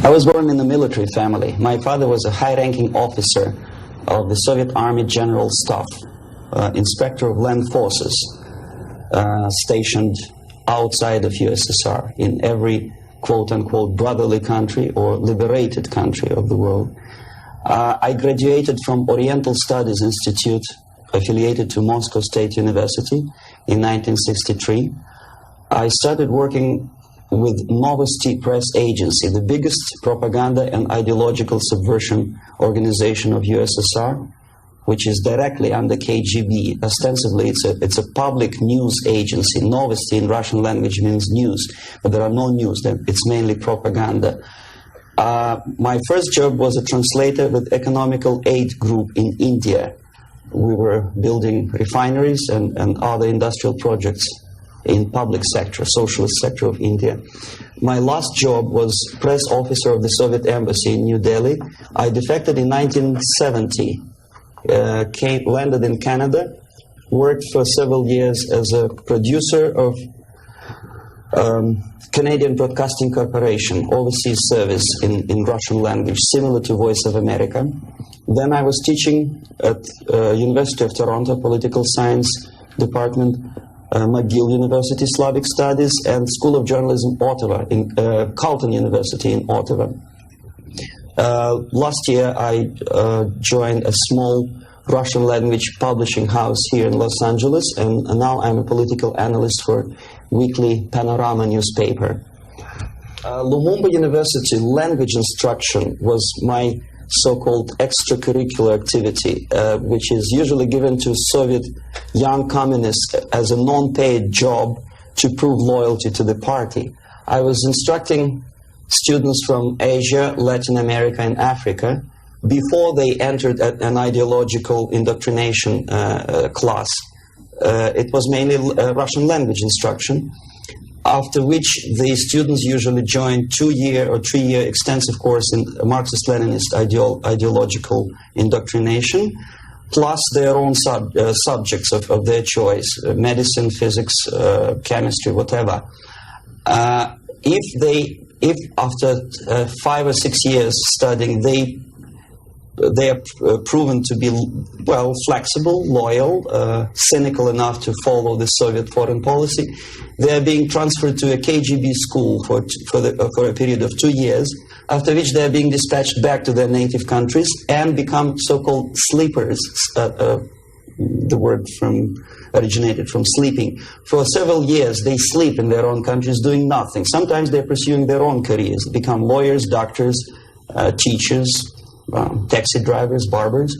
I was born in a military family. My father was a high-ranking officer of the Soviet Army General Staff, inspector of land forces, stationed outside of USSR in every quote-unquote brotherly country or liberated country of the world. I graduated from Oriental Studies Institute, affiliated to Moscow State University, in 1963. I started working with Novosti Press Agency, the biggest propaganda and ideological subversion organization of USSR, which is directly under KGB. Ostensibly, it's a public news agency. Novosti in Russian language means news, but there are no news. It's mainly propaganda. My first job was a translator with Economical Aid Group in India. We were building refineries and other industrial projects in public sector, socialist sector of India. My last job was press officer of the Soviet Embassy in New Delhi. I defected in 1970, landed in Canada, worked for several years as a producer of Canadian Broadcasting Corporation, overseas service in Russian language, similar to Voice of America. Then I was teaching at University of Toronto, Political Science Department, McGill University, Slavic Studies, and School of Journalism, Ottawa, in Carleton University in Ottawa. Last year, I joined a small Russian language publishing house here in Los Angeles, and now I'm a political analyst for weekly Panorama newspaper. Lumumba University language instruction was my so-called extracurricular activity, which is usually given to Soviet young communists as a non-paid job to prove loyalty to the party. I was instructing students from Asia, Latin America, and Africa before they entered an ideological indoctrination class. It was mainly Russian language instruction, after which the students usually joined 2-year or 3-year extensive course in Marxist-Leninist ideological indoctrination, plus their own subjects of their choice, medicine, physics, chemistry, whatever. If after 5 or 6 years studying, they are proven to be, well, flexible, loyal, cynical enough to follow the Soviet foreign policy, they are being transferred to a KGB school for a period of 2 years, after which they are being dispatched back to their native countries and become so-called sleepers. The word originated from sleeping. For several years, they sleep in their own countries doing nothing. Sometimes they're pursuing their own careers, become lawyers, doctors, teachers, taxi drivers, barbers,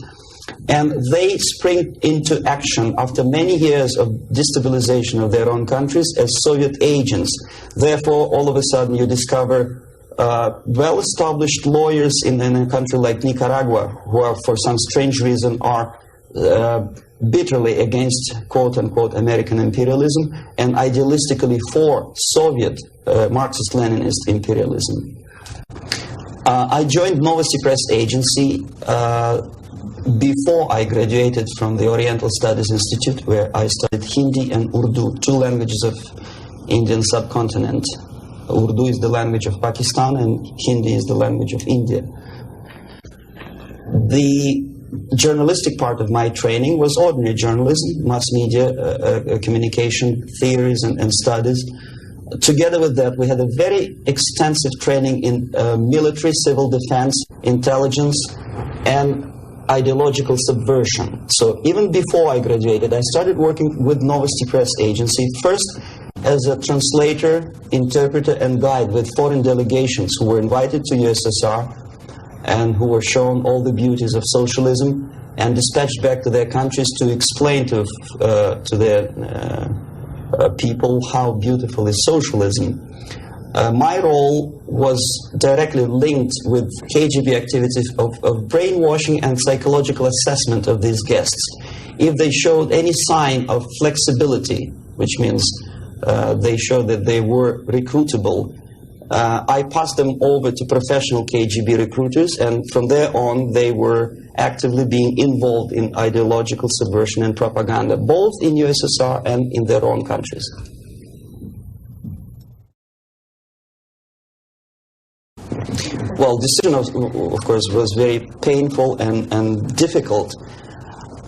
and they spring into action after many years of destabilization of their own countries as Soviet agents. Therefore, all of a sudden you discover well-established lawyers in a country like Nicaragua who are, for some strange reason, are bitterly against quote-unquote American imperialism and idealistically for Soviet Marxist-Leninist imperialism. I joined Novosti Press Agency before I graduated from the Oriental Studies Institute, where I studied Hindi and Urdu, 2 languages of Indian subcontinent. Urdu is the language of Pakistan and Hindi is the language of India. The journalistic part of my training was ordinary journalism, mass media, communication theories and studies. Together with that, we had a very extensive training in military, civil defense, intelligence, and ideological subversion. So even before I graduated, I started working with Novosti Press Agency, first as a translator, interpreter, and guide with foreign delegations who were invited to USSR and who were shown all the beauties of socialism and dispatched back to their countries to explain to their people how beautiful is socialism. My role was directly linked with KGB activities of brainwashing and psychological assessment of these guests. If they showed any sign of flexibility, which means they showed that they were recruitable, I passed them over to professional KGB recruiters, and from there on they were actively being involved in ideological subversion and propaganda, both in USSR and in their own countries. Well, decision, of course, was very painful and difficult.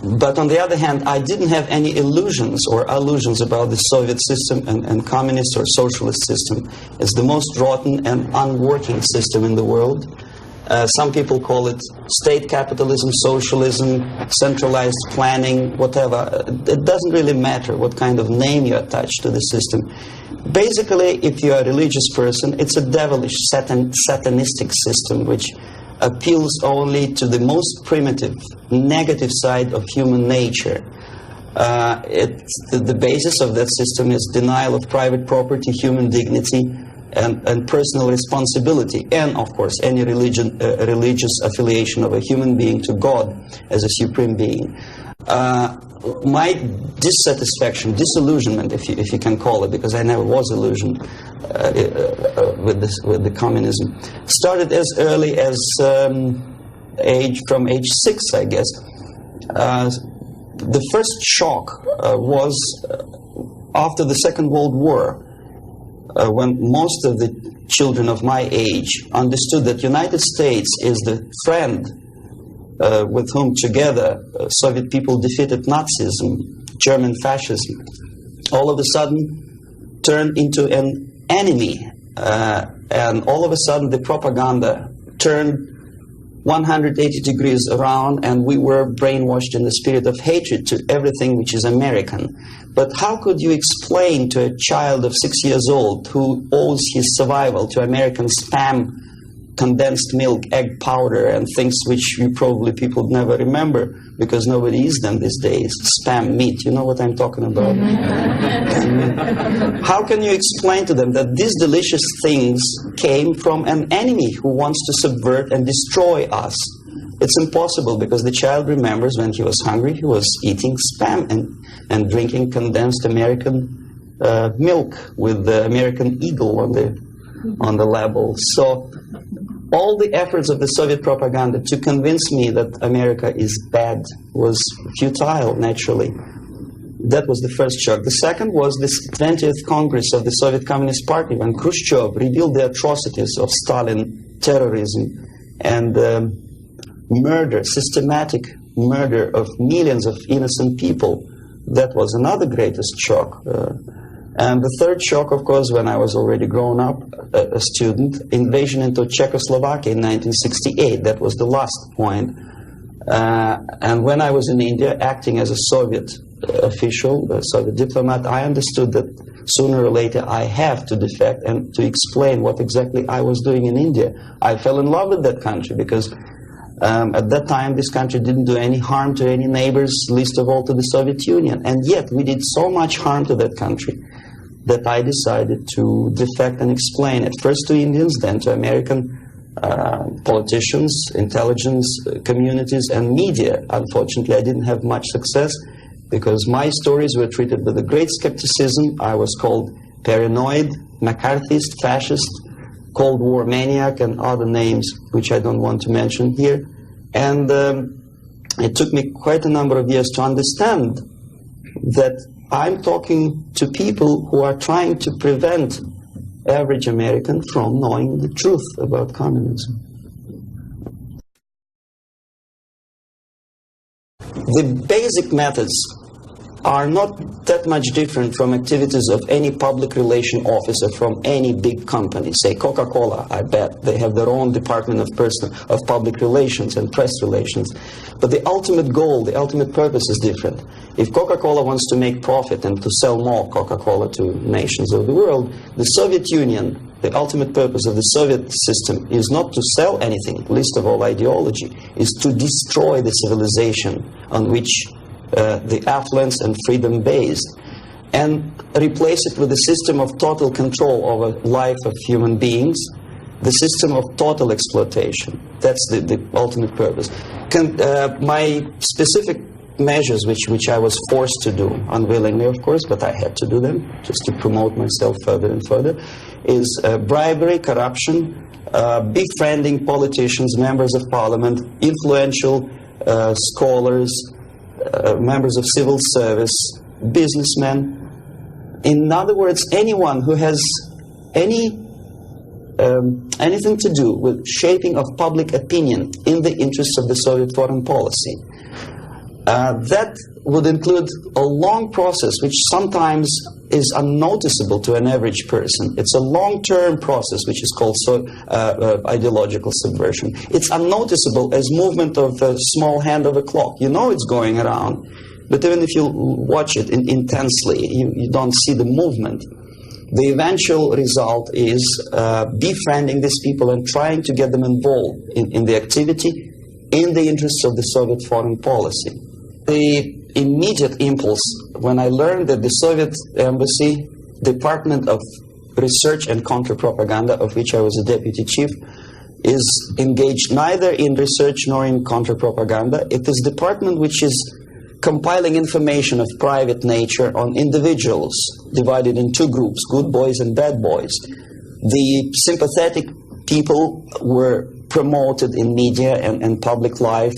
But on the other hand, I didn't have any illusions or allusions about the Soviet system and communist or socialist system. It's the most rotten and unworking system in the world. Some people call it state capitalism, socialism, centralized planning, whatever. It doesn't really matter what kind of name you attach to the system. Basically, if you're a religious person, it's a devilish, satanistic system which appeals only to the most primitive, negative side of human nature. The basis of that system is denial of private property, human dignity, and personal responsibility, and of course any religious affiliation of a human being to God as a supreme being. My dissatisfaction, disillusionment, if you can call it, because I never was illusioned with the communism, started as early as from age 6, I guess. The first shock was after the Second World War, when most of the children of my age understood that United States is the friend with whom together Soviet people defeated Nazism, German fascism, all of a sudden turned into an enemy. And all of a sudden the propaganda turned 180 degrees around, and we were brainwashed in the spirit of hatred to everything which is American. But how could you explain to a child of 6 years old who owes his survival to American spam, condensed milk, egg powder, and things which you probably people never remember because nobody eats them these days, spam meat, you know what I'm talking about? How can you explain to them that these delicious things came from an enemy who wants to subvert and destroy us? It's impossible, because the child remembers when he was hungry, he was eating spam and drinking condensed American milk with the American eagle on the label. So all the efforts of the Soviet propaganda to convince me that America is bad was futile, naturally. That was the first shock. The second was this 20th Congress of the Soviet Communist Party, when Khrushchev revealed the atrocities of Stalin, terrorism, and murder, systematic murder of millions of innocent people. That was another greatest shock. And the third shock, of course, when I was already grown up, a student, invasion into Czechoslovakia in 1968. That was the last point. And when I was in India, acting as a Soviet official, a Soviet diplomat, I understood that sooner or later I have to defect and to explain what exactly I was doing in India. I fell in love with that country because at that time this country didn't do any harm to any neighbors, least of all to the Soviet Union. And yet we did so much harm to that country that I decided to defect and explain it, first to Indians, then to American politicians, intelligence communities, and media. Unfortunately, I didn't have much success because my stories were treated with a great skepticism. I was called paranoid, McCarthyist, fascist, Cold War maniac, and other names which I don't want to mention here. And it took me quite a number of years to understand that I'm talking to people who are trying to prevent average American from knowing the truth about communism. The basic methods are not that much different from activities of any public relation officer from any big company. Say Coca-Cola, I bet. They have their own department of public relations and press relations. But the ultimate goal, the ultimate purpose is different. If Coca-Cola wants to make profit and to sell more Coca-Cola to nations of the world, the Soviet Union, the ultimate purpose of the Soviet system is not to sell anything, least of all ideology, is to destroy the civilization on which the affluence and freedom based, and replace it with a system of total control over life of human beings, the system of total exploitation. That's the ultimate purpose. My specific measures, which I was forced to do, unwillingly of course, but I had to do them just to promote myself further and further, is bribery, corruption, befriending politicians, members of parliament, influential scholars, members of civil service, businessmen. In other words, anyone who has any anything to do with shaping of public opinion in the interests of the Soviet foreign policy. That would include a long process which sometimes is unnoticeable to an average person. It's a long-term process which is called ideological subversion. It's unnoticeable as movement of a small hand of a clock. You know it's going around, but even if you watch it intensely, you don't see the movement. The eventual result is befriending these people and trying to get them involved in the activity in the interests of the Soviet foreign policy. The immediate impulse when I learned that the Soviet embassy, Department of Research and Counter-Propaganda, of which I was a deputy chief, is engaged neither in research nor in counter-propaganda. It is a department which is compiling information of private nature on individuals divided in two groups, good boys and bad boys. The sympathetic people were promoted in media and public life.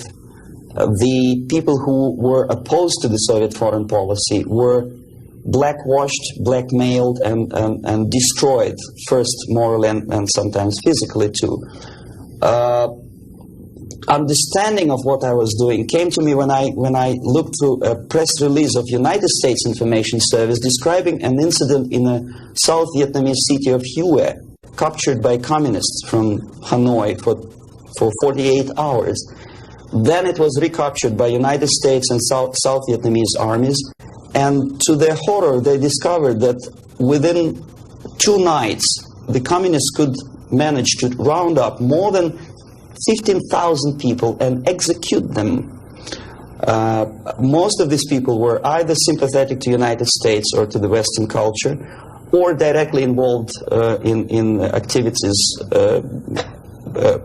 The people who were opposed to the Soviet foreign policy were blackwashed, blackmailed, and destroyed, first morally and sometimes physically too. Understanding of what I was doing came to me when I looked through a press release of United States Information Service describing an incident in a South Vietnamese city of Hue, captured by communists from Hanoi for 48 hours. Then it was recaptured by United States and South Vietnamese armies, and to their horror they discovered that within 2 nights the communists could manage to round up more than 15,000 people and execute them. Most of these people were either sympathetic to United States or to the Western culture, or directly involved in activities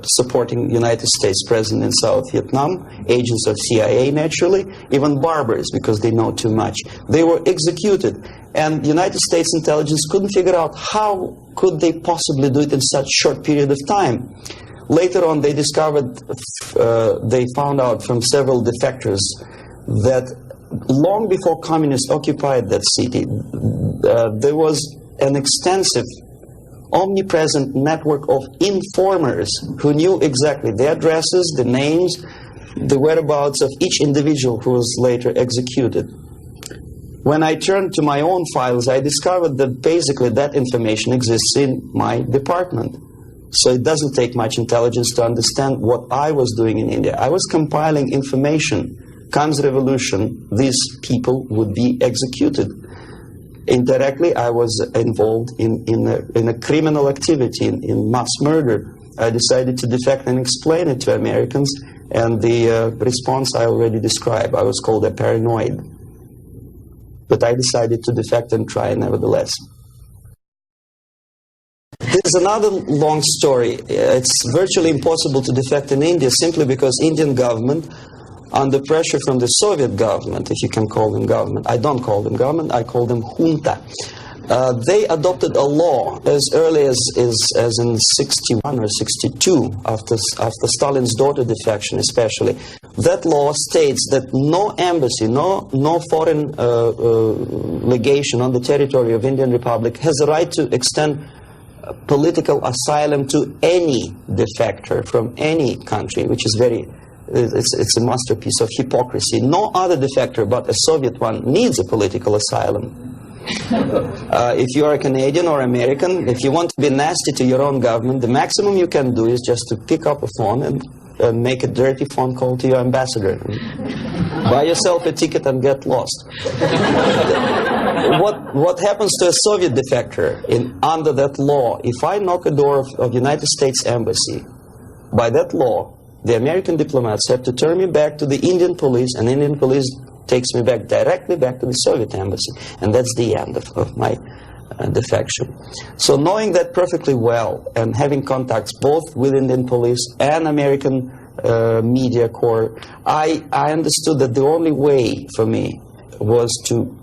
supporting United States President in South Vietnam, agents of CIA naturally, even barbers because they know too much. They were executed, and United States intelligence couldn't figure out how could they possibly do it in such short period of time. Later on they discovered, they found out from several defectors that long before communists occupied that city, there was an extensive omnipresent network of informers who knew exactly the addresses, the names, the whereabouts of each individual who was later executed. When I turned to my own files, I discovered that basically that information exists in my department. So it doesn't take much intelligence to understand what I was doing in India. I was compiling information. Comes revolution, these people would be executed. Indirectly, I was involved in a criminal activity, in mass murder. I decided to defect and explain it to Americans, and the response I already described. I was called a paranoid. But I decided to defect and try nevertheless. There's another long story. It's virtually impossible to defect in India simply because Indian government, under pressure from the Soviet government, if you can call them government. I don't call them government, I call them junta. They adopted a law as early as in 61 or 62, after Stalin's daughter defection especially. That law states that no embassy, no foreign legation on the territory of Indian Republic has a right to extend political asylum to any defector from any country, which is it's a masterpiece of hypocrisy. No other defector but a Soviet one needs a political asylum. If you are a Canadian or American, if you want to be nasty to your own government, the maximum you can do is just to pick up a phone and make a dirty phone call to your ambassador. Buy yourself a ticket and get lost. What happens to a Soviet defector under that law? If I knock a door of United States Embassy, by that law, the American diplomats have to turn me back to the Indian police, and Indian police takes me directly back to the Soviet embassy. And that's the end of my defection. So knowing that perfectly well, and having contacts both with Indian police and American media corps, I understood that the only way for me was to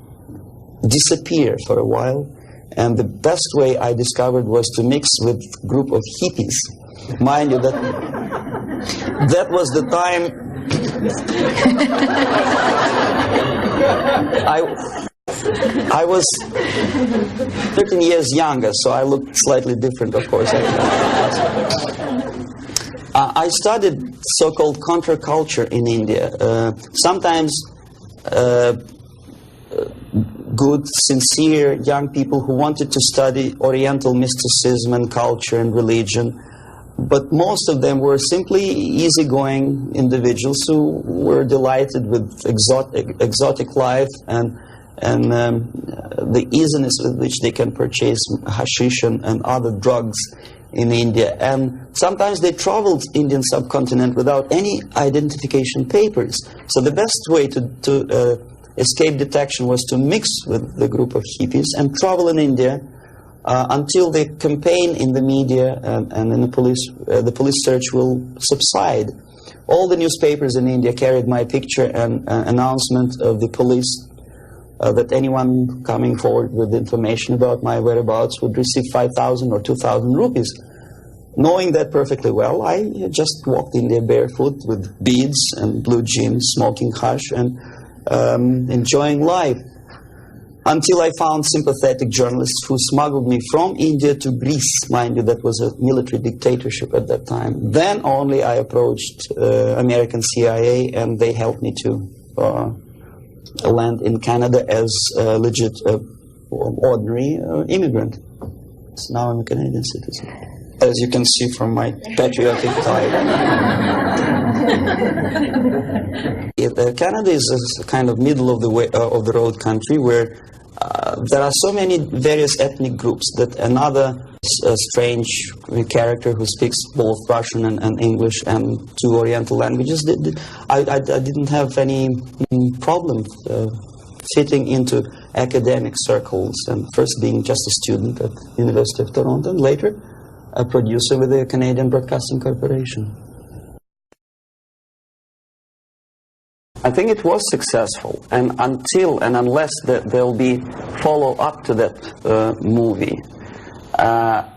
disappear for a while. And the best way I discovered was to mix with a group of hippies. Mind you, that was the time I was 13 years younger, so I looked slightly different, of course. I studied so-called counterculture in India. Sometimes good, sincere young people who wanted to study Oriental mysticism and culture and religion, but most of them were simply easygoing individuals who were delighted with exotic life and the easiness with which they can purchase hashish and other drugs in India. And sometimes they traveled Indian subcontinent without any identification papers. So the best way to escape detection was to mix with the group of hippies and travel in India until the campaign in the media and in the police search will subside. All the newspapers in India carried my picture and announcement of the police that anyone coming forward with information about my whereabouts would receive 5,000 or 2,000 rupees. Knowing that perfectly well, I just walked India barefoot with beads and blue jeans, smoking hash and enjoying life. Until I found sympathetic journalists who smuggled me from India to Greece. Mind you, that was a military dictatorship at that time. Then only I approached American CIA, and they helped me to land in Canada as a legit, ordinary immigrant. So now I'm a Canadian citizen, as you can see from my patriotic tie. Canada is a kind of middle of the way, of the road country where there are so many various ethnic groups that another strange character who speaks both Russian and English and two Oriental languages, I didn't have any problem fitting into academic circles, and first being just a student at the University of Toronto, and later a producer with the Canadian Broadcasting Corporation. I think it was successful, and until and unless there will be follow-up to that movie,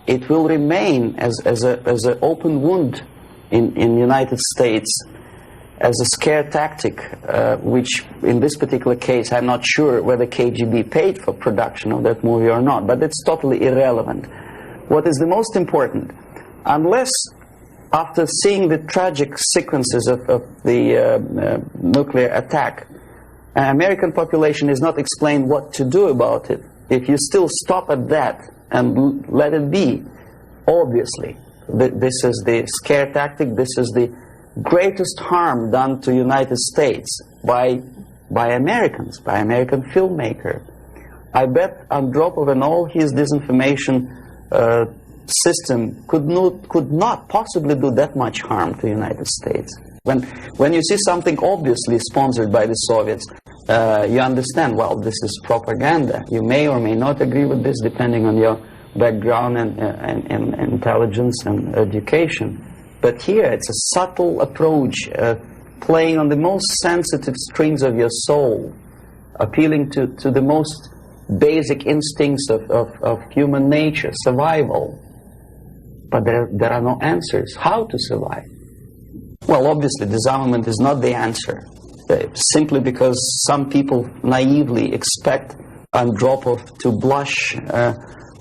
it will remain as an open wound in the United States, as a scare tactic, which in this particular case, I'm not sure whether KGB paid for production of that movie or not, but it's totally irrelevant. What is the most important, unless after seeing the tragic sequences of the nuclear attack, American population is not explained what to do about it. If you still stop at that and let it be, obviously, this is the scare tactic, this is the greatest harm done to United States by Americans, by American filmmaker. I bet Andropov and all his disinformation system could not possibly do that much harm to the United States. When you see something obviously sponsored by the Soviets, you understand, well, this is propaganda. You may or may not agree with this depending on your background and intelligence and education. But here it's a subtle approach, playing on the most sensitive strings of your soul, appealing to the most basic instincts of human nature, survival. But there are no answers. How to survive? Well, obviously, disarmament is not the answer, simply because some people naively expect Andropov to blush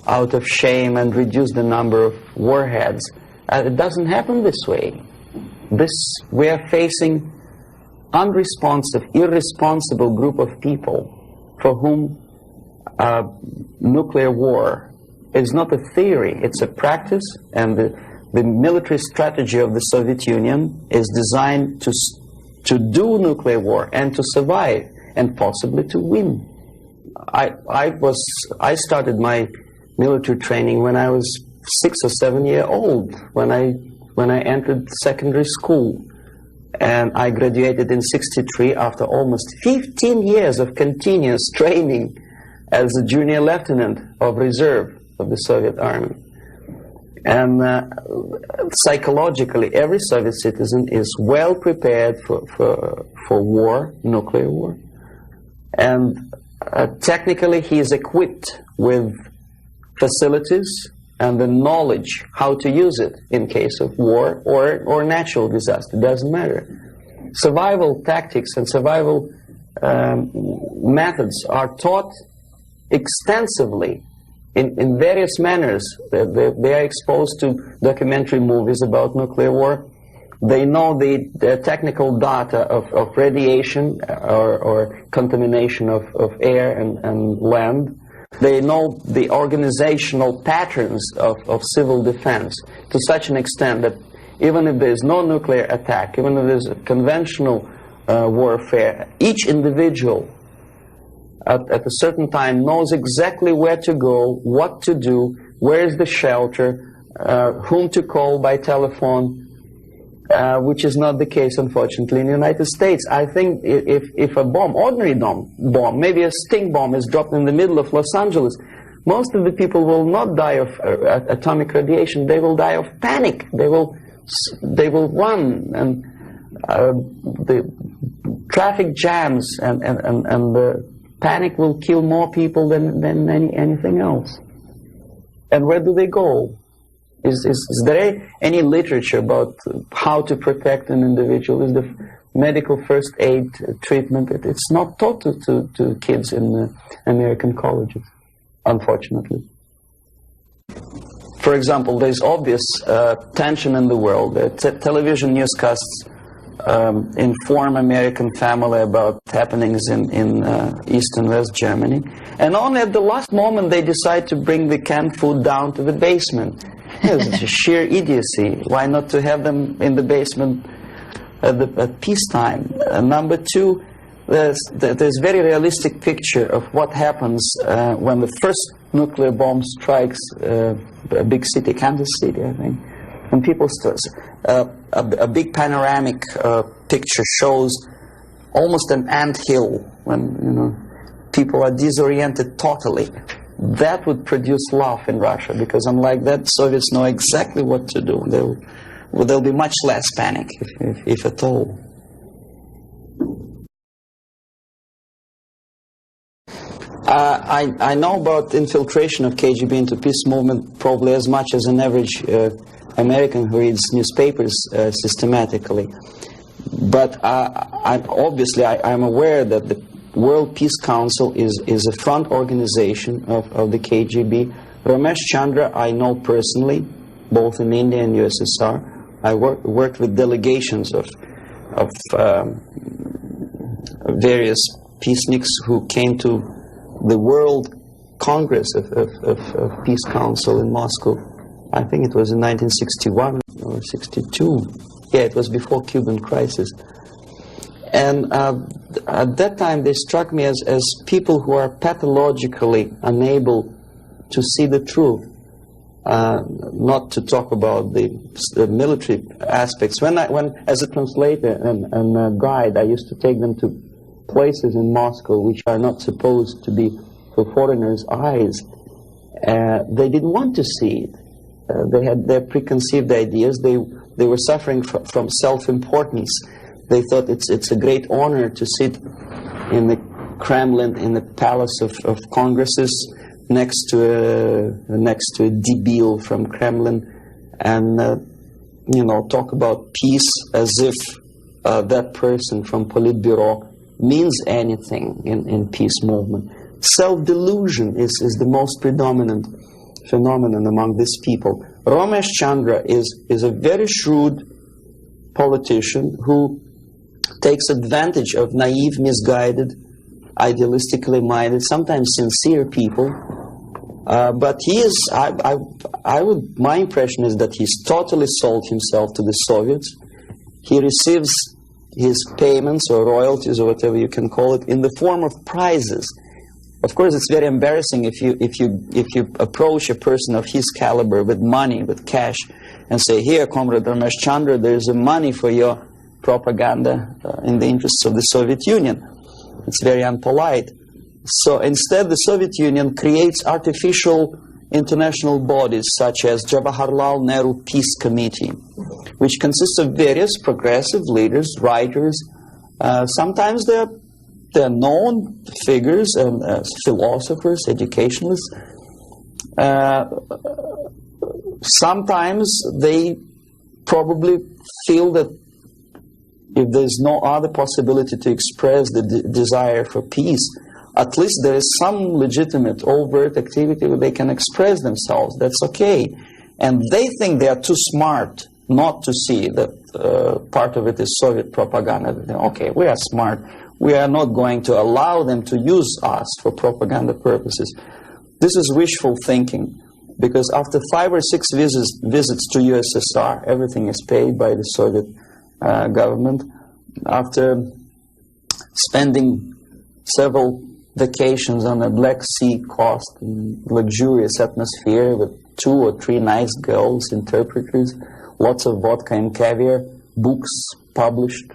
out of shame and reduce the number of warheads. It doesn't happen this way. We are facing unresponsive, irresponsible group of people for whom nuclear war is not a theory, it's a practice, and the military strategy of the Soviet Union is designed to do nuclear war and to survive and possibly to win. I started my military training when I was 6 or 7 years old, when I entered secondary school, and I graduated in '63 after almost 15 years of continuous training as a junior lieutenant of reserve of the Soviet Army. And psychologically, every Soviet citizen is well prepared for war, nuclear war. And technically, he is equipped with facilities and the knowledge how to use it in case of war or natural disaster. It doesn't matter. Survival tactics and survival methods are taught extensively in various manners. They are exposed to documentary movies about nuclear war. They know the technical data of radiation or contamination of air and land. They know the organizational patterns of civil defense to such an extent that even if there is no nuclear attack, even if there is conventional warfare, each individual at a certain time knows exactly where to go, what to do, where is the shelter, whom to call by telephone, which is not the case, unfortunately, in the United States. I think if a bomb, ordinary bomb, maybe a stink bomb is dropped in the middle of Los Angeles, most of the people will not die of atomic radiation. They will die of panic. They will run, and the traffic jams and the panic will kill more people than anything else. And where do they go? Is there any literature about how to protect an individual? Is the medical first aid treatment? It's not taught to kids in American colleges, unfortunately. For example, there's obvious tension in the world. Television newscasts inform American family about happenings in East and West Germany. And only at the last moment they decide to bring the canned food down to the basement. It's sheer idiocy. Why not to have them in the basement at peacetime? Number two, there's very realistic picture of what happens when the first nuclear bomb strikes a big city, Kansas City, I think. And people a big panoramic picture shows almost an anthill when people are disoriented totally. That would produce love in Russia, because unlike that, Soviets know exactly what to do. There'll be much less panic, if at all. I know about infiltration of KGB into peace movement probably as much as an average American who reads newspapers systematically. But I'm aware that the World Peace Council is a front organization of the KGB. Ramesh Chandra I know personally, both in India and USSR. I worked with delegations of various peaceniks who came to the World Congress of Peace Council in Moscow. I think it was in 1961 or 62. Yeah, it was before Cuban crisis. And at that time, they struck me as people who are pathologically unable to see the truth, not to talk about the military aspects. When as a translator and a guide, I used to take them to places in Moscow which are not supposed to be for foreigners' eyes. They didn't want to see it. They had their preconceived ideas. They were suffering from self-importance. They thought it's a great honor to sit in the Kremlin, in the Palace of Congresses, next to a debile from Kremlin, and talk about peace as if that person from Politburo means anything in peace movement. Self-delusion is the most predominant phenomenon among these people. Ramesh Chandra is a very shrewd politician who takes advantage of naive, misguided, idealistically minded, sometimes sincere people. But he is, my impression is that he's totally sold himself to the Soviets. He receives his payments or royalties or whatever you can call it in the form of prizes. Of course, it's very embarrassing if you approach a person of his caliber with money, with cash, and say, "Here, Comrade Ramesh Chandra, there's money for your propaganda in the interests of the Soviet Union." It's very unpolite. So instead, the Soviet Union creates artificial international bodies such as Jawaharlal Nehru Peace Committee, which consists of various progressive leaders, writers. Sometimes they're known figures and philosophers, educationalists. Sometimes they probably feel that if there's no other possibility to express the desire for peace at least there is some legitimate overt activity where they can express themselves. That's okay. And they think they are too smart not to see that part of it is Soviet propaganda. Okay, we are smart. We are not going to allow them to use us for propaganda purposes. This is wishful thinking, because after 5 or 6 visits to USSR, everything is paid by the Soviet government. After spending several vacations on a Black Sea coast in luxurious atmosphere with 2 or 3 nice girls, interpreters, lots of vodka and caviar, books published,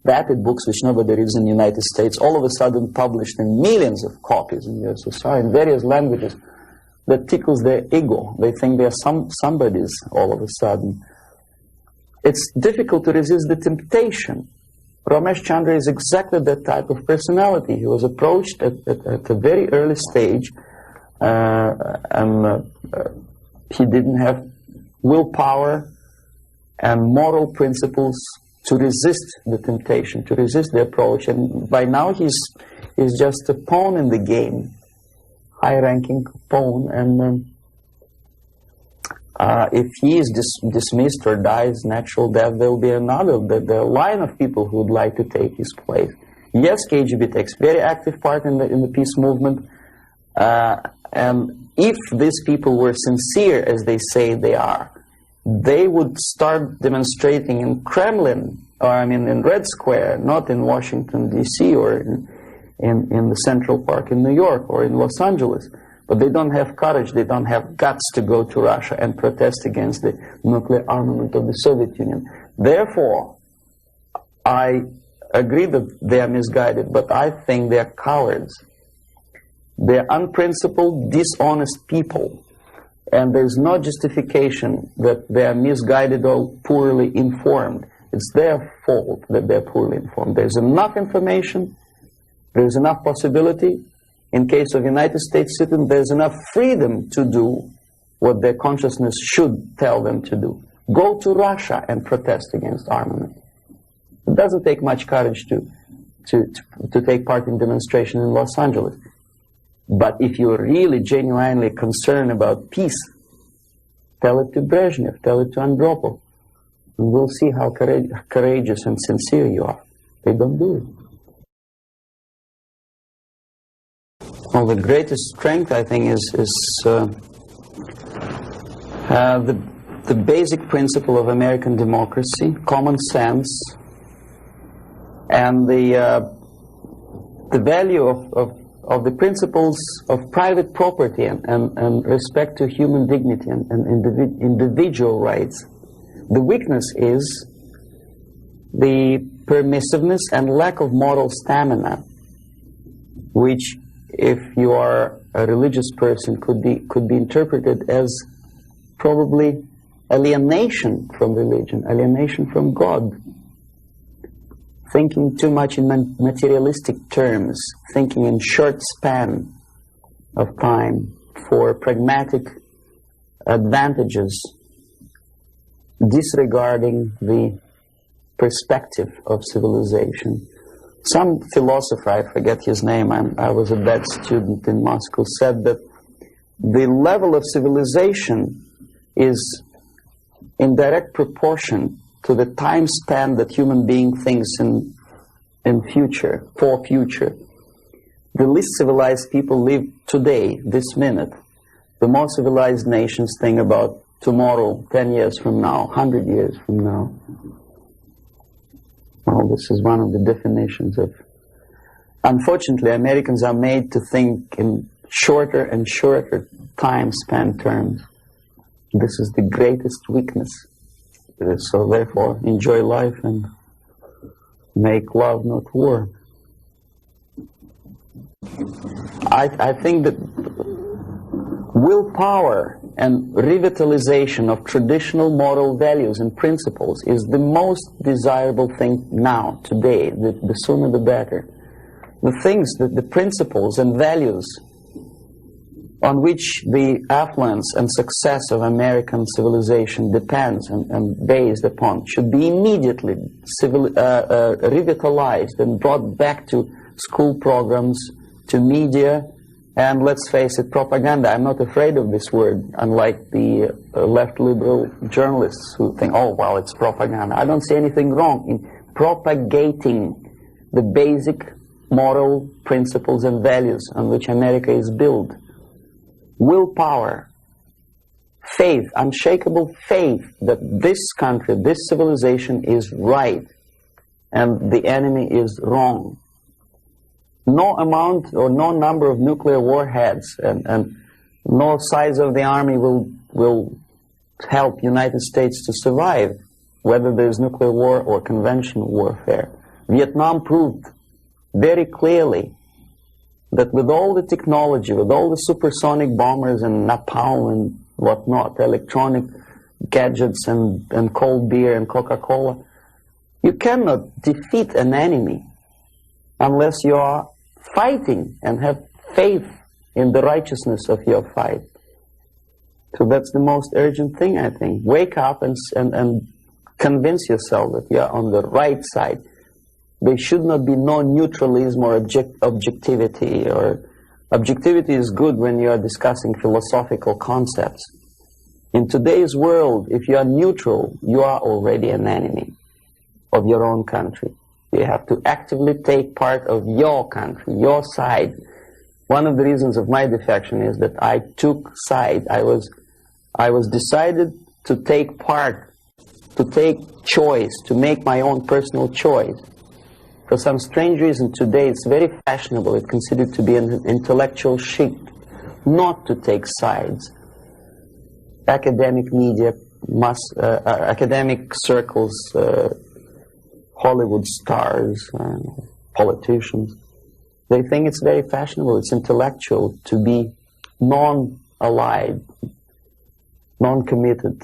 vapid books which nobody reads in the United States, all of a sudden published in millions of copies in USSR in various languages, that tickles their ego. They think they are somebodies all of a sudden. It's difficult to resist the temptation. Ramesh Chandra is exactly that type of personality. He was approached at a very early stage, and he didn't have willpower and moral principles to resist the temptation, to resist the approach. And by now he's just a pawn in the game, high-ranking pawn. And if he is dismissed or dies natural death, there will be another, the line of people who would like to take his place. Yes, KGB takes very active part in the peace movement, and if these people were sincere, as they say they are, they would start demonstrating in Kremlin, or I mean in Red Square, not in Washington, D.C., or in the Central Park in New York, or in Los Angeles. But they don't have courage, they don't have guts to go to Russia and protest against the nuclear armament of the Soviet Union. Therefore, I agree that they are misguided, but I think they are cowards. They are unprincipled, dishonest people. And there's no justification that they are misguided or poorly informed. It's their fault that they're poorly informed. There's enough information, there's enough possibility. In case of United States citizens, there's enough freedom to do what their consciousness should tell them to do. Go to Russia and protest against armament. It doesn't take much courage to take part in demonstration in Los Angeles. But if you're really genuinely concerned about peace, tell it to Brezhnev, tell it to Andropov, and we'll see how courageous and sincere you are. They don't do it. Well, the greatest strength, I think, is the basic principle of American democracy, common sense, and the value of the principles of private property and respect to human dignity and individual rights. The weakness is the permissiveness and lack of moral stamina, which, if you are a religious person, could be interpreted as probably alienation from religion, alienation from God. Thinking too much in materialistic terms, thinking in short span of time for pragmatic advantages, disregarding the perspective of civilization. Some philosopher, I forget his name, I was a bad student in Moscow, said that the level of civilization is in direct proportion to the time span that human being thinks in future, for future. The least civilized people live today, this minute. The more civilized nations think about tomorrow, 10 years from now, 100 years from now. Well, this is one of the definitions of... Unfortunately, Americans are made to think in shorter and shorter time span terms. This is the greatest weakness. So therefore, enjoy life and make love, not war. I think that willpower and revitalization of traditional moral values and principles is the most desirable thing now, today. The sooner the better. The things, the principles and values on which the affluence and success of American civilization depends and based upon should be immediately revitalized and brought back to school programs, to media, and let's face it, propaganda. I'm not afraid of this word, unlike the left liberal journalists who think, oh, well, it's propaganda. I don't see anything wrong in propagating the basic moral principles and values on which America is built. Willpower, faith, unshakable faith that this country, this civilization is right and the enemy is wrong. No amount or no number of nuclear warheads and no size of the army will help United States to survive, whether there's nuclear war or conventional warfare. Vietnam proved very clearly that with all the technology, with all the supersonic bombers and napalm and whatnot, electronic gadgets and cold beer and Coca-Cola, you cannot defeat an enemy unless you are fighting and have faith in the righteousness of your fight. So that's the most urgent thing, I think. Wake up and convince yourself that you are on the right side. There should not be no neutralism or objectivity. Or objectivity is good when you are discussing philosophical concepts. In today's world, if you are neutral, you are already an enemy of your own country. You have to actively take part of your country, your side. One of the reasons of my defection is that I took side. I was decided to take part, to take choice, to make my own personal choice. For some strange reason today it's very fashionable, it's considered to be an intellectual chic, not to take sides. Academic media, academic circles, Hollywood stars, politicians, they think it's very fashionable, it's intellectual to be non-allied, non-committed,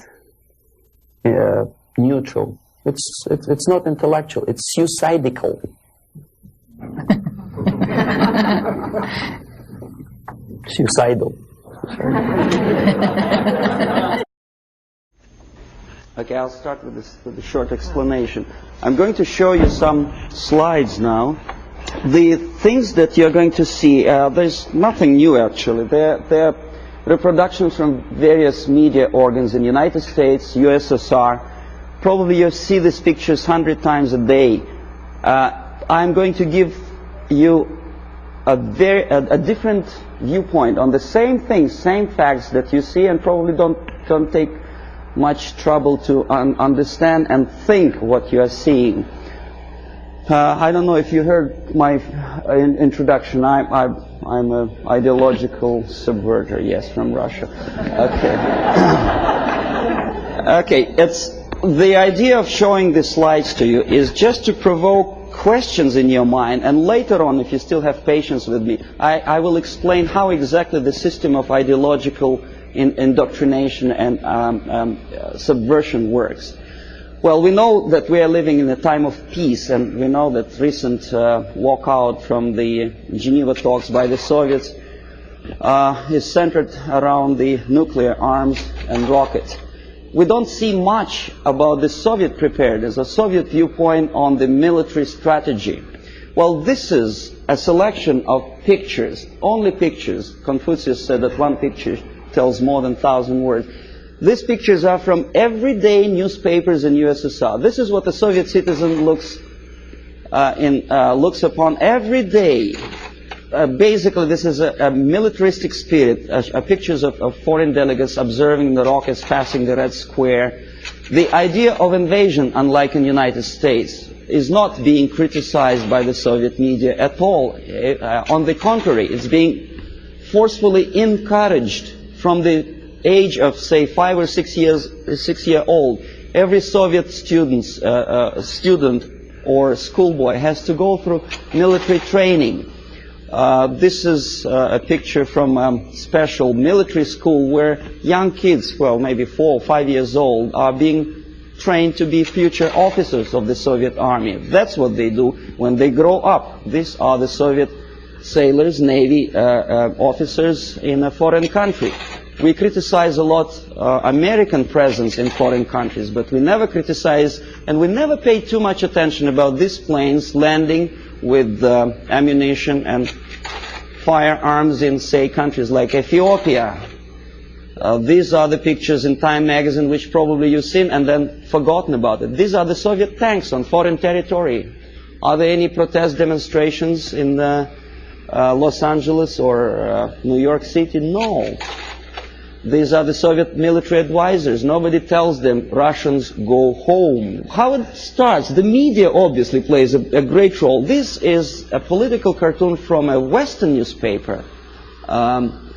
neutral. It's not intellectual, it's suicidal. Suicidal. Okay, I'll start with a short explanation. I'm going to show you some slides now. The things that you're going to see, there's nothing new actually. They're reproductions from various media organs in the United States, USSR. Probably you see these pictures 100 times a day. I'm going to give you a different viewpoint on the same things, same facts that you see, and probably don't take much trouble to understand and think what you are seeing. I don't know if you heard my introduction. I'm an ideological subverter, yes, from Russia. Okay. Okay, the idea of showing these slides to you is just to provoke questions in your mind, and later on, if you still have patience with me, I will explain how exactly the system of ideological indoctrination and subversion works. Well, we know that we are living in a time of peace, and we know that recent walkout from the Geneva talks by the Soviets is centered around the nuclear arms and rockets. We don't see much about the Soviet preparedness, a Soviet viewpoint on the military strategy. Well, this is a selection of pictures, only pictures. Confucius said that one picture tells more than 1,000 words. These pictures are from everyday newspapers in USSR. This is what the Soviet citizen looks upon every day. Basically, this is a militaristic spirit, pictures of foreign delegates observing the rockets passing the Red Square. The idea of invasion, unlike in the United States, is not being criticized by the Soviet media at all. On the contrary, it's being forcefully encouraged from the age of, say, 5 or 6 year old. Every Soviet student or schoolboy has to go through military training. This is a picture from a special military school where young kids, well, maybe 4 or 5 years old, are being trained to be future officers of the Soviet army. That's what they do when they grow up. These are the Soviet sailors, Navy officers in a foreign country. We criticize a lot American presence in foreign countries, but we never criticize and we never pay too much attention about these planes landing with ammunition and firearms in, say, countries like Ethiopia. These are the pictures in Time magazine which probably you've seen and then forgotten about it. These are the Soviet tanks on foreign territory. Are there any protest demonstrations in Los Angeles or New York City? No. These are the Soviet military advisors. Nobody tells them, Russians, go home. How it starts? The media obviously plays a great role. This is a political cartoon from a Western newspaper.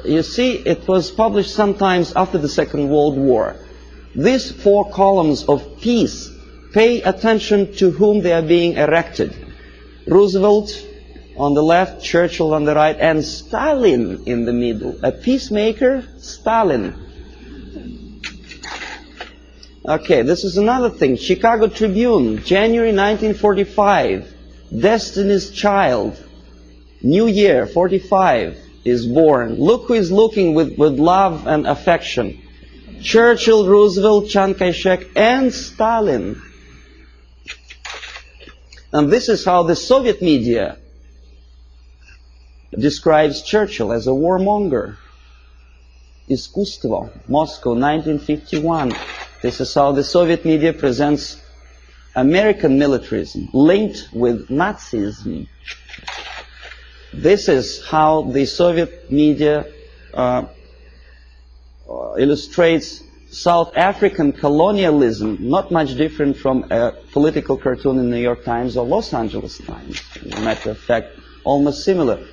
You see, it was published sometimes after the Second World War. These 4 columns of peace, pay attention to whom they are being erected. Roosevelt on the left, Churchill on the right, and Stalin in the middle. A peacemaker, Stalin. Okay, this is another thing. Chicago Tribune, January 1945. Destiny's Child. New Year, 45. Is born. Look who is looking with love and affection. Churchill, Roosevelt, Chiang Kai-shek, and Stalin. And this is how the Soviet media describes Churchill as a warmonger. Искусство, Moscow, 1951. This is how the Soviet media presents American militarism linked with Nazism. This is how the Soviet media illustrates South African colonialism, not much different from a political cartoon in New York Times or Los Angeles Times. As a matter of fact, almost similar.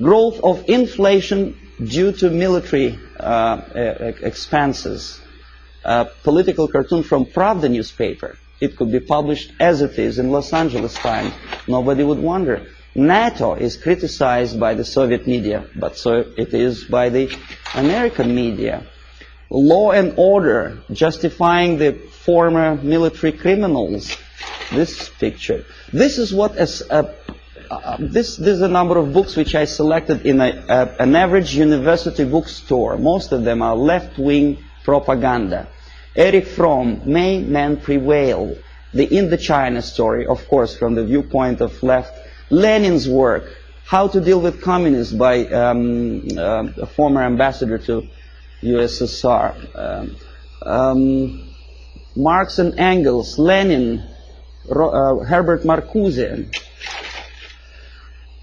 Growth of inflation due to military expenses. A political cartoon from Pravda newspaper. It could be published as it is in Los Angeles Times. Nobody would wonder. NATO is criticized by the Soviet media, but so it is by the American media. Law and order, justifying the former military criminals. This picture. This is what this is a number of books which I selected in an average university bookstore. Most of them are left-wing propaganda. Erich Fromm, May Men Prevail. The Indochina story, of course, from the viewpoint of left. Lenin's work, How to Deal with Communists, by a former ambassador to USSR. Marx and Engels, Lenin, Herbert Marcuse.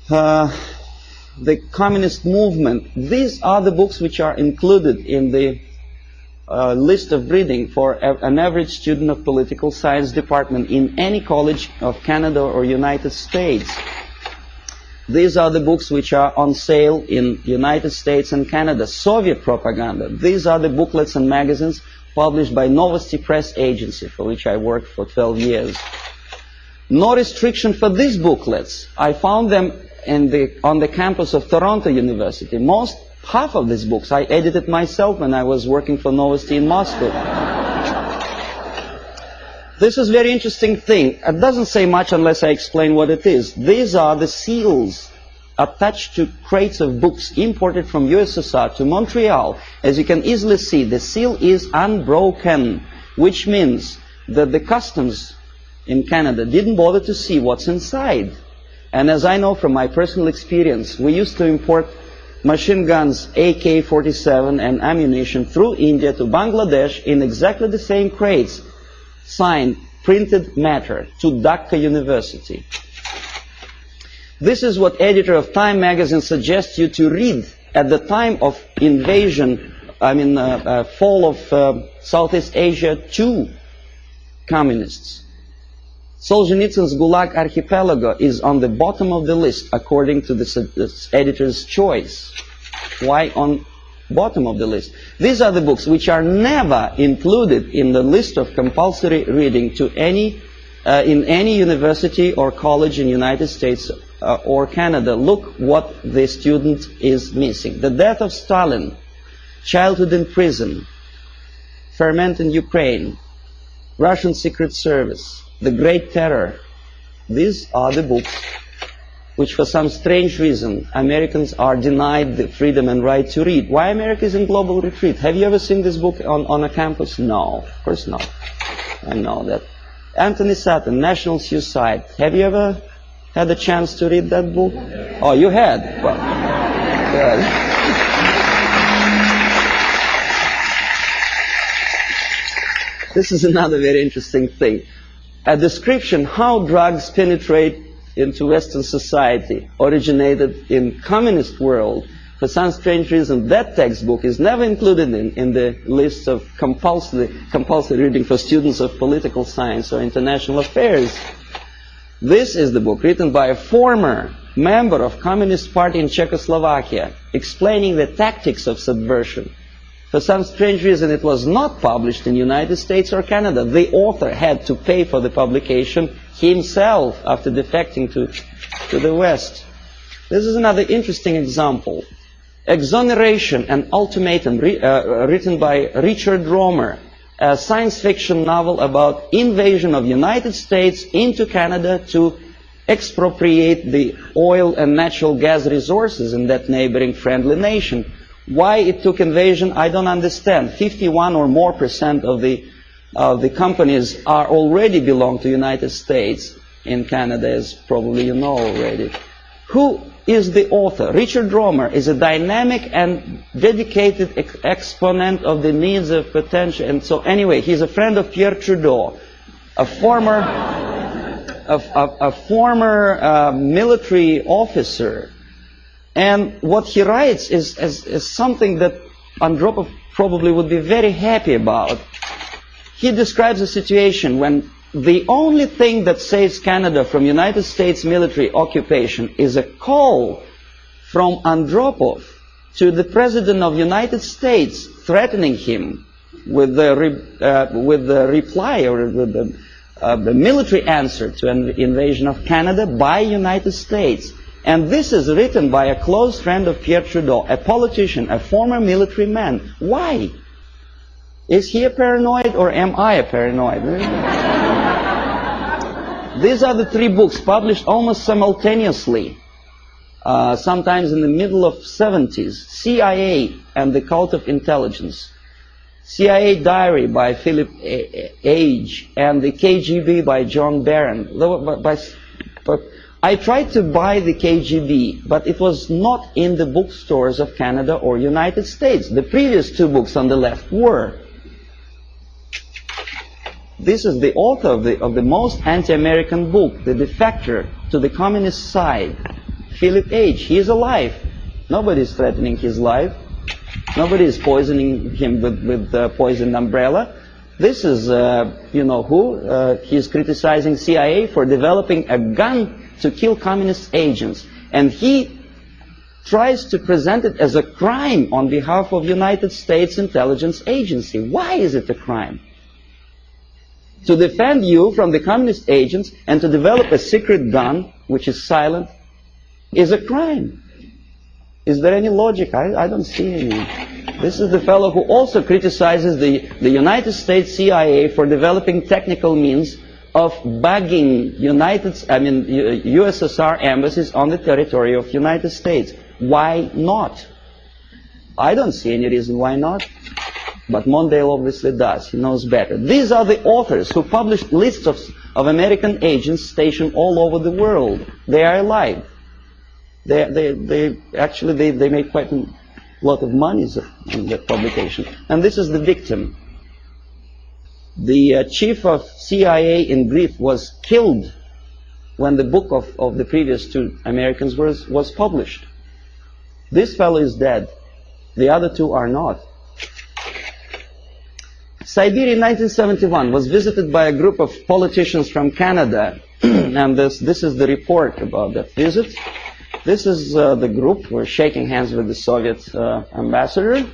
The Communist Movement. These are the books which are included in the list of reading for an average student of political science department in any college of Canada or United States. These are the books which are on sale in United States and Canada. Soviet propaganda. These are the booklets and magazines published by Novosti Press Agency, for which I worked for 12 years. No restriction for these booklets. I found them on the campus of Toronto University. Half of these books I edited myself when I was working for Novosti in Moscow. This is a very interesting thing. It doesn't say much unless I explain what it is. These are the seals attached to crates of books imported from USSR to Montreal. As you can easily see, the seal is unbroken, which means that the customs in Canada didn't bother to see what's inside. And as I know from my personal experience, we used to import machine guns, AK-47 and ammunition through India to Bangladesh in exactly the same crates, signed printed matter to Dhaka University. This is what editor of Time magazine suggests you to read at the time of invasion, fall of Southeast Asia to communists. Solzhenitsyn's Gulag Archipelago is on the bottom of the list according to the editor's choice. Why on bottom of the list? These are the books which are never included in the list of compulsory reading to in any university or college in United States or Canada. Look what the student is missing. The Death of Stalin, Childhood in Prison, Ferment in Ukraine, Russian Secret Service, The Great Terror. These are the books which for some strange reason Americans are denied the freedom and right to read. Why America is in global retreat? Have you ever seen this book on a campus? No, of course not. I know that. Anthony Sutton, National Suicide. Have you ever had a chance to read that book? Oh, you had? Well, This is another very interesting thing. A description how drugs penetrate into Western society originated in communist world. For some strange reason, that textbook is never included in the list of compulsory reading for students of political science or international affairs. This is the book written by a former member of Communist Party in Czechoslovakia, explaining the tactics of subversion. For some strange reason, it was not published in the United States or Canada. The author had to pay for the publication himself after defecting to the West. This is another interesting example. Exoneration and Ultimatum, written by Richard Romer, a science fiction novel about invasion of the United States into Canada to expropriate the oil and natural gas resources in that neighboring friendly nation. Why it took invasion, I don't understand. 51% or more of the companies are already belong to the United States in Canada, as probably you know already. Who is the author? Richard Romer is a dynamic and dedicated exponent of the needs of potential. And so anyway, he's a friend of Pierre Trudeau, a former military officer. And what he writes is something that Andropov probably would be very happy about. He describes a situation when the only thing that saves Canada from United States military occupation is a call from Andropov to the President of the United States, threatening him with the reply or with the military answer to an invasion of Canada by United States. And this is written by a close friend of Pierre Trudeau, a politician, a former military man. Why? Is he a paranoid or am I a paranoid? These are the three books published almost simultaneously, sometimes in the middle of 70s. CIA and the Cult of Intelligence. CIA Diary by Philip Age and the KGB by John Barron. I tried to buy the KGB, but it was not in the bookstores of Canada or United States. The previous two books on the left were. This is the author of the most anti-American book, The Defector to the Communist Side, Philip Age. He is alive. Nobody is threatening his life. Nobody is poisoning him with poisoned umbrella. This is, you know who? He's criticizing CIA for developing a gun to kill communist agents. And he tries to present it as a crime on behalf of United States Intelligence Agency. Why is it a crime? To defend you from the communist agents and to develop a secret gun, which is silent, is a crime. Is there any logic? I don't see any. This is the fellow who also criticizes the United States CIA for developing technical means of bugging USSR embassies on the territory of United States. Why not? I don't see any reason why not. But Mondale obviously does. He knows better. These are the authors who published lists of American agents stationed all over the world. They are alive. They actually made quite a lot of money on that publication. And this is the victim. The chief of CIA in Greece was killed when the book of the previous two Americans was published. This fellow is dead. The other two are not. Siberia in 1971 was visited by a group of politicians from Canada. And this is the report about that visit. This is the group. We're shaking hands with the Soviet ambassador.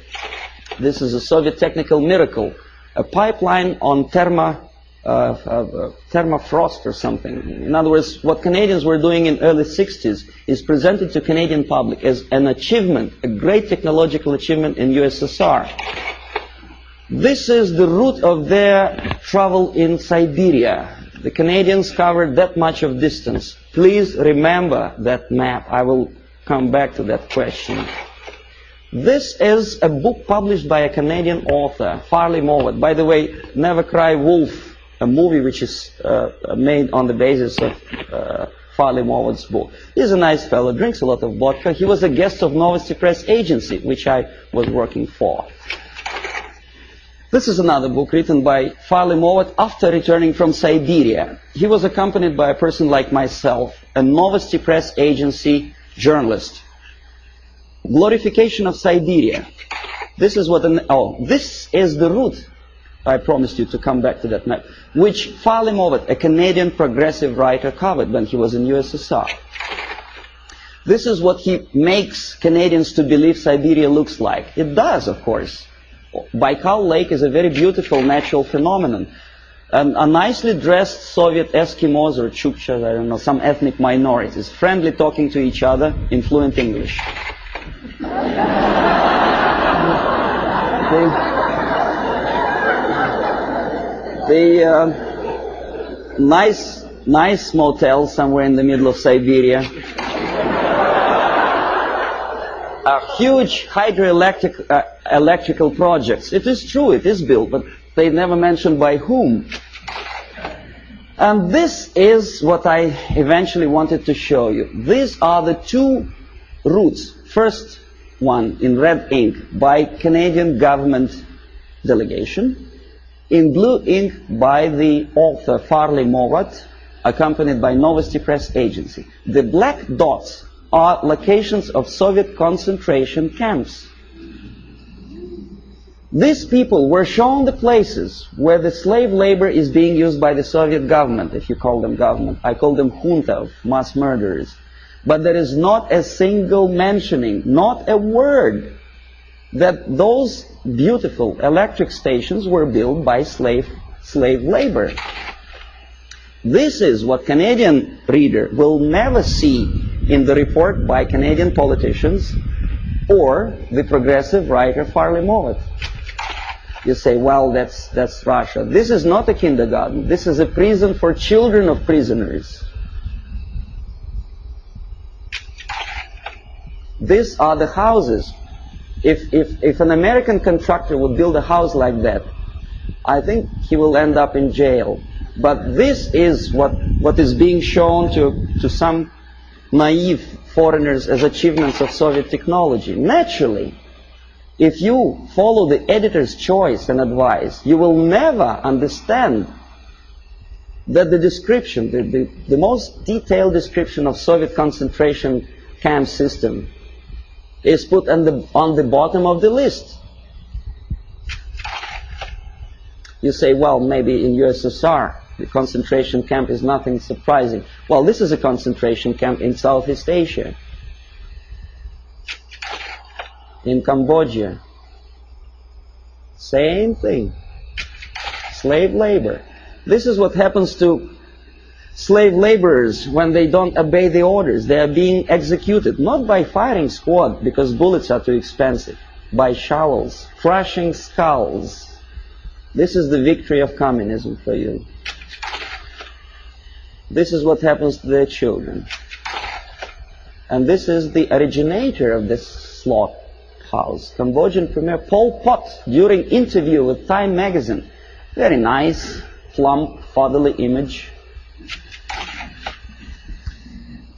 This is a Soviet technical miracle. A pipeline on thermofrost or something. In other words, what Canadians were doing in early 60s is presented to Canadian public as an achievement, a great technological achievement in USSR. This is the route of their travel in Siberia. The Canadians covered that much of distance. Please remember that map. I will come back to that question. This is a book published by a Canadian author, Farley Mowat. By the way, Never Cry Wolf, a movie which is made on the basis of Farley-Mowatt's book. He's a nice fellow, drinks a lot of vodka. He was a guest of Novosti Press Agency, which I was working for. This is another book written by Farley-Mowat after returning from Siberia. He was accompanied by a person like myself, a Novosti Press Agency journalist. Glorification of Siberia. This is what this is the route, I promised you to come back to that map, which Farley-Mowat, a Canadian progressive writer, covered when he was in USSR. This is what he makes Canadians to believe Siberia looks like. It does, of course. Baikal Lake is a very beautiful natural phenomenon. A nicely dressed Soviet Eskimos or Chukchas, I don't know, some ethnic minorities, friendly talking to each other in fluent English. Nice motel somewhere in the middle of Siberia. Huge hydroelectrical projects. It is true, it is built, but they never mentioned by whom. And this is what I eventually wanted to show you. These are the two routes. First one in red ink by Canadian government delegation. In blue ink by the author Farley-Mowat, accompanied by Novosti Press Agency. The black dots are locations of Soviet concentration camps. These people were shown the places where the slave labor is being used by the Soviet government, if you call them government. I call them junta of mass murderers. But there is not a single mentioning, not a word, that those beautiful electric stations were built by slave labor. This is what Canadian reader will never see in the report by Canadian politicians or the progressive writer Farley-Mowat. You say, well, that's Russia. This is not a kindergarten. This is a prison for children of prisoners. These are the houses. If an American contractor would build a house like that, I think he will end up in jail. But this is what is being shown to some naive foreigners as achievements of Soviet technology. Naturally, if you follow the editor's choice and advice, you will never understand that the description, the most detailed description of Soviet concentration camp system is put on the bottom of the list. You say, well, maybe in USSR, the concentration camp is nothing surprising. Well, this is a concentration camp in Southeast Asia, in Cambodia. Same thing. Slave labor. This is what happens to slave laborers when they don't obey the orders. They are being executed, not by firing squad, because bullets are too expensive, by shovels, crushing skulls. This is the victory of communism for you. This is what happens to their children. And this is the originator of this slaughterhouse, Cambodian Premier Pol Pot, during interview with Time magazine. Very nice, plump, fatherly image.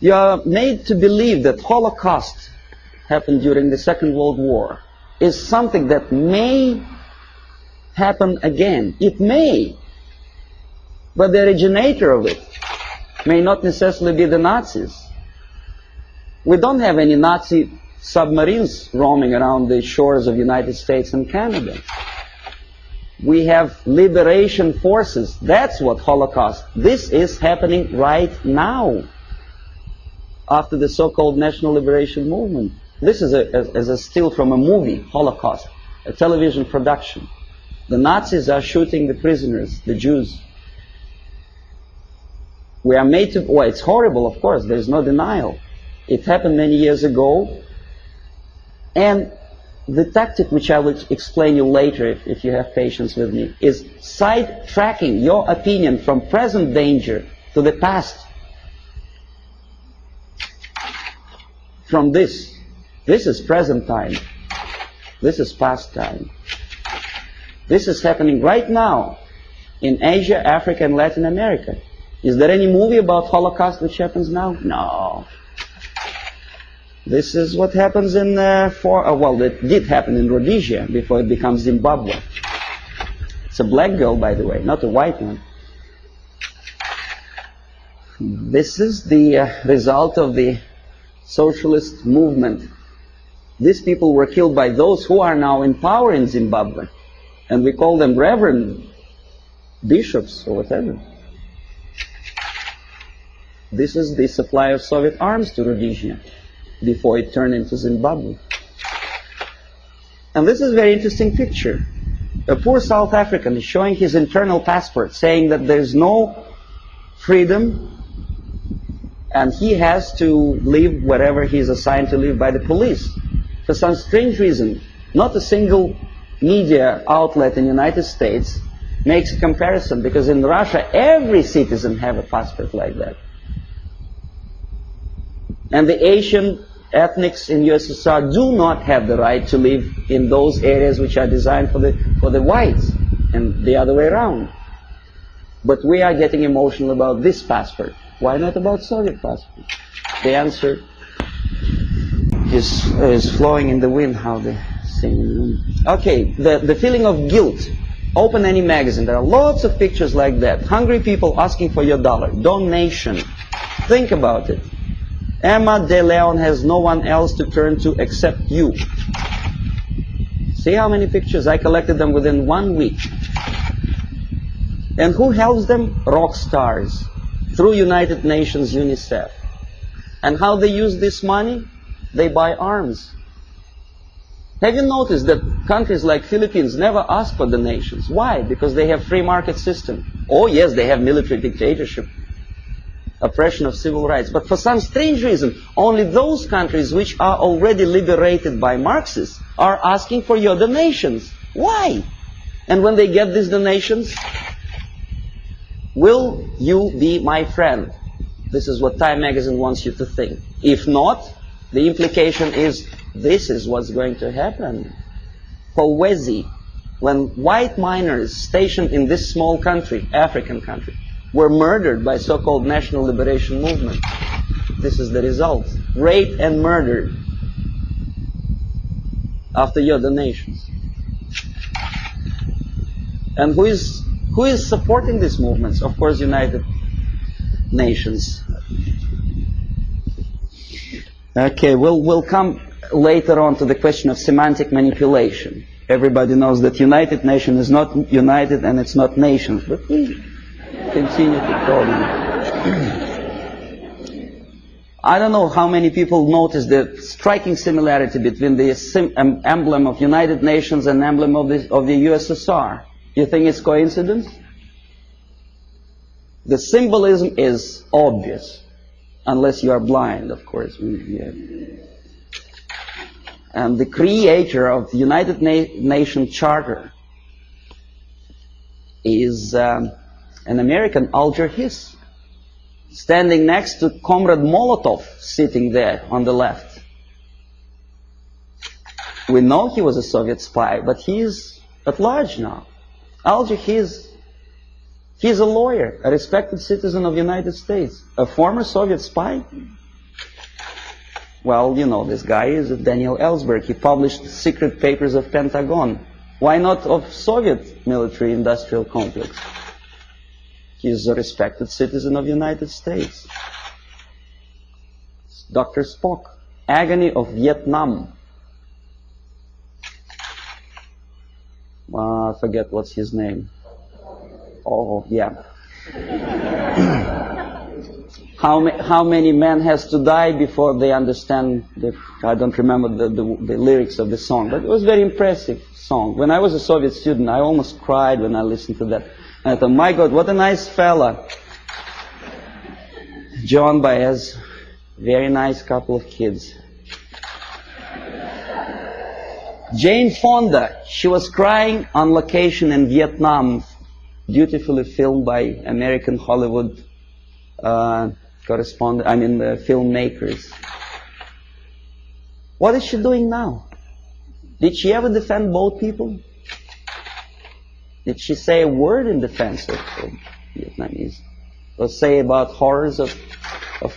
You are made to believe that Holocaust happened during the Second World War is something that may happen again. It may. But the originator of it may not necessarily be the Nazis. We don't have any Nazi submarines roaming around the shores of the United States and Canada. We have liberation forces. That's what Holocaust. This is happening right now after the so-called National Liberation Movement. This is a still from a movie, Holocaust, a television production. The Nazis are shooting the prisoners, the Jews. We are made to, well, it's horrible, of course, there's no denial. It happened many years ago, and the tactic which I will explain you later, if you have patience with me, is side-tracking your opinion from present danger to the past. From this. This is present time. This is past time. This is happening right now in Asia, Africa, and Latin America. Is there any movie about Holocaust which happens now? No. This is what happens in, well, it did happen in Rhodesia before it becomes Zimbabwe. It's a black girl, by the way, not a white one. This is the result of the socialist movement. These people were killed by those who are now in power in Zimbabwe. And we call them reverend bishops or whatever. This is the supply of Soviet arms to Rhodesia before it turned into Zimbabwe. And this is a very interesting picture. A poor South African is showing his internal passport, saying that there's no freedom and he has to live wherever he is assigned to live by the police. For some strange reason, not a single media outlet in the United States makes a comparison, because in Russia every citizen has a passport like that. And the Asian ethnics in USSR do not have the right to live in those areas which are designed for the whites, and the other way around. But we are getting emotional about this passport. Why not about Soviet passport? The answer is flowing in the wind, how they sing. Okay, the feeling of guilt. Open any magazine, there are lots of pictures like that. Hungry people asking for your dollar. Donation. Think about it. Emma De Leon has no one else to turn to except you. See how many pictures? I collected them within 1 week. And who helps them? Rock stars. Through United Nations, UNICEF. And how they use this money? They buy arms. Have you noticed that countries like Philippines never ask for donations? Why? Because they have free market system. Oh yes, they have military dictatorship, oppression of civil rights. But for some strange reason, only those countries which are already liberated by Marxists are asking for your donations. Why? And when they get these donations, will you be my friend? This is what Time magazine wants you to think. If not, the implication is this is what's going to happen. Kolwezi, when white miners stationed in this small country, African country, were murdered by so-called National Liberation Movement. This is the result. Raped and murdered after your donations. And who is supporting these movements? Of course, United Nations. Okay, we'll come later on to the question of semantic manipulation. Everybody knows that United Nations is not united and it's not nations, but we continue to call them. I don't know how many people notice the striking similarity between the emblem of United Nations and emblem of the USSR. You think it's coincidence? The symbolism is obvious, unless you are blind, of course. And the creator of the United Nations Charter is an American, Alger Hiss, standing next to Comrade Molotov, sitting there on the left. We know he was a Soviet spy, but he is at large now. Alger Hiss, he's a lawyer, a respected citizen of the United States, a former Soviet spy. Well, you know, this guy is Daniel Ellsberg. He published secret papers of Pentagon. Why not of Soviet military-industrial complex? He's a respected citizen of the United States. Dr. Spock, Agony of Vietnam. I forget what's his name. Oh, yeah. How many men has to die before they understand I don't remember the lyrics of the song, but it was a very impressive song. When I was a Soviet student, I almost cried when I listened to that. And I thought, my God, what a nice fella. John Baez, very nice couple of kids. Jane Fonda, she was crying on location in Vietnam, beautifully filmed by American Hollywood filmmakers. What is she doing now? Did she ever defend both people? Did she say a word in defense of Vietnamese? or say about horrors of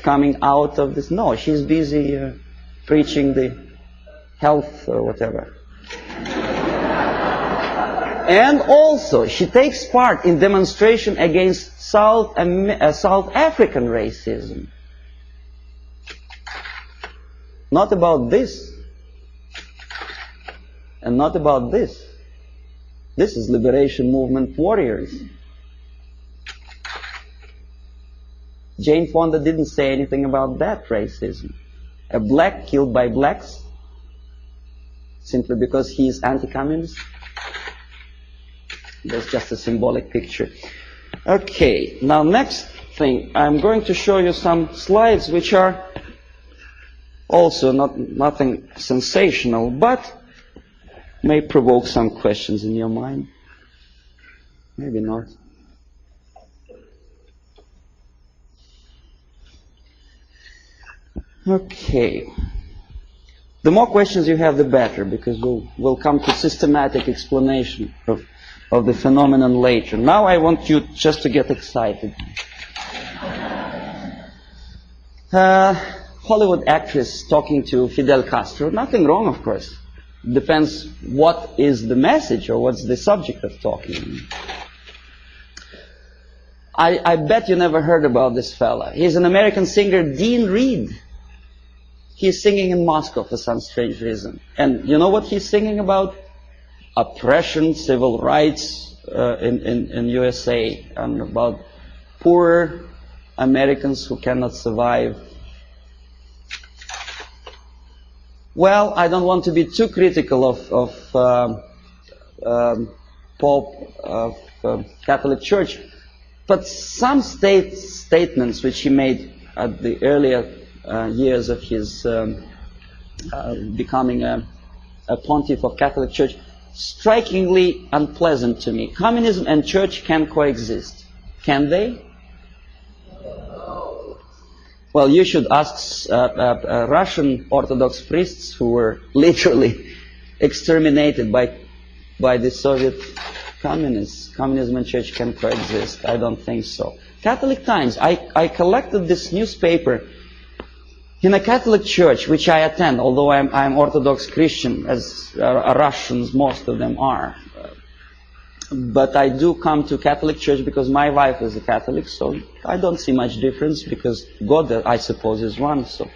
coming out of this. No, she's busy preaching the health or whatever. And also, she takes part in demonstration against South African racism. Not about this. And not about this. This is liberation movement warriors. Jane Fonda didn't say anything about that racism. A black killed by blacks simply because he is anti-communist. That's just a symbolic picture. Okay, now next thing, I'm going to show you some slides which are also nothing sensational, but may provoke some questions in your mind. Maybe not. Okay. The more questions you have, the better, because we'll come to systematic explanation of the phenomenon later. Now I want you just to get excited. Hollywood actress talking to Fidel Castro. Nothing wrong, of course. Depends what is the message or what's the subject of talking. I bet you never heard about this fella. He's an American singer, Dean Reed. He's singing in Moscow for some strange reason. And you know what he's singing about? Oppression, civil rights in USA, and about poor Americans who cannot survive. Well, I don't want to be too critical of Pope, of Catholic Church, but some statements which he made at the earlier years of his becoming a pontiff of Catholic Church, strikingly unpleasant to me. Communism and church can coexist. Can they? Well, you should ask Russian Orthodox priests who were literally exterminated by the Soviet communists. Communism and church can coexist. I don't think so. Catholic Times. I collected this newspaper in a Catholic church, which I attend, although I'm Orthodox Christian, as Russians, most of them are. But I do come to Catholic church because my wife is a Catholic, so I don't see much difference, because God, I suppose, is one, so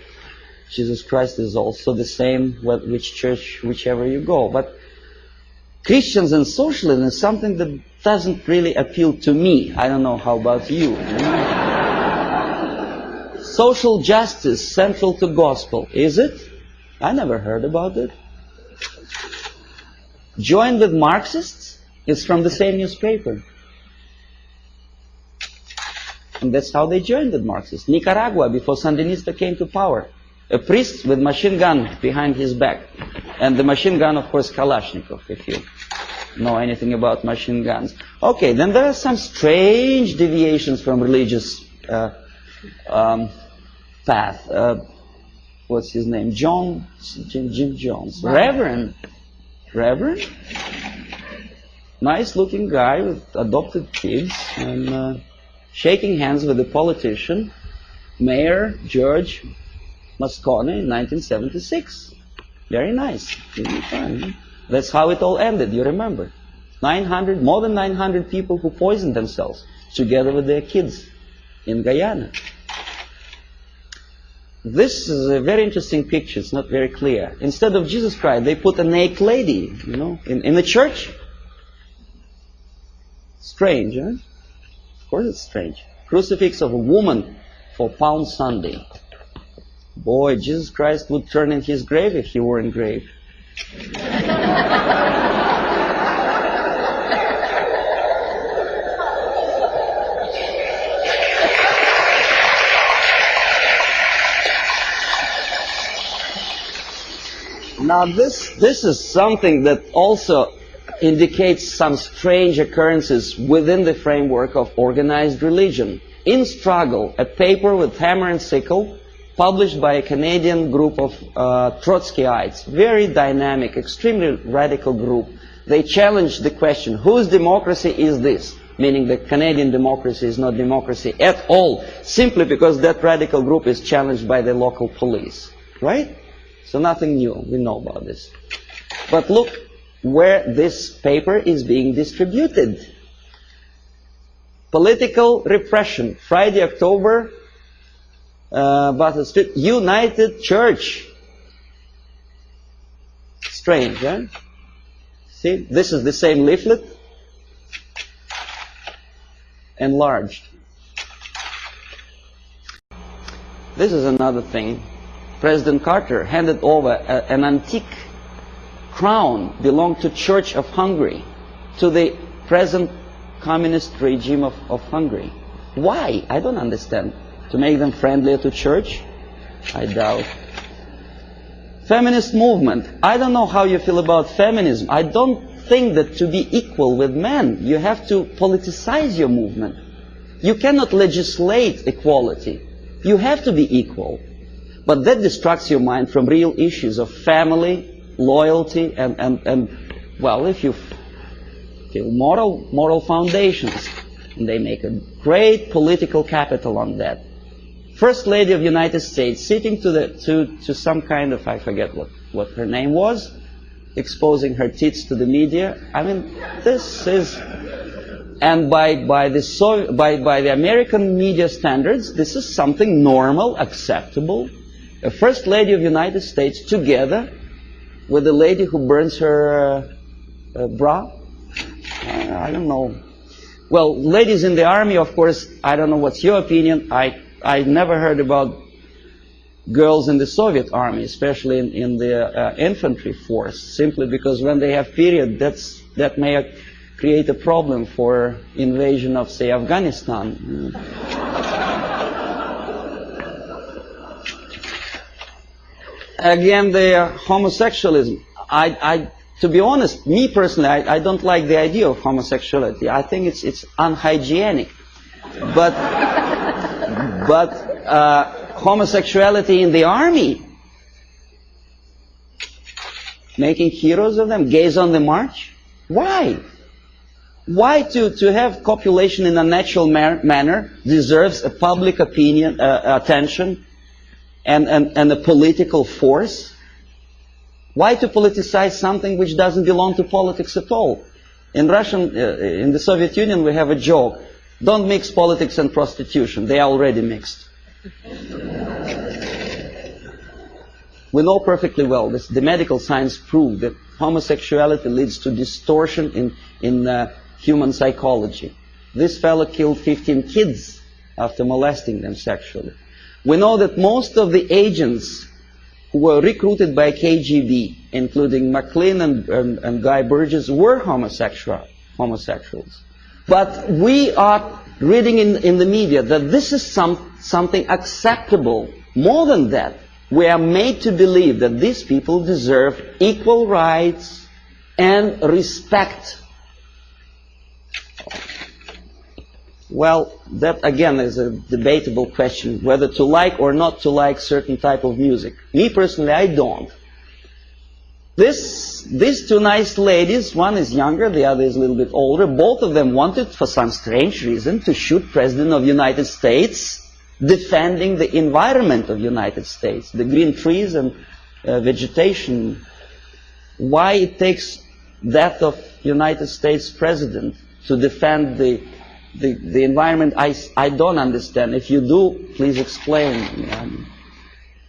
Jesus Christ is also the same, which church, whichever you go. But Christians and socialism is something that doesn't really appeal to me. I don't know, how about you? Social justice central to gospel, is it? I never heard about it. Join with Marxists? It's from the same newspaper. And that's how they joined with Marxists. Nicaragua, before Sandinista came to power. A priest with machine gun behind his back. And the machine gun, of course, Kalashnikov, if you know anything about machine guns. Okay, then there are some strange deviations from religious path. What's his name? Jim Jones. Reverend? Nice looking guy with adopted kids, and shaking hands with a politician, Mayor George Moscone, in 1976. Very nice. Really fun. That's how it all ended, you remember. More than 900 people who poisoned themselves together with their kids in Guyana. This is a very interesting picture. It's not very clear. Instead of Jesus Christ, they put a naked lady, in the church. Strange, huh? Of course it's strange. Crucifix of a woman for Palm Sunday. Boy, Jesus Christ would turn in his grave if he were engraved. Now this is something that also indicates some strange occurrences within the framework of organized religion. In Struggle, a paper with hammer and sickle, published by a Canadian group of Trotskyites, very dynamic, extremely radical group. They challenged the question, whose democracy is this? meaning that Canadian democracy is not democracy at all, simply because that radical group is challenged by the local police, right? So nothing new, we know about this. But look where this paper is being distributed. Political repression, Friday, October, Battle Street, United Church. Strange, huh? See, this is the same leaflet, enlarged. This is another thing. President Carter handed over an antique crown belonged to Church of Hungary to the present communist regime of Hungary. Why? I don't understand. To make them friendlier to church? I doubt. Feminist movement. I don't know how you feel about feminism. I don't think that to be equal with men, you have to politicize your movement. You cannot legislate equality. You have to be equal. But that distracts your mind from real issues of family, loyalty, and well, if you feel moral foundations, and they make a great political capital on that. First Lady of the United States sitting to some kind of, I forget what her name was, exposing her tits to the media. I mean, this is, and by the American media standards, this is something normal, acceptable. A First Lady of the United States together with a lady who burns her bra. I don't know. Well, ladies in the army, of course, I don't know what's your opinion. I never heard about girls in the Soviet army, especially in the infantry force, simply because when they have period, that may create a problem for invasion of, say, Afghanistan. Again, the homosexualism. To be honest, me personally, I don't like the idea of homosexuality. I think it's unhygienic. But homosexuality in the army, making heroes of them, gays on the march. Why? Why to have copulation in a natural manner deserves a public opinion, attention, and a political force? Why to politicize something which doesn't belong to politics at all? In the Soviet Union, we have a joke: don't mix politics and prostitution; they are already mixed. We know perfectly well this. The medical science proved that homosexuality leads to distortion in human psychology. This fellow killed 15 kids after molesting them sexually. We know that most of the agents who were recruited by KGB, including McLean and Guy Burgess, were homosexuals. But we are reading in the media that this is something acceptable. More than that, we are made to believe that these people deserve equal rights and respect. Well, that again is a debatable question, whether to like or not to like certain type of music. Me personally, I don't. These two nice ladies, one is younger, the other is a little bit older, both of them wanted, for some strange reason, to shoot President of the United States, defending the environment of the United States, the green trees and vegetation. Why it takes that of United States President to defend the environment, I don't understand. If you do, please explain.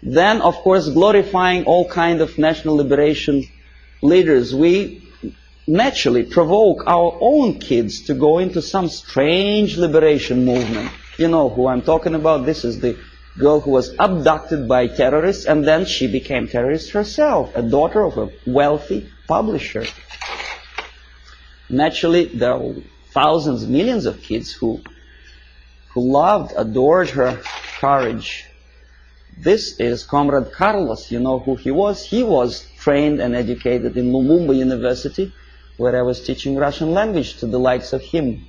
Then, of course, glorifying all kind of national liberation leaders, we naturally provoke our own kids to go into some strange liberation movement. You know who I'm talking about. This is the girl who was abducted by terrorists, and then she became terrorist herself, a daughter of a wealthy publisher. Naturally, there are thousands, millions of kids who loved, adored her courage. This is Comrade Carlos. You know who he was? He was trained and educated in Lumumba University, where I was teaching Russian language to the likes of him.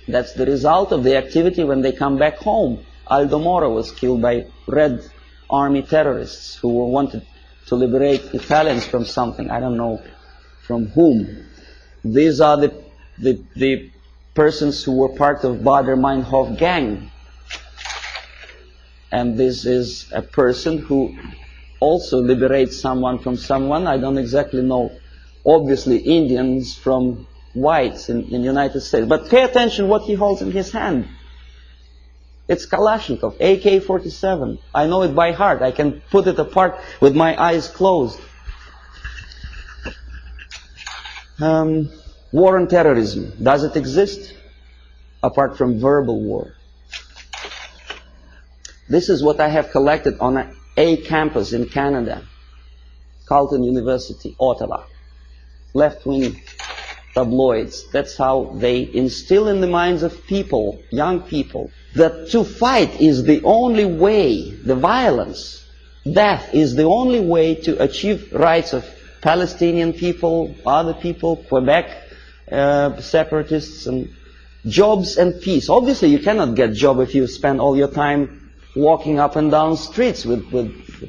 That's the result of the activity when they come back home. Aldo Moro was killed by Red Army terrorists who wanted to liberate Italians from something. I don't know from whom. These are the the persons who were part of Baader-Meinhof gang. And this is a person who also liberates someone from someone. I don't exactly know, obviously, Indians from whites in the United States. But pay attention what he holds in his hand. It's Kalashnikov, AK-47. I know it by heart. I can put it apart with my eyes closed. War on terrorism. Does it exist? Apart from verbal war. This is what I have collected on a campus in Canada. Carleton University, Ottawa. Left-wing tabloids. That's how they instill in the minds of people, young people, that to fight is the only way, the violence, death is the only way to achieve rights of Palestinian people, other people, Quebec separatists, and jobs and peace. Obviously, you cannot get job if you spend all your time walking up and down streets with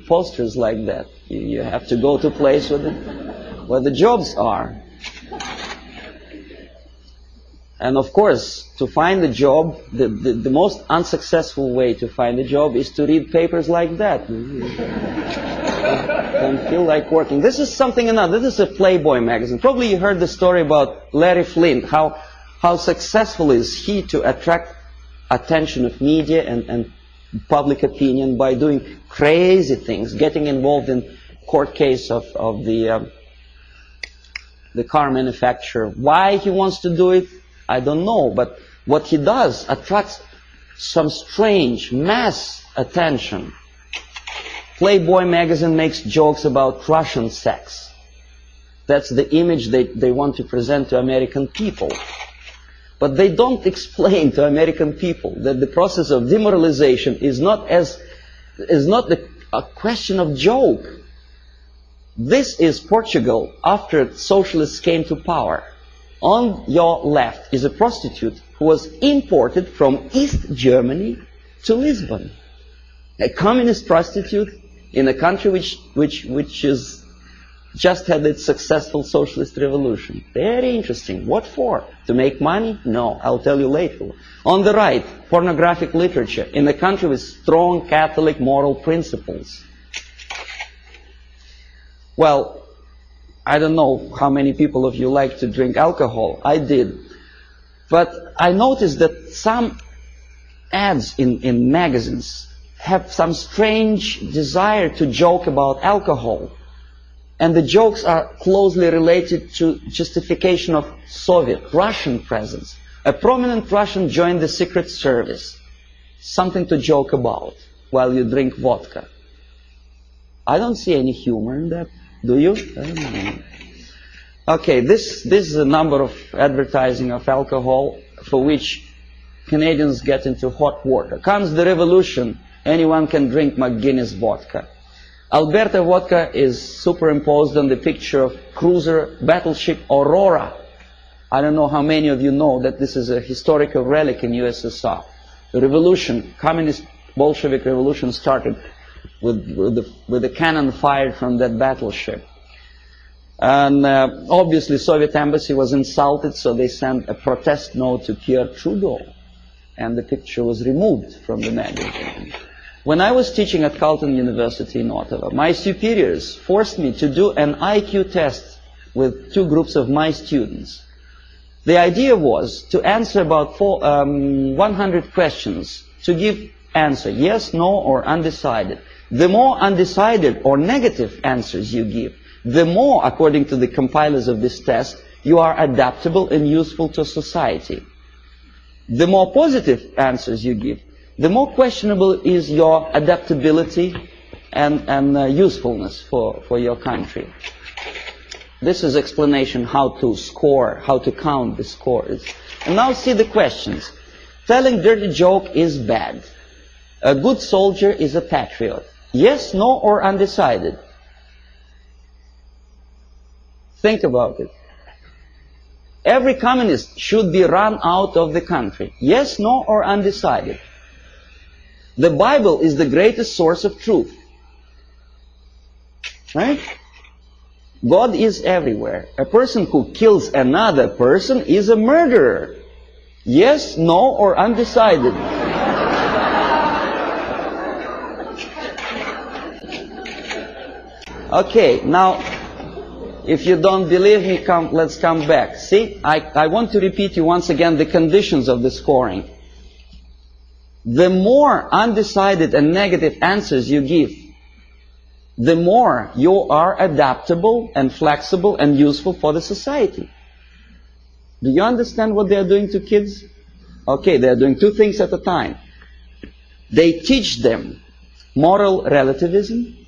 posters like that. You have to go to a place where the jobs are. And of course, to find a job, the most unsuccessful way to find a job is to read papers like that. Don't feel like working. This is something another. This is a Playboy magazine. Probably you heard the story about Larry Flint, how successful is he to attract attention of media and public opinion by doing crazy things, getting involved in court case of the car manufacturer. Why he wants to do it, I don't know, but what he does attracts some strange mass attention. Playboy magazine makes jokes about Russian sex. That's the image they want to present to American people. But they don't explain to American people that the process of demoralization is not a question of joke. This is Portugal after socialists came to power. On your left is a prostitute who was imported from East Germany to Lisbon. A communist prostitute in a country which is just had its successful socialist revolution. Very interesting. What for? To make money? No, I'll tell you later. On the right, pornographic literature in a country with strong Catholic moral principles. Well, I don't know how many people of you like to drink alcohol. I did. But I noticed that some ads in magazines have some strange desire to joke about alcohol. And the jokes are closely related to justification of Soviet, Russian presence. A prominent Russian joined the Secret Service. Something to joke about while you drink vodka. I don't see any humor in that. Do you? I don't know. Okay, this is a number of advertising of alcohol for which Canadians get into hot water. Comes the revolution, anyone can drink McGuinness vodka. Alberta vodka is superimposed on the picture of cruiser battleship Aurora. I don't know how many of you know that this is a historical relic in USSR. The revolution, communist Bolshevik revolution started with the cannon fired from that battleship. And obviously Soviet embassy was insulted, so they sent a protest note to Pierre Trudeau. And the picture was removed from the magazine. When I was teaching at Carleton University in Ottawa, my superiors forced me to do an IQ test with two groups of my students. The idea was to answer about 100 questions, to give answer, yes, no, or undecided. The more undecided or negative answers you give, the more, according to the compilers of this test, you are adaptable and useful to society. The more positive answers you give, the more questionable is your adaptability and usefulness for your country. This is explanation how to score, how to count the scores. And now see the questions. Telling dirty joke is bad. A good soldier is a patriot. Yes, no, or undecided. Think about it. Every communist should be run out of the country. Yes, no, or undecided. The Bible is the greatest source of truth. Right? God is everywhere. A person who kills another person is a murderer. Yes, no, or undecided. Okay, now, if you don't believe me, let's come back. See, I want to repeat you once again the conditions of the scoring. The more undecided and negative answers you give, the more you are adaptable and flexible and useful for the society. Do you understand what they are doing to kids? Okay, they are doing two things at a time. They teach them moral relativism.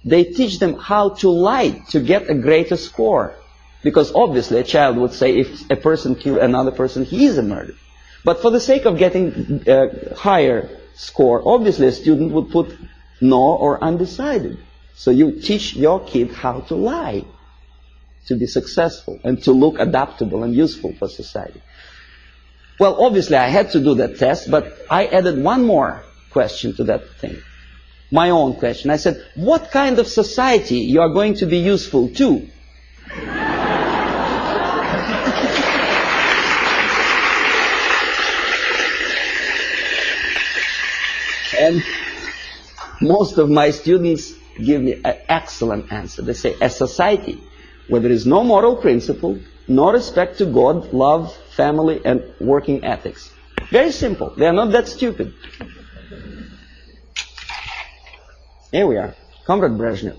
They teach them how to lie to get a greater score. Because obviously a child would say if a person kills another person, he is a murderer. But for the sake of getting a higher score, obviously a student would put no or undecided. So you teach your kid how to lie to be successful and to look adaptable and useful for society. Well, obviously I had to do that test, but I added one more question to that thing. My own question. I said, what kind of society you are going to be useful to? And most of my students give me an excellent answer. They say, a society where there is no moral principle, no respect to God, love, family, and working ethics. Very simple. They are not that stupid. Here we are, Comrade Brezhnev.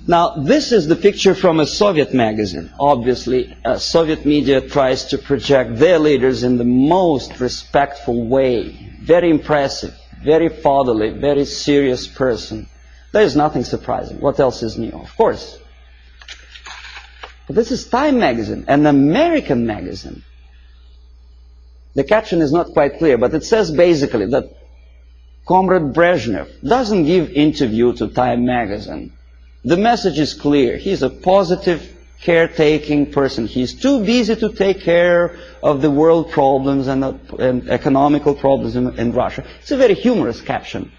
Now, this is the picture from a Soviet magazine. Obviously, Soviet media tries to project their leaders in the most respectful way. Very impressive, very fatherly, very serious person. There is nothing surprising. What else is new? Of course. But this is Time magazine, an American magazine. The caption is not quite clear, but it says basically that Comrade Brezhnev doesn't give interview to Time magazine. The message is clear. He's a positive, caretaking person. He's too busy to take care of the world problems and economical problems in Russia. It's a very humorous caption.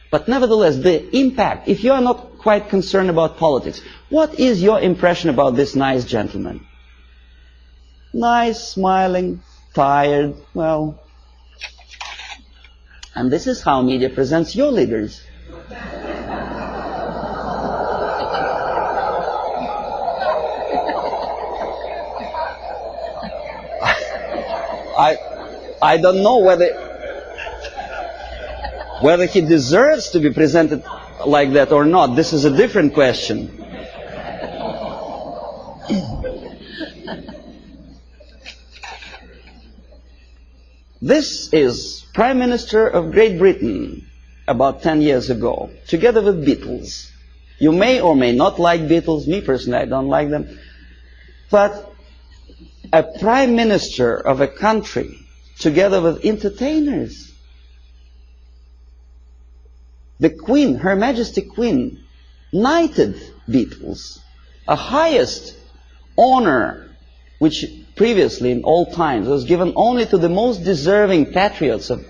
But nevertheless, the impact, if you are not quite concerned about politics, what is your impression about this nice gentleman? Nice, smiling, tired, well. And this is how media presents your leaders. I don't know whether he deserves to be presented like that or not. This is a different question. This is Prime Minister of Great Britain about 10 years ago, together with Beatles. You may or may not like Beatles. Me personally, I don't like them. But a Prime Minister of a country together with entertainers. The Queen, Her Majesty Queen, knighted Beatles, a highest honor which previously in all times was given only to the most deserving patriots of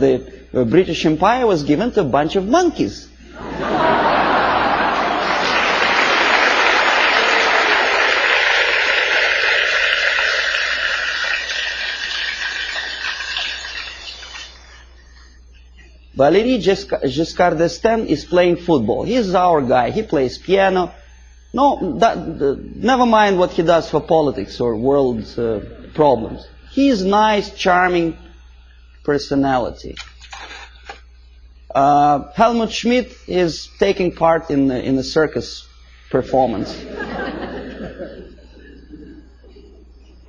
the British Empire, was given to a bunch of monkeys. Valéry Giscard d'Estaing is playing football. He's our guy. He plays piano. No, never mind what he does for politics or world problems. He's nice, charming personality. Helmut Schmidt is taking part in a circus performance.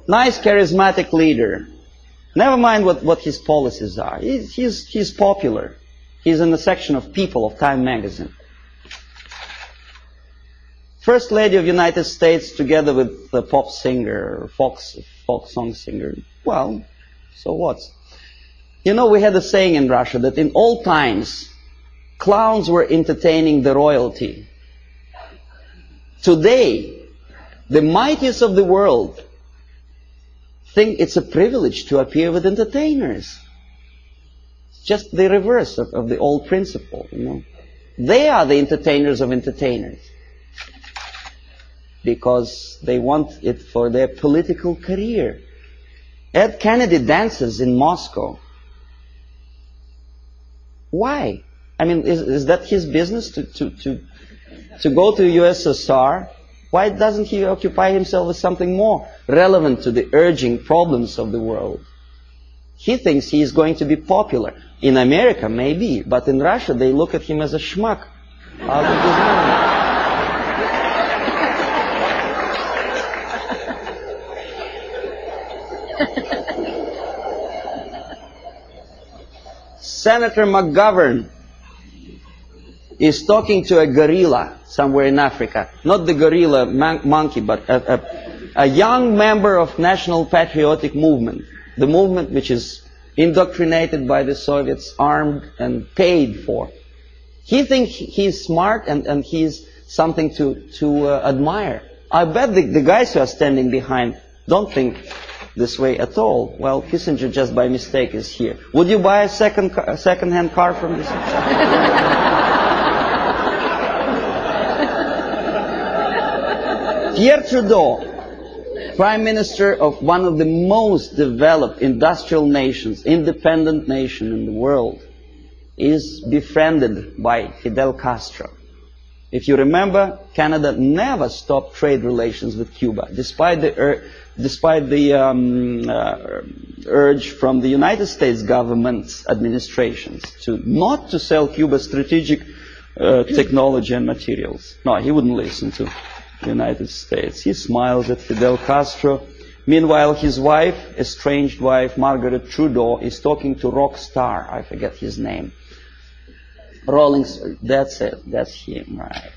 Nice, charismatic leader. Never mind what his policies are. He's popular. He's in the section of People of Time magazine. First Lady of United States together with the pop singer, folk song singer. Well, so what? You know, we had a saying in Russia that in all times, clowns were entertaining the royalty. Today, the mightiest of the world think it's a privilege to appear with entertainers. Just the reverse of the old principle, you know. They are the entertainers of entertainers. because they want it for their political career. Ed Kennedy dances in Moscow. Why? I mean, is that his business to go to USSR? Why doesn't he occupy himself with something more relevant to the urging problems of the world? He thinks he is going to be popular. In America, maybe, but in Russia, they look at him as a schmuck out of his mind. Senator McGovern is talking to a gorilla somewhere in Africa. Not the gorilla monkey, but a young member of National Patriotic Movement. The movement which is indoctrinated by the Soviets, armed and paid for. He thinks he's smart and he's something to admire. I bet the guys who are standing behind don't think this way at all. Well, Kissinger just by mistake is here. Would you buy a second-hand car from this? Pierre Trudeau, Prime Minister of one of the most developed industrial nations, independent nation in the world, is befriended by Fidel Castro. If you remember, Canada never stopped trade relations with Cuba, despite the urge from the United States government's administrations not to sell Cuba strategic technology and materials. No, he wouldn't listen to the United States. He smiles at Fidel Castro. Meanwhile, his wife, estranged wife, Margaret Trudeau, is talking to rock star. I forget his name. That's it. That's him, right?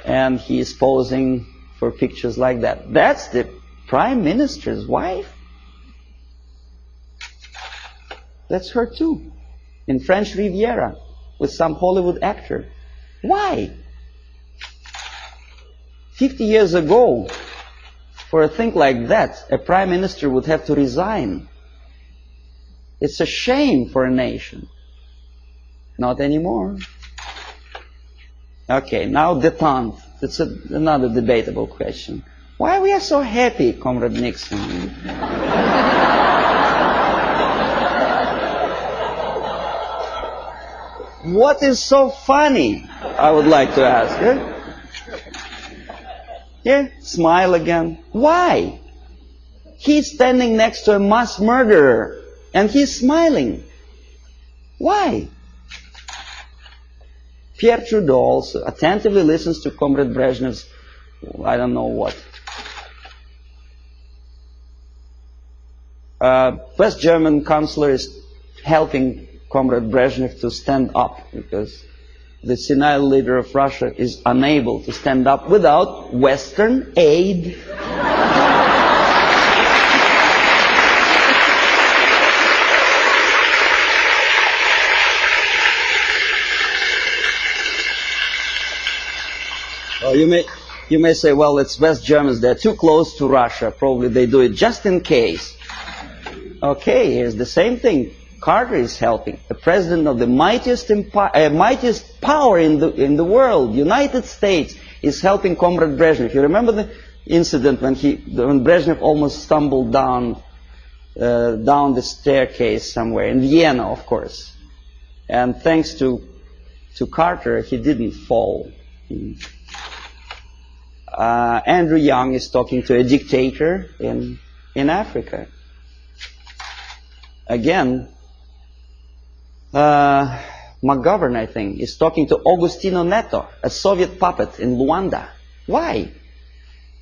And he is posing for pictures like that. That's the Prime Minister's wife? That's her too. In French Riviera, with some Hollywood actor. Why? 50 years ago, for a thing like that, a Prime Minister would have to resign. It's a shame for a nation. Not anymore. Okay, now détente. It's another debatable question. Why we are so happy, Comrade Nixon? What is so funny? I would like to ask. Yeah, smile again. Why? He's standing next to a mass murderer and he's smiling. Why? Pierre Trudeau also attentively listens to Comrade Brezhnev's, I don't know what. West German chancellor is helping Comrade Brezhnev to stand up because the senile leader of Russia is unable to stand up without Western aid. You may say, well, it's West Germans, they're too close to Russia, probably they do it just in case. Okay, here's the same thing. Carter is helping. The president of the mightiest power in the world, United States, is helping Comrade Brezhnev. You remember the incident when Brezhnev almost stumbled down the staircase somewhere in Vienna, of course. And thanks to Carter, he didn't fall. Andrew Young is talking to a dictator in Africa. Again, McGovern, I think, is talking to Agostino Neto, a Soviet puppet in Luanda. Why?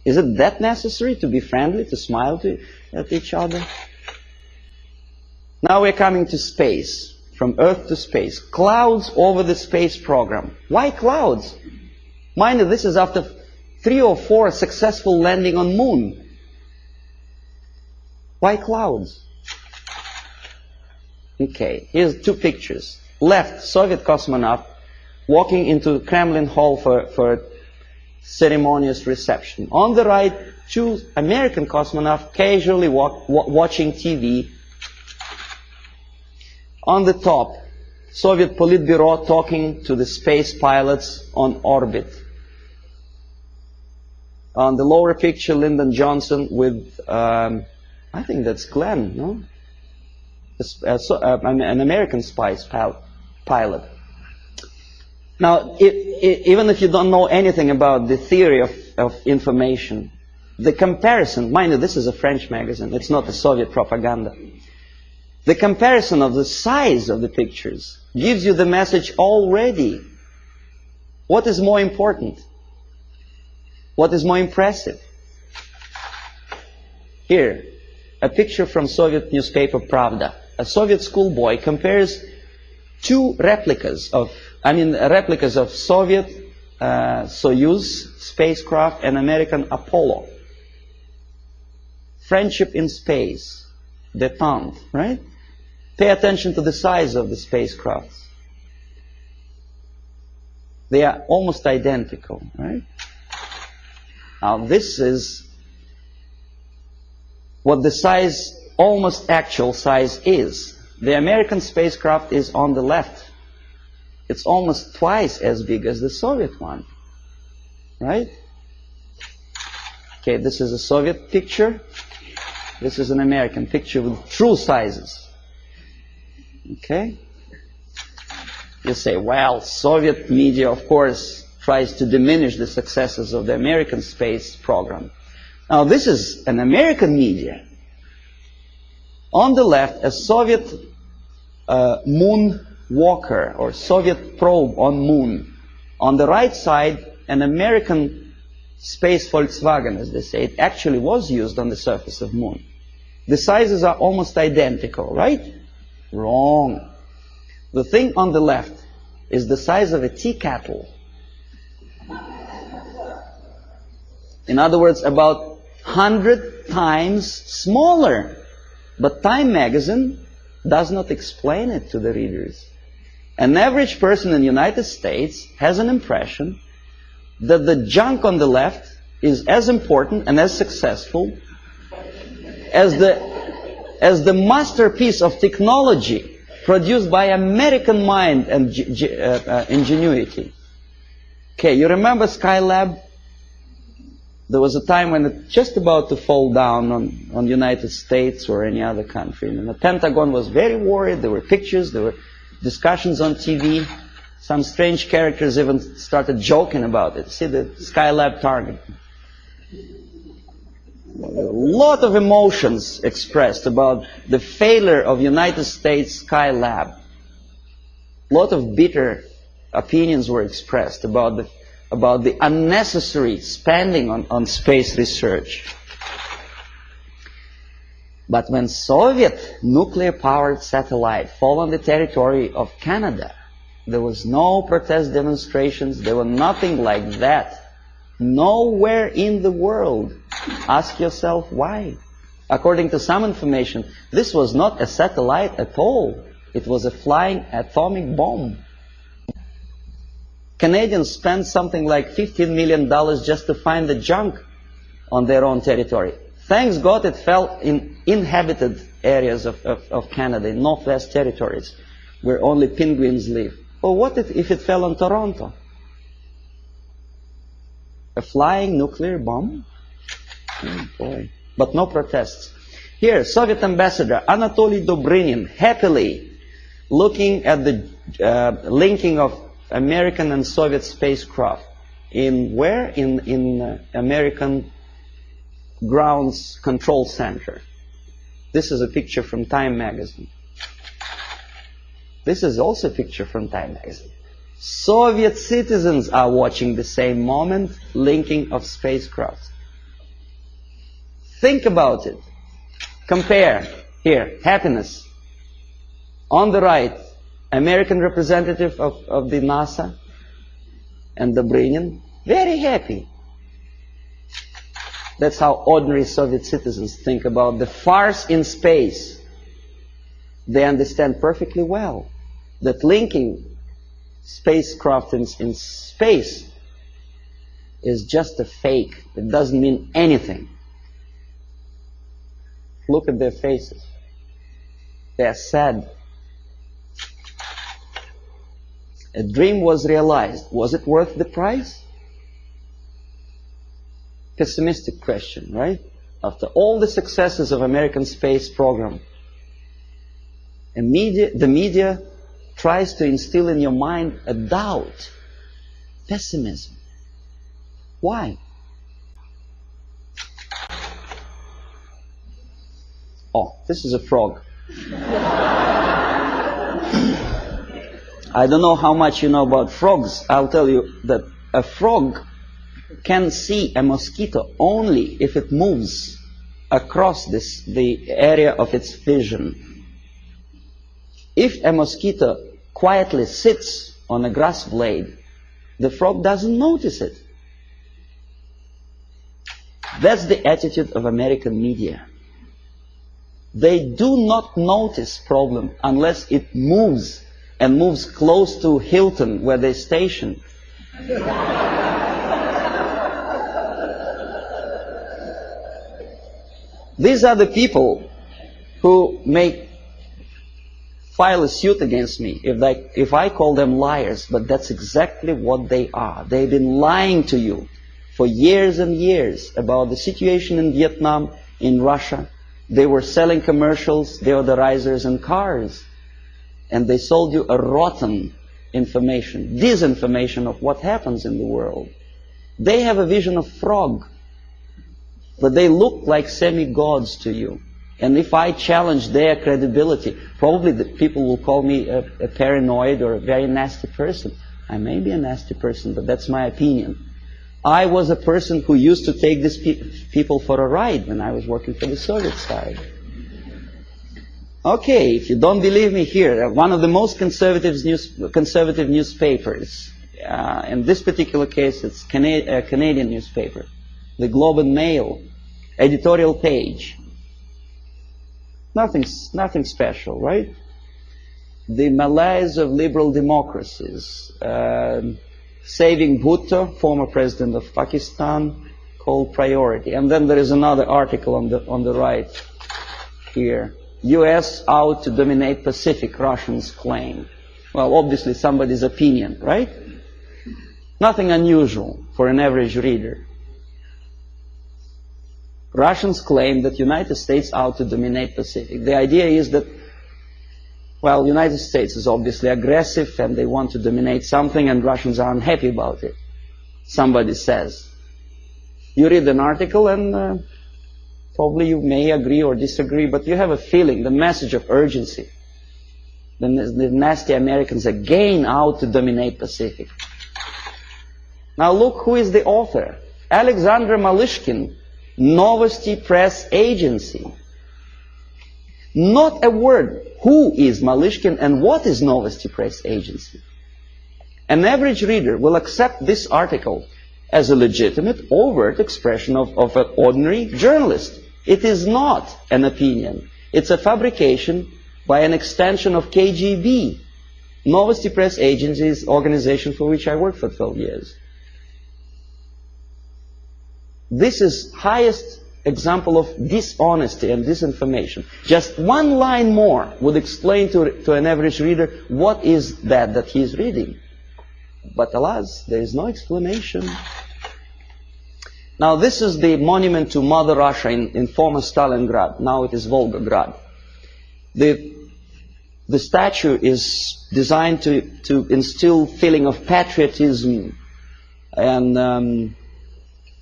Is it that necessary to be friendly, to smile at each other? Now we're coming to space, from Earth to space. Clouds over the space program. Why clouds? Mind you, this is after 3 or 4 successful landing on Moon. Why clouds? Okay, here's 2 pictures. Left, Soviet cosmonaut walking into Kremlin Hall for a ceremonious reception. On the right, 2 American cosmonauts casually watching TV. On the top, Soviet Politburo talking to the space pilots on orbit. On the lower picture, Lyndon Johnson with, I think that's Glenn, no? An American spice pilot. Now, even if you don't know anything about the theory of information, the comparison, mind you, this is a French magazine, it's not a Soviet propaganda. The comparison of the size of the pictures gives you the message already. What is more important? What is more impressive? Here, a picture from Soviet newspaper Pravda. A Soviet schoolboy compares two replicas of Soviet Soyuz spacecraft and American Apollo. Friendship in space, détente, right? Pay attention to the size of the spacecrafts. They are almost identical, right? Now this is what the size, almost actual size is. The American spacecraft is on the left. It's almost twice as big as the Soviet one, right? Okay, this is a Soviet picture. This is an American picture with true sizes. Okay? You say, well, Soviet media, of course, tries to diminish the successes of the American space program. Now, this is an American media. On the left, a Soviet moon walker or Soviet probe on moon. On the right side, an American space Volkswagen, as they say. It actually was used on the surface of moon. The sizes are almost identical, right? Wrong. The thing on the left is the size of a tea kettle. In other words, about 100 times smaller. But Time magazine does not explain it to the readers. An average person in the United States has an impression that the junk on the left is as important and as successful as the masterpiece of technology produced by American mind and ingenuity. Okay, you remember Skylab? There was a time when it just about to fall down on the United States or any other country. And the Pentagon was very worried. There were pictures, there were discussions on TV. Some strange characters even started joking about it. See the Skylab target. A lot of emotions expressed about the failure of United States Skylab. A lot of bitter opinions were expressed about the unnecessary spending on space research. But when Soviet nuclear-powered satellite fell on the territory of Canada, there was no protest demonstrations, there were nothing like that. Nowhere in the world. Ask yourself why. According to some information, this was not a satellite at all. It was a flying atomic bomb. Canadians spent something like $15 million just to find the junk on their own territory. Thanks God it fell in inhabited areas of Canada, in Northwest Territories, where only penguins live. Well, what if it fell on Toronto? A flying nuclear bomb? Oh boy. But no protests. Here, Soviet ambassador Anatoly Dobrinin happily looking at the linking of American and Soviet spacecraft. In where? In American Grounds Control Center. This is a picture from Time magazine. This is also a picture from Time magazine. Soviet citizens are watching the same moment, linking of spacecraft. Think about it. Compare. Here, happiness. On the right, American representative of the NASA and Dobrinin, very happy. That's how ordinary Soviet citizens think about the farce in space. They understand perfectly well that linking spacecraft in space is just a fake. It doesn't mean anything. Look at their faces. They are sad. A dream was realized. Was it worth the price? pessimistic question, right? After all the successes of American space program, the media tries to instill in your mind a doubt, pessimism. Why? Oh, this is a frog. I don't know how much you know about frogs. I'll tell you that a frog can see a mosquito only if it moves across the area of its vision. If a mosquito quietly sits on a grass blade, the frog doesn't notice it. That's the attitude of American media. They do not notice problem unless it moves, and moves close to Hilton where they station. These are the people who may file a suit against me if I call them liars, but that's exactly what they are. They've been lying to you for years and years about the situation in Vietnam, in Russia. They were selling commercials, deodorizers and cars. And they sold you a rotten information, disinformation of what happens in the world. They have a vision of frog, but they look like semi-gods to you. And if I challenge their credibility, probably the people will call me a paranoid or a very nasty person. I may be a nasty person, but that's my opinion. I was a person who used to take these people for a ride when I was working for the Soviet side. Okay, if you don't believe me here, one of the most conservative newspapers, in this particular case it's a Canadian newspaper, the Globe and Mail, editorial page. Nothing special, right? The malaise of liberal democracies. Saving Bhutto, former president of Pakistan, called priority. And then there is another article on the right here. US out to dominate Pacific, Russians claim. Well, obviously somebody's opinion, right? Nothing unusual for an average reader. Russians claim that United States out to dominate Pacific. The idea is that, well, United States is obviously aggressive and they want to dominate something and Russians are unhappy about it. Somebody says. You read an article and probably you may agree or disagree, but you have a feeling, the message of urgency. The nasty Americans again out to dominate Pacific. Now look who is the author. Alexander Malishkin, Novosti Press Agency. Not a word. Who is Malishkin and what is Novosti Press Agency? An average reader will accept this article as a legitimate, overt expression of an ordinary journalist. It is not an opinion. It's a fabrication by an extension of KGB. Novosti Press Agency is an organization for which I worked for 12 years. This is highest example of dishonesty and disinformation. Just one line more would explain to an average reader what is that he is reading. But alas, there is no explanation. Now this is the monument to Mother Russia in former Stalingrad. Now it is Volgograd. The statue is designed to instill feeling of patriotism and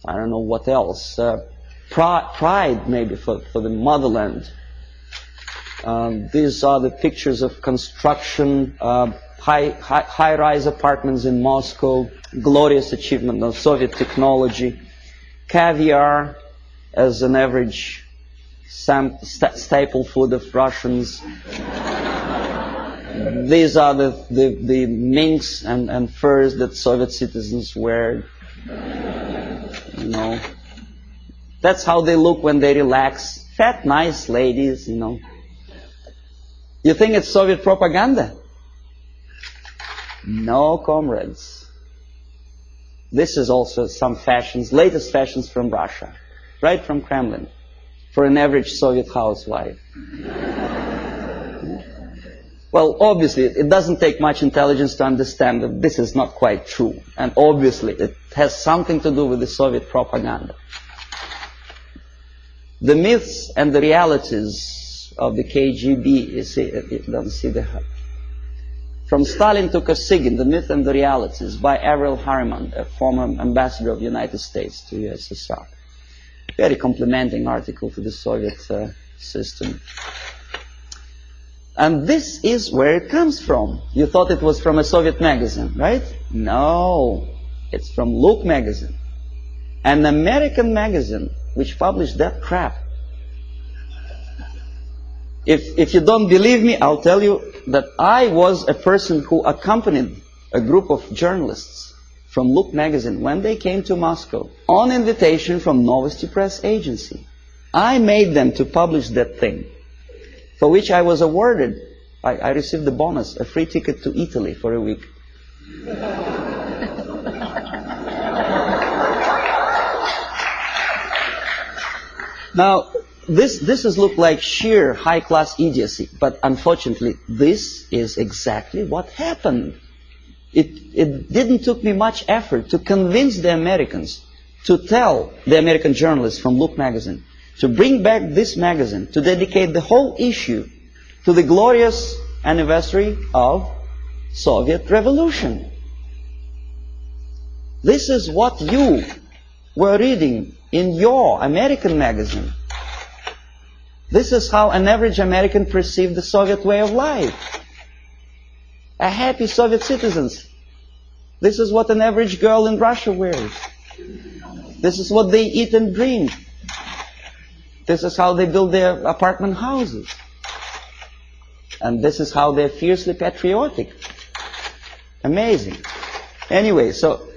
I don't know what else. Pride maybe for the motherland. These are the pictures of construction, high-rise apartments in Moscow, glorious achievement of Soviet technology, caviar as an average staple food of Russians. These are the minks and furs that Soviet citizens wear. You know, that's how they look when they relax. Fat, nice ladies, you know. You think it's Soviet propaganda? No, comrades. This is also some fashions, latest fashions from Russia, right from Kremlin, for an average Soviet housewife. Well, obviously, it doesn't take much intelligence to understand that this is not quite true. And obviously, it has something to do with the Soviet propaganda. The myths and the realities of the KGB. You see, you don't see the... From Stalin to Kosygin, The Myth and the Realities, by Avril Harriman, a former ambassador of the United States to USSR. Very complimenting article to the Soviet system. And this is where it comes from. You thought it was from a Soviet magazine, right? No, it's from Look magazine. An American magazine which published that crap. If you don't believe me, I'll tell you that I was a person who accompanied a group of journalists from Look magazine when they came to Moscow on invitation from Novosti Press Agency. I made them to publish that thing, for which I was awarded, I received the bonus, a free ticket to Italy for a week. Now, this is look like sheer high-class idiocy, but unfortunately, this is exactly what happened. It didn't took me much effort to convince the Americans, to tell the American journalists from Look magazine, to bring back this magazine, to dedicate the whole issue to the glorious anniversary of Soviet Revolution. This is what you were reading in your American magazine. This is how an average American perceived the Soviet way of life. A happy Soviet citizens. This is what an average girl in Russia wears. This is what they eat and drink. This is how they build their apartment houses. And this is how they're fiercely patriotic. Amazing. Anyway, so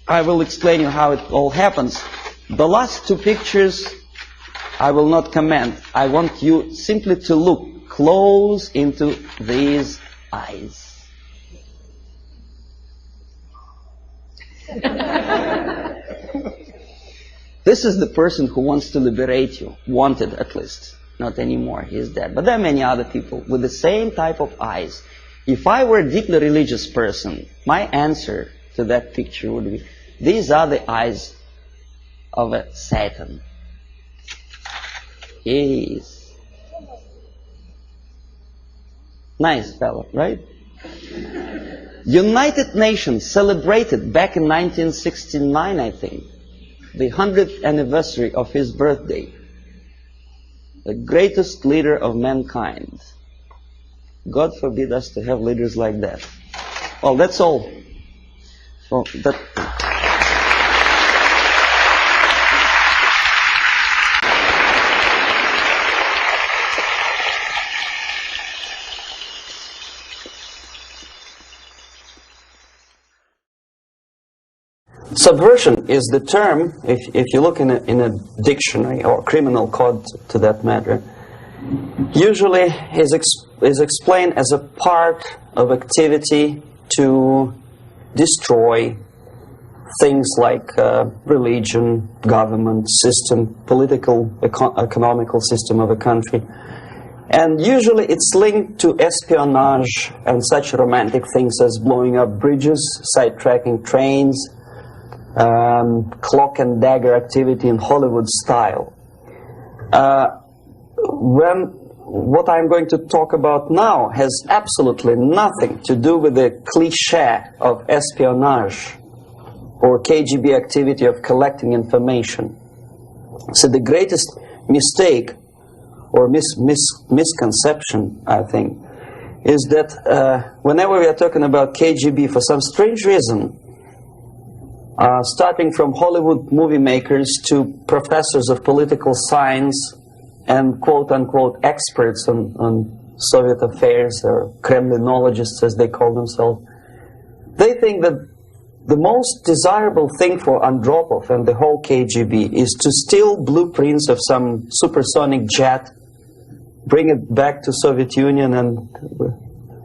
I will explain you how it all happens. The last two pictures I will not comment. I want you simply to look close into these eyes. This is the person who wants to liberate you. Wanted, at least. Not anymore. He is dead. But there are many other people with the same type of eyes. If I were a deeply religious person, my answer to that picture would be, these are the eyes of a Satan. He is nice fellow, right? United Nations celebrated back in 1969, I think, the 100th anniversary of his birthday. The greatest leader of mankind. God forbid us to have leaders like that. Well, that's all. So that. Subversion is the term, if you look in a dictionary or criminal code to that matter, usually is explained as a part of activity to destroy things like religion, government, system, political, economical system of a country. And usually it's linked to espionage and such romantic things as blowing up bridges, sidetracking trains, cloak and dagger activity in Hollywood style. What I'm going to talk about now has absolutely nothing to do with the cliché of espionage or KGB activity of collecting information. So the greatest mistake or misconception, I think, is that whenever we are talking about KGB, for some strange reason, starting from Hollywood movie makers to professors of political science and quote-unquote experts on Soviet affairs, or Kremlinologists as they call themselves, they think that the most desirable thing for Andropov and the whole KGB is to steal blueprints of some supersonic jet, bring it back to Soviet Union and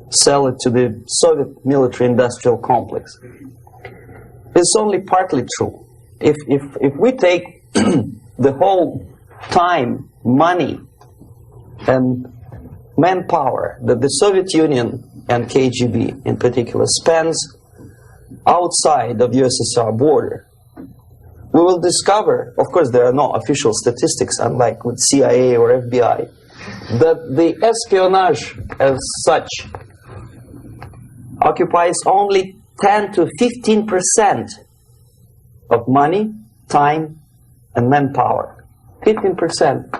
sell it to the Soviet military-industrial complex. It's only partly true. If we take the whole time, money, and manpower that the Soviet Union and KGB in particular spends outside of USSR border, we will discover, of course there are no official statistics unlike with CIA or FBI, that the espionage as such occupies only 10 to 15% of money, time, and manpower. 15%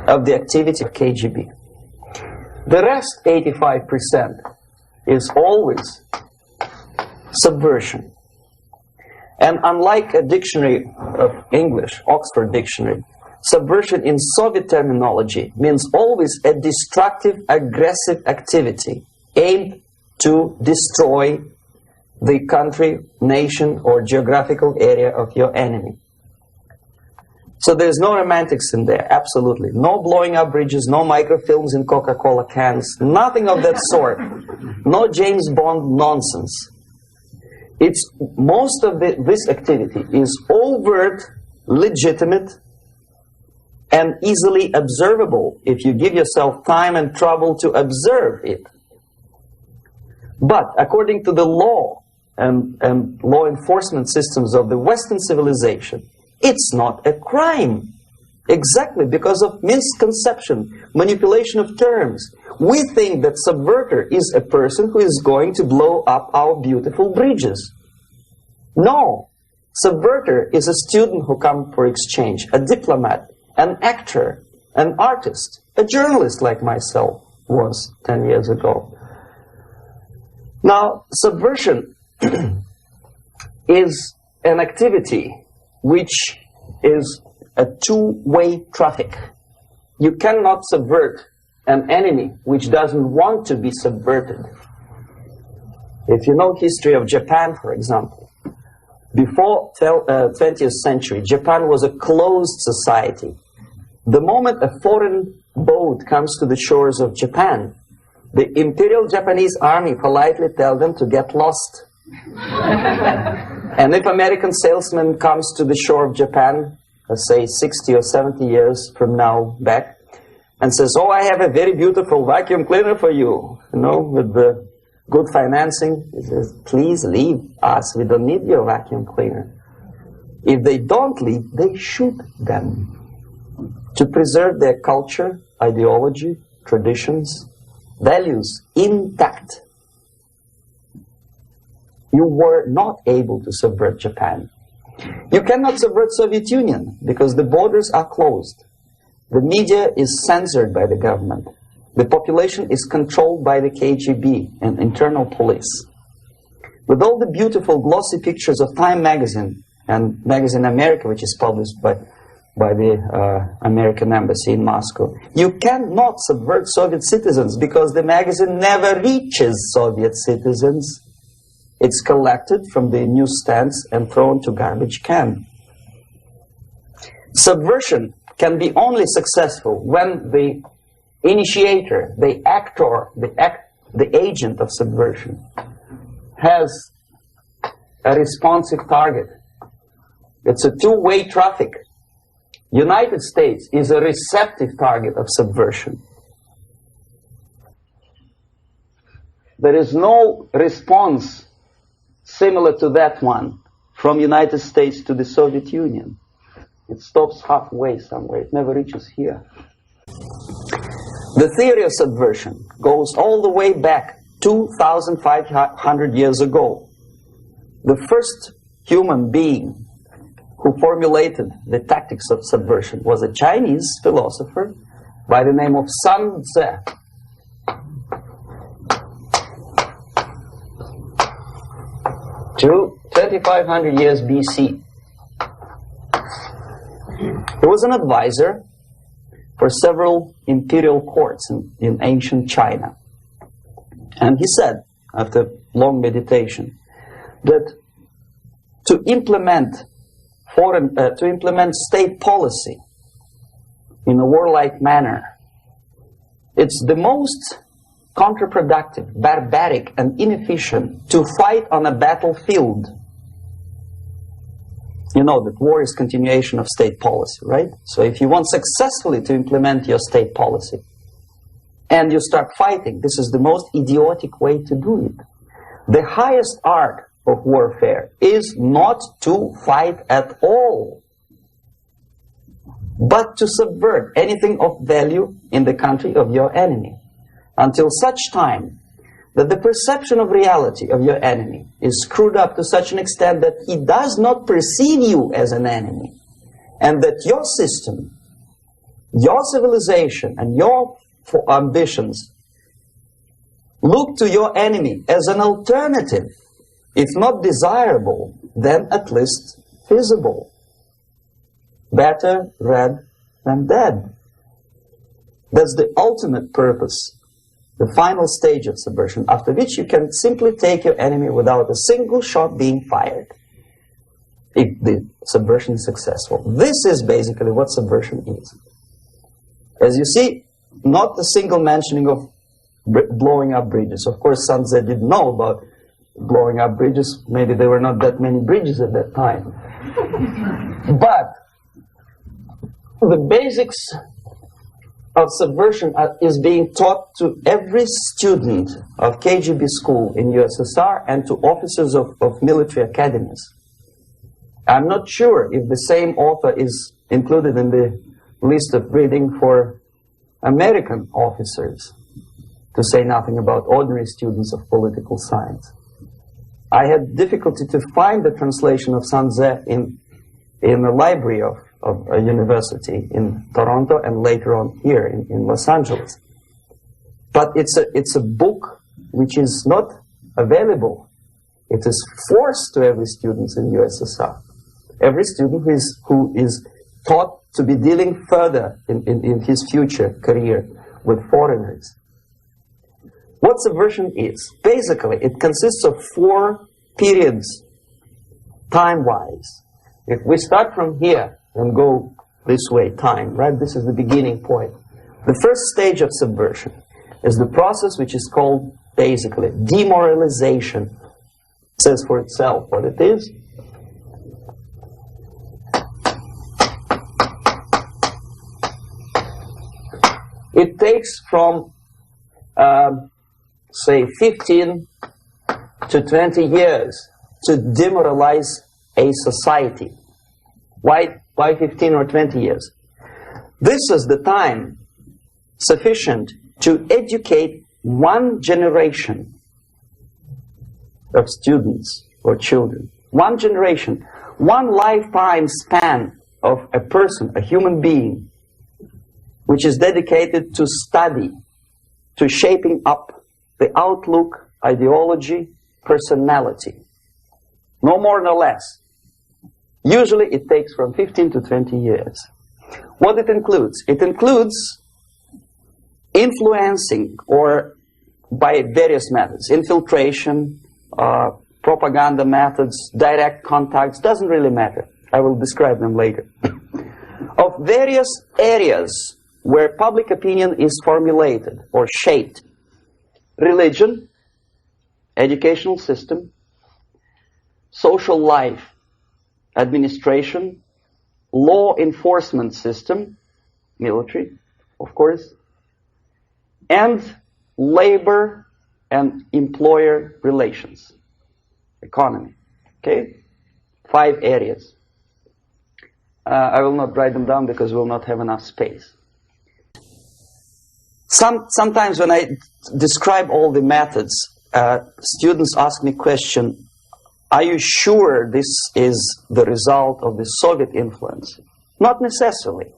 of the activity of KGB. The rest, 85%, is always subversion. And unlike a dictionary of English, Oxford Dictionary, subversion in Soviet terminology means always a destructive, aggressive activity aimed to destroy the country, nation, or geographical area of your enemy. So there's no romantics in there, absolutely. No blowing up bridges, no microfilms in Coca-Cola cans, nothing of that sort. No James Bond nonsense. It's most of this activity is overt, legitimate, and easily observable if you give yourself time and trouble to observe it. But according to the law and law enforcement systems of the Western civilization, it's not a crime. Exactly because of misconception, manipulation of terms. We think that subverter is a person who is going to blow up our beautiful bridges. No. Subverter is a student who comes for exchange, a diplomat, an actor, an artist, a journalist like myself was 10 years ago. Now, subversion is an activity which is a two-way traffic. You cannot subvert an enemy which doesn't want to be subverted. If you know history of Japan, for example, before 20th century, Japan was a closed society. The moment a foreign boat comes to the shores of Japan, the Imperial Japanese Army politely tells them to get lost. And if American salesman comes to the shore of Japan, let's say 60 or 70 years from now back, and says, oh, I have a very beautiful vacuum cleaner for you, you know, with the good financing, he says, please leave us, we don't need your vacuum cleaner. If they don't leave, they shoot them to preserve their culture, ideology, traditions, values intact. You were not able to subvert Japan. You cannot subvert Soviet Union because the borders are closed. The media is censored by the government. The population is controlled by the KGB and internal police. With all the beautiful glossy pictures of Time magazine and Magazine America, which is published by the American embassy in Moscow, you cannot subvert Soviet citizens because the magazine never reaches Soviet citizens. It's collected from the newsstands and thrown to garbage can. Subversion can be only successful when the initiator, the actor, the agent of subversion has a responsive target. It's a two-way traffic. United States is a receptive target of subversion. There is no response similar to that one from United States to the Soviet Union. It stops halfway somewhere. It never reaches here. The theory of subversion goes all the way back 2,500 years ago. The first human being who formulated the tactics of subversion was a Chinese philosopher by the name of Sun Tzu. 2,500 years BC. He was an advisor for several imperial courts in ancient China. And he said, after long meditation, that to implement state policy in a warlike manner, it's the most counterproductive, barbaric, and inefficient to fight on a battlefield. You know that war is continuation of state policy, right? So if you want successfully to implement your state policy and you start fighting, this is the most idiotic way to do it. The highest art of warfare is not to fight at all, but to subvert anything of value in the country of your enemy, until such time that the perception of reality of your enemy is screwed up to such an extent that he does not perceive you as an enemy, and that your system, your civilization, and your ambitions look to your enemy as an alternative, if not desirable, then at least feasible. Better red than dead. That's the ultimate purpose, the final stage of subversion, after which you can simply take your enemy without a single shot being fired, if the subversion is successful. This is basically what subversion is. As you see, not a single mentioning of blowing up bridges. Of course, Sun Tzu didn't know about blowing up bridges. Maybe there were not that many bridges at that time. But the basics of subversion is being taught to every student of KGB school in USSR and to officers of military academies. I'm not sure if the same author is included in the list of reading for American officers, to say nothing about ordinary students of political science. I had difficulty to find the translation of Sun Tzu in the library of a university in Toronto and later on here in Los Angeles. But it's a book which is not available. It is forced to every student in USSR. Every student who is taught to be dealing further in his future career with foreigners. What subversion is? Basically, it consists of 4 periods, time-wise. If we start from here and go this way, time, right? This is the beginning point. The first stage of subversion is the process which is called, basically, demoralization. It says for itself what it is. It takes from, say, 15 to 20 years to demoralize a society. Why 15 or 20 years? This is the time sufficient to educate one generation of students or children. One generation, one lifetime span of a person, a human being, which is dedicated to study, to shaping up the outlook, ideology, personality. No more, no less. Usually it takes from 15 to 20 years. What it includes? It includes influencing, or by various methods, infiltration, propaganda methods, direct contacts, doesn't really matter. I will describe them later. Of various areas where public opinion is formulated or shaped. Religion, educational system, social life, administration, law enforcement system, military, of course, and labor and employer relations, economy. Okay? 5 areas. I will not write them down because we will not have enough space. Sometimes when I describe all the methods, students ask me question, are you sure this is the result of the Soviet influence? Not necessarily.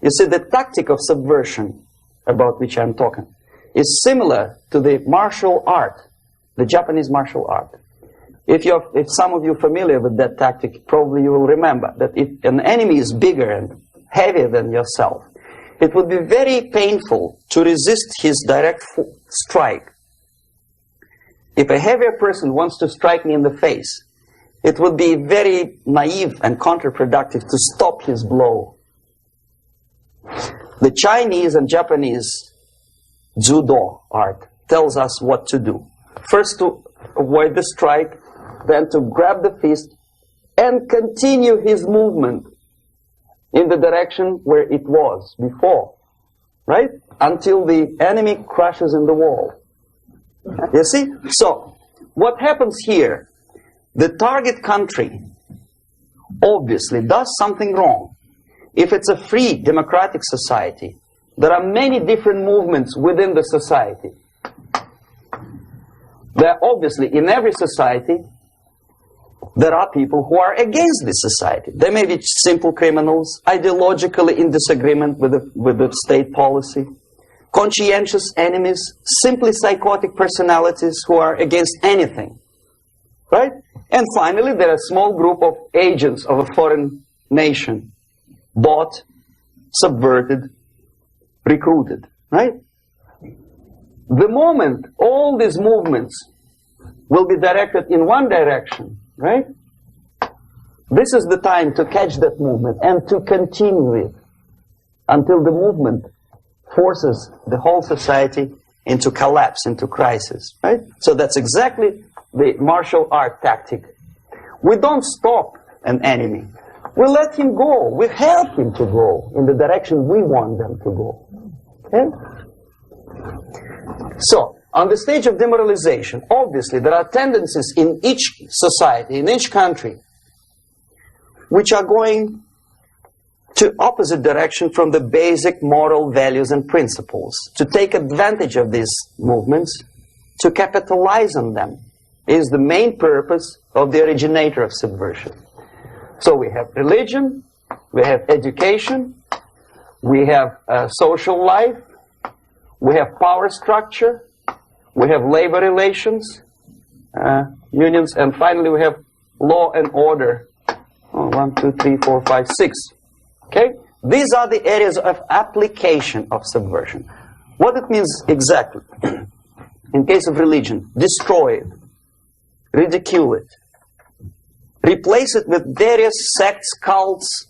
You see, the tactic of subversion, about which I'm talking, is similar to the martial art, the Japanese martial art. If some of you are familiar with that tactic, probably you will remember that if an enemy is bigger and heavier than yourself, it would be very painful to resist his direct strike. If a heavier person wants to strike me in the face, it would be very naive and counterproductive to stop his blow. The Chinese and Japanese judo art tells us what to do. First to avoid the strike, then to grab the fist and continue his movement in the direction where it was before, right? Until the enemy crashes in the wall. You see? So, what happens here? the target country obviously does something wrong, if it's a free democratic society, there are many different movements within the society. There are obviously, in every society, there are people who are against this society. They may be simple criminals, ideologically in disagreement with the state policy, conscientious enemies, simply psychotic personalities who are against anything. Right? And finally, there are a small group of agents of a foreign nation, bought, subverted, recruited. Right? The moment all these movements will be directed in one direction, right? This is the time to catch that movement and to continue it until the movement forces the whole society into collapse, into crisis, right? So that's exactly the martial art tactic. We don't stop an enemy. We let him go. We help him to go in the direction we want them to go. Okay? So, on the stage of demoralization, obviously there are tendencies in each society, in each country, which are going to opposite direction from the basic moral values and principles. To take advantage of these movements, to capitalize on them, is the main purpose of the originator of subversion. So we have religion, we have education, we have social life, we have power structure, we have labor relations, unions, and finally we have law and order. 1, 2, 3, 4, 5, 6. Okay? These are the areas of application of subversion. What it means exactly? In case of religion, destroy it, ridicule it, replace it with various sects, cults,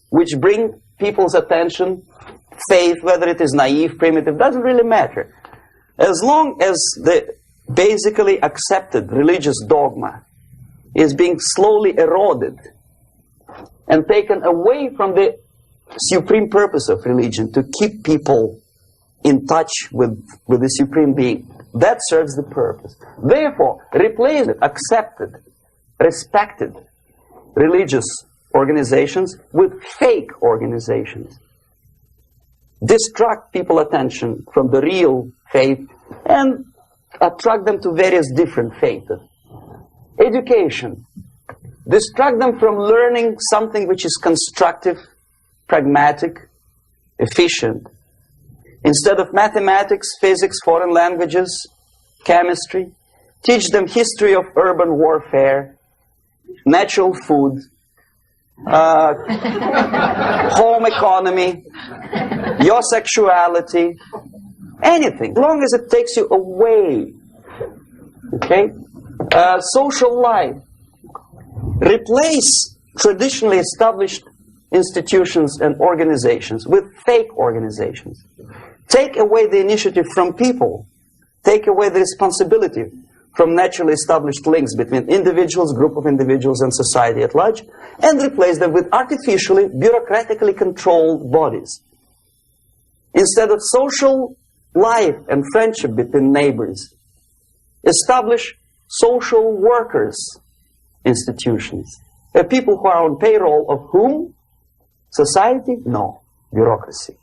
which bring people's attention, faith, whether it is naive, primitive, doesn't really matter. As long as the basically accepted religious dogma is being slowly eroded and taken away from the supreme purpose of religion, to keep people in touch with the supreme being, that serves the purpose. Therefore, replace it, accepted, respected religious organizations with fake organizations. Distract people's attention from the real faith and attract them to various different faiths. Education. Distract them from learning something which is constructive, pragmatic, efficient. Instead of mathematics, physics, foreign languages, chemistry, teach them history of urban warfare, natural food, home economy, your sexuality, anything, as long as it takes you away. Okay? Social life. Replace traditionally established institutions and organizations with fake organizations. Take away the initiative from people. Take away the responsibility from naturally established links between individuals, group of individuals, and society at large, and replace them with artificially, bureaucratically controlled bodies. Instead of social life and friendship between neighbors, establish social workers institutions. People who are on payroll of whom? Society? No. Bureaucracy.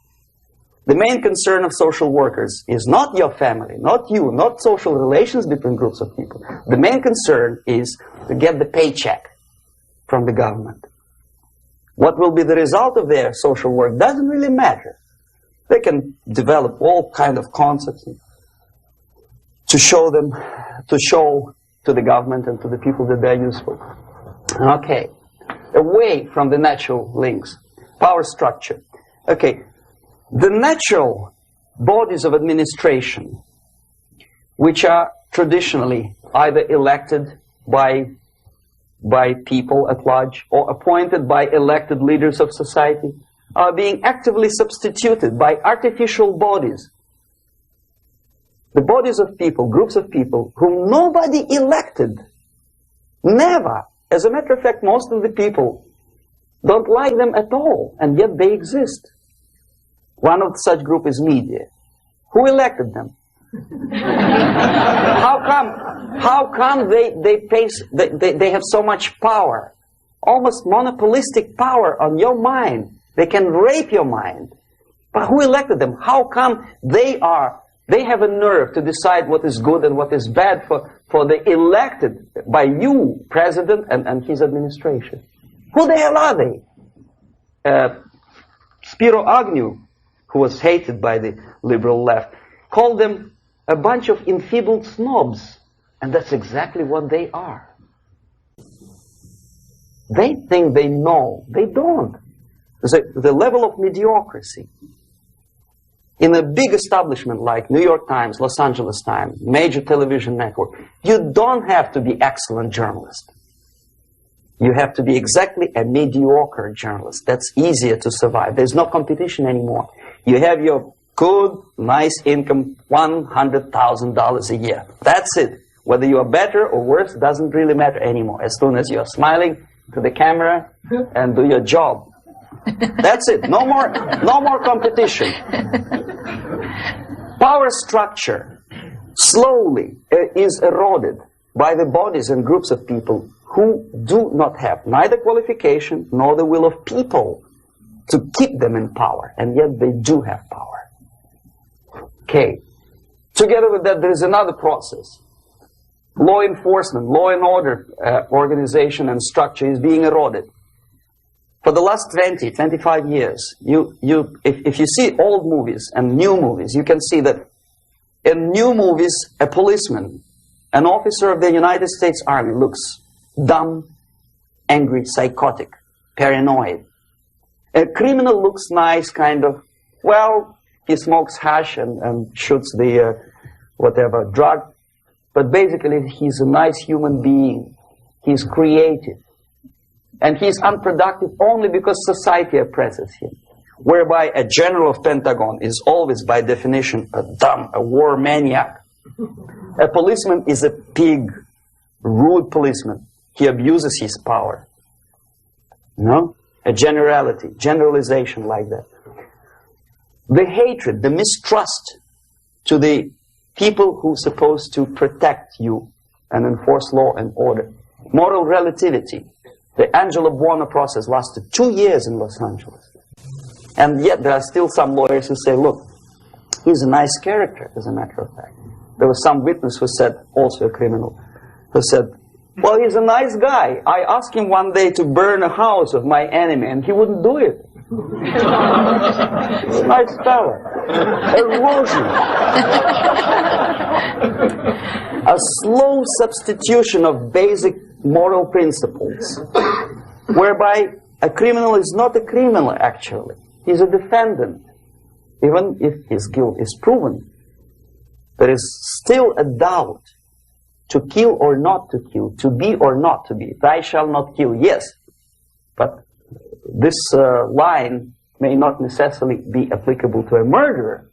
The main concern of social workers is not your family, not you, not social relations between groups of people. The main concern is to get the paycheck from the government. What will be the result of their social work doesn't really matter. They can develop all kind of concepts to show to the government and to the people that they're useful. Okay. Away from the natural links. Power structure. Okay. The natural bodies of administration, which are traditionally either elected by people at large or appointed by elected leaders of society, are being actively substituted by artificial bodies. The bodies of people, groups of people, whom nobody elected. Never. As a matter of fact, most of the people don't like them at all, and yet they exist. One of such group is media. Who elected them? How come they have so much power? Almost monopolistic power on your mind. They can rape your mind. But who elected them? How come they have a nerve to decide what is good and what is bad for the elected by you, president, and his administration? Who the hell are they? Spiro Agnew, who was hated by the liberal left, called them a bunch of enfeebled snobs. And that's exactly what they are. They think they know. They don't. The level of mediocrity. In a big establishment like New York Times, Los Angeles Times, major television network, you don't have to be excellent journalist. You have to be exactly a mediocre journalist. That's easier to survive. There's no competition anymore. You have your good, nice income, $100,000 a year. That's it. Whether you are better or worse doesn't really matter anymore. As soon as you're smiling to the camera and do your job. That's it. No more competition. Power structure slowly is eroded by the bodies and groups of people who do not have neither qualification nor the will of people to keep them in power, and yet they do have power. Okay. Together with that, there is another process. Law enforcement, law and order organization and structure is being eroded. For the last 20, 25 years, if you see old movies and new movies, you can see that in new movies, a policeman, an officer of the United States Army looks dumb, angry, psychotic, paranoid. A criminal looks nice, kind of, well, he smokes hash and shoots the whatever drug. But basically, he's a nice human being. He's creative. And he's unproductive only because society oppresses him. Whereby a general of Pentagon is always, by definition, a war maniac. A policeman is a pig, rude policeman. He abuses his power. No? A generalization like that. The hatred, the mistrust to the people who are supposed to protect you and enforce law and order. Moral relativity. The Angelo Buono process lasted 2 years in Los Angeles. And yet there are still some lawyers who say, look, he's a nice character, as a matter of fact. There was some witness who said, also a criminal, who said, well, he's a nice guy. I asked him one day to burn a house of my enemy, and he wouldn't do it. He's a nice fella. Erosion. A slow substitution of basic moral principles, whereby a criminal is not a criminal, actually. He's a defendant. Even if his guilt is proven, there is still a doubt to kill or not to kill, to be or not to be. Thou shalt not kill, yes. But this line may not necessarily be applicable to a murderer.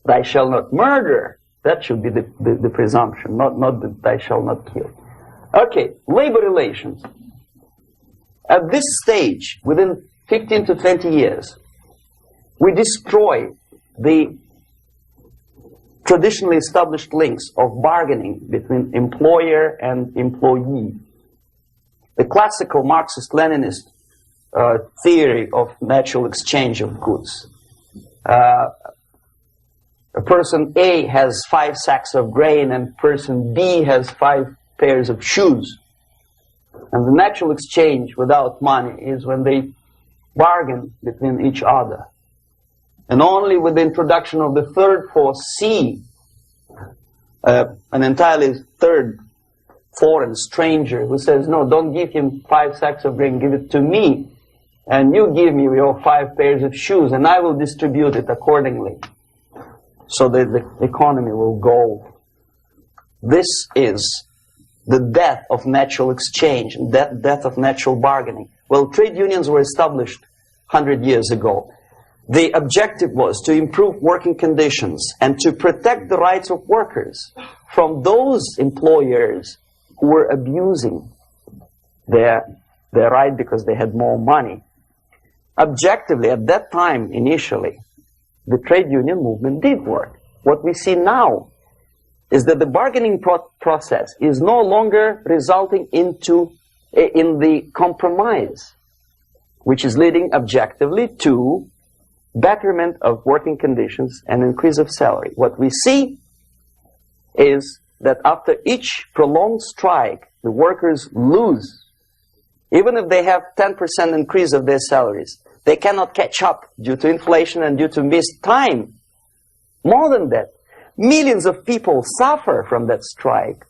Thou shalt not murder. That should be the presumption, not that thou shalt not kill. Okay, labor relations. At this stage, within 15 to 20 years, we destroy the traditionally established links of bargaining between employer and employee. The classical Marxist-Leninist theory of natural exchange of goods. A person A has 5 sacks of grain and person B has 5 pairs of shoes. And the natural exchange without money is when they bargain between each other. And only with the introduction of the third force, C, an entirely third foreign stranger who says, no, don't give him 5 sacks of grain, give it to me. And you give me your 5 pairs of shoes, and I will distribute it accordingly. So that the economy will go. This is the death of natural exchange, death of natural bargaining. Well, trade unions were established 100 years ago. The objective was to improve working conditions and to protect the rights of workers from those employers who were abusing their right because they had more money. Objectively, at that time, initially, the trade union movement did work. What we see now is that the bargaining process is no longer resulting in the compromise, which is leading objectively to betterment of working conditions and increase of salary. What we see is that after each prolonged strike, the workers lose. Even if they have 10% increase of their salaries, they cannot catch up due to inflation and due to missed time. More than that, millions of people suffer from that strike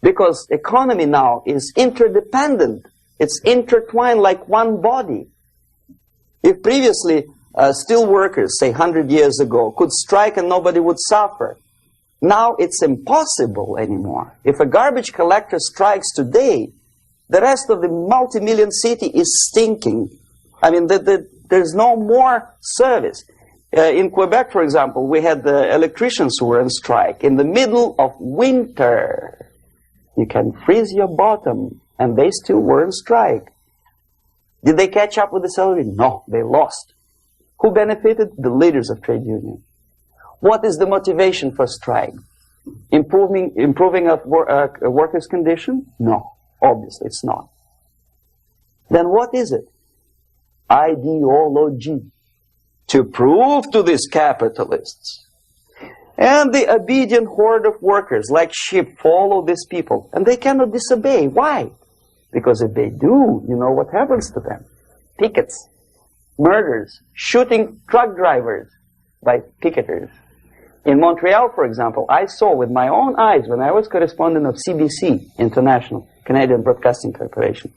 because economy now is interdependent. It's intertwined like one body. If previously steel workers, say 100 years ago, could strike and nobody would suffer, now it's impossible anymore. If a garbage collector strikes today, the rest of the multi-million city is stinking. I mean, there's no more service. In Quebec, for example, we had the electricians who were on strike in the middle of winter. You can freeze your bottom, and they still were on strike. Did they catch up with the salary? No, they lost. Who benefited? The leaders of trade unions. What is the motivation for strike? Improving of workers' condition? No, obviously it's not. Then what is it? Ideology. To prove to these capitalists. And the obedient horde of workers, like sheep, follow these people. And they cannot disobey. Why? Because if they do, you know what happens to them. Pickets, murders, shooting truck drivers by picketers. In Montreal, for example, I saw with my own eyes when I was correspondent of CBC International, Canadian Broadcasting Corporation,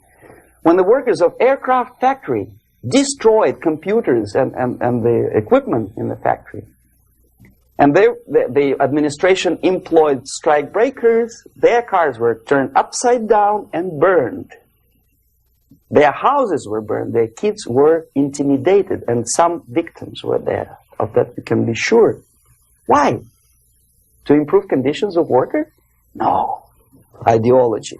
when the workers of aircraft factory destroyed computers and the equipment in the factory. And the administration employed strike breakers. Their cars were turned upside down and burned. Their houses were burned. Their kids were intimidated. And some victims were there. Of that we can be sure. Why? To improve conditions of workers? No. Ideology.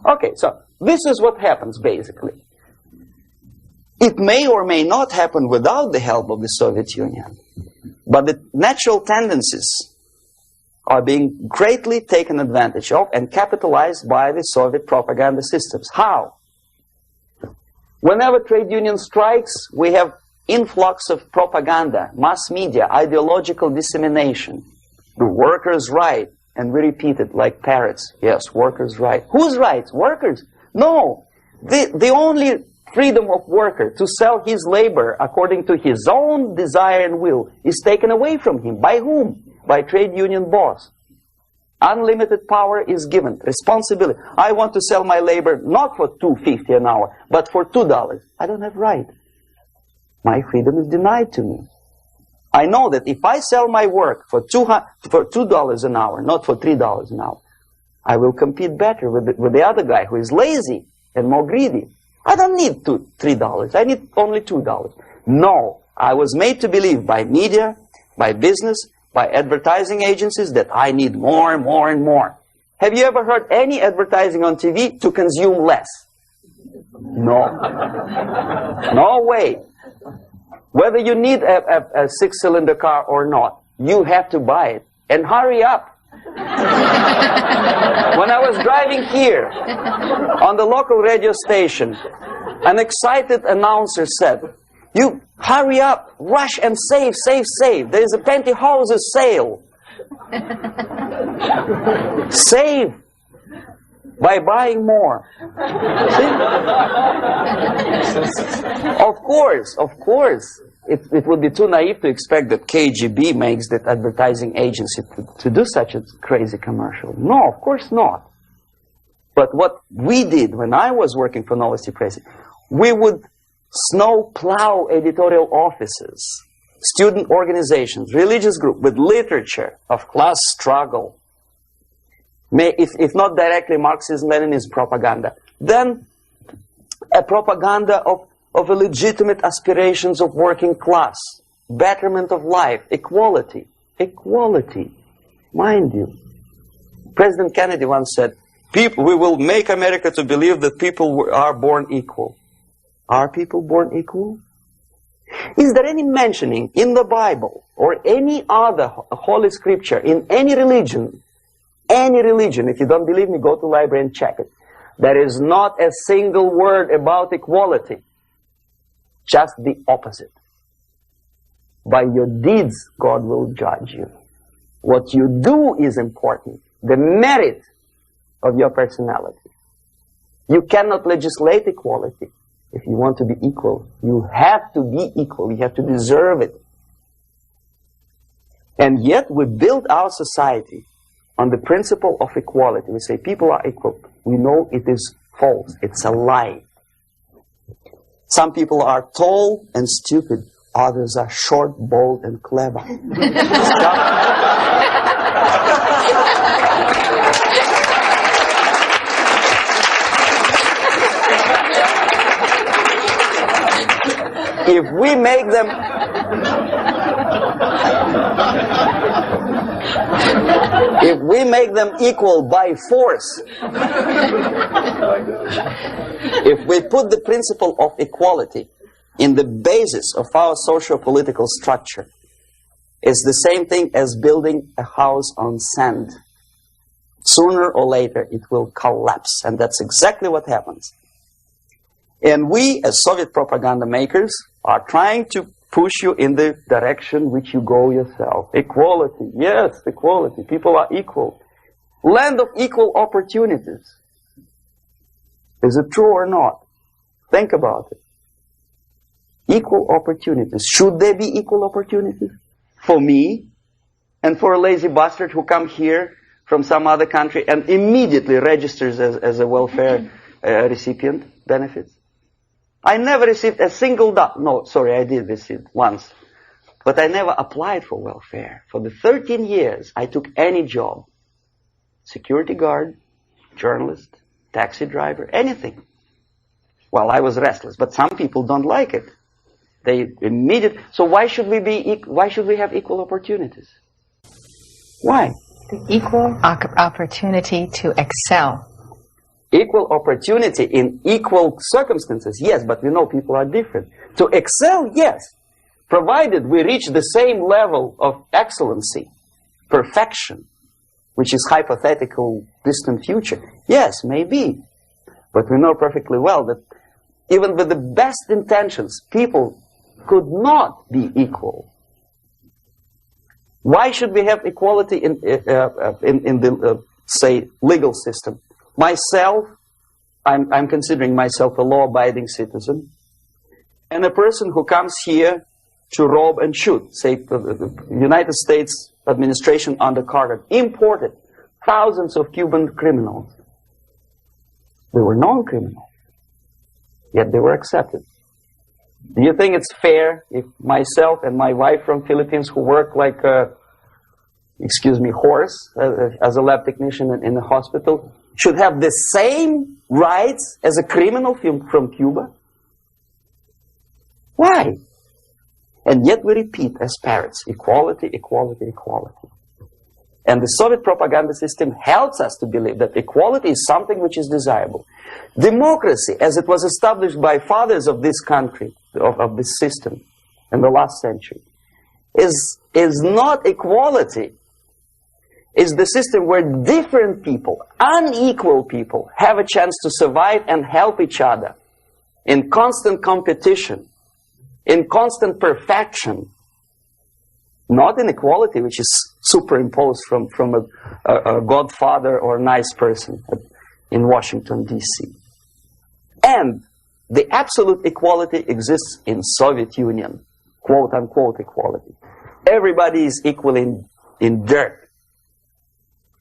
Okay, so this is what happens basically. It may or may not happen without the help of the Soviet Union. But the natural tendencies are being greatly taken advantage of and capitalized by the Soviet propaganda systems. How? Whenever trade union strikes, we have influx of propaganda, mass media, ideological dissemination. The workers' right. And we repeat it like parrots. Yes, workers' right. Whose rights? Workers? No. The only freedom of worker to sell his labor according to his own desire and will is taken away from him. By whom? By trade union boss. Unlimited power is given. Responsibility. I want to sell my labor not for $2.50 an hour, but for $2. I don't have right. My freedom is denied to me. I know that if I sell my work for $2 an hour, not for $3 an hour, I will compete better with the other guy who is lazy and more greedy. I don't need $3. I need only $2. No, I was made to believe by media, by business, by advertising agencies that I need more and more and more. Have you ever heard any advertising on TV to consume less? No. No way. Whether you need a six-cylinder car or not, you have to buy it. And hurry up. When I was driving here, on the local radio station, an excited announcer said, "You hurry up, rush and save, save, save. There is a pantyhose sale." Save by buying more. See? Of course. It would be too naive to expect that KGB makes that advertising agency to do such a crazy commercial. No, of course not. But what we did when I was working for Novosti Press, we would snow plow editorial offices, student organizations, religious groups with literature of class struggle. If not directly Marxism-Leninism propaganda, then a propaganda of the legitimate aspirations of working class, betterment of life, equality. Equality, mind you. President Kennedy once said, we will make America to believe that people are born equal. Are people born equal? Is there any mentioning in the Bible or any other holy scripture in any religion, if you don't believe me, go to the library and check it. There is not a single word about equality. Just the opposite. By your deeds, God will judge you. What you do is important. The merit of your personality. You cannot legislate equality. If you want to be equal, you have to be equal. You have to deserve it. And yet we build our society on the principle of equality. We say people are equal. We know it is false. It's a lie. Some people are tall and stupid. Others are short, bold, and clever. If we make them equal by force, if we put the principle of equality in the basis of our socio-political structure, it's the same thing as building a house on sand. Sooner or later it will collapse, and that's exactly what happens. And we, as Soviet propaganda makers, are trying to push you in the direction which you go yourself. Equality, yes, equality. People are equal. Land of equal opportunities. Is it true or not? Think about it. Equal opportunities. Should there be equal opportunities? For me, and for a lazy bastard who comes here from some other country and immediately registers as a welfare recipient, benefits? I never received a single dollar. No, sorry, I did receive once. But I never applied for welfare. For the 13 years, I took any job. Security guard, journalist, taxi driver, anything. Well, I was restless, but some people don't like it. They immediately. So why should we have equal opportunities? Why? The equal opportunity to excel. Equal opportunity in equal circumstances, yes, but we know people are different. To excel, yes, provided we reach the same level of excellency, perfection, which is hypothetical, distant future. Yes, maybe. But we know perfectly well that even with the best intentions, people could not be equal. Why should we have equality in the, say, legal system? Myself, I'm considering myself a law-abiding citizen, and a person who comes here to rob and shoot, say, the United States administration under Carter, imported thousands of Cuban criminals. They were non-criminals, yet they were accepted. Do you think it's fair if myself and my wife from Philippines, who work like a, excuse me, horse, as a lab technician in the hospital, should have the same rights as a criminal from Cuba? Why? And yet we repeat as parrots, equality, equality, equality. And the Soviet propaganda system helps us to believe that equality is something which is desirable. Democracy, as it was established by fathers of this country, of this system in the last century, is not equality. It's the system where different people, unequal people, have a chance to survive and help each other in constant competition, in constant perfection. Not inequality, which is superimposed from a godfather or a nice person in Washington, D.C. And the absolute equality exists in Soviet Union, quote-unquote equality. Everybody is equal in dirt,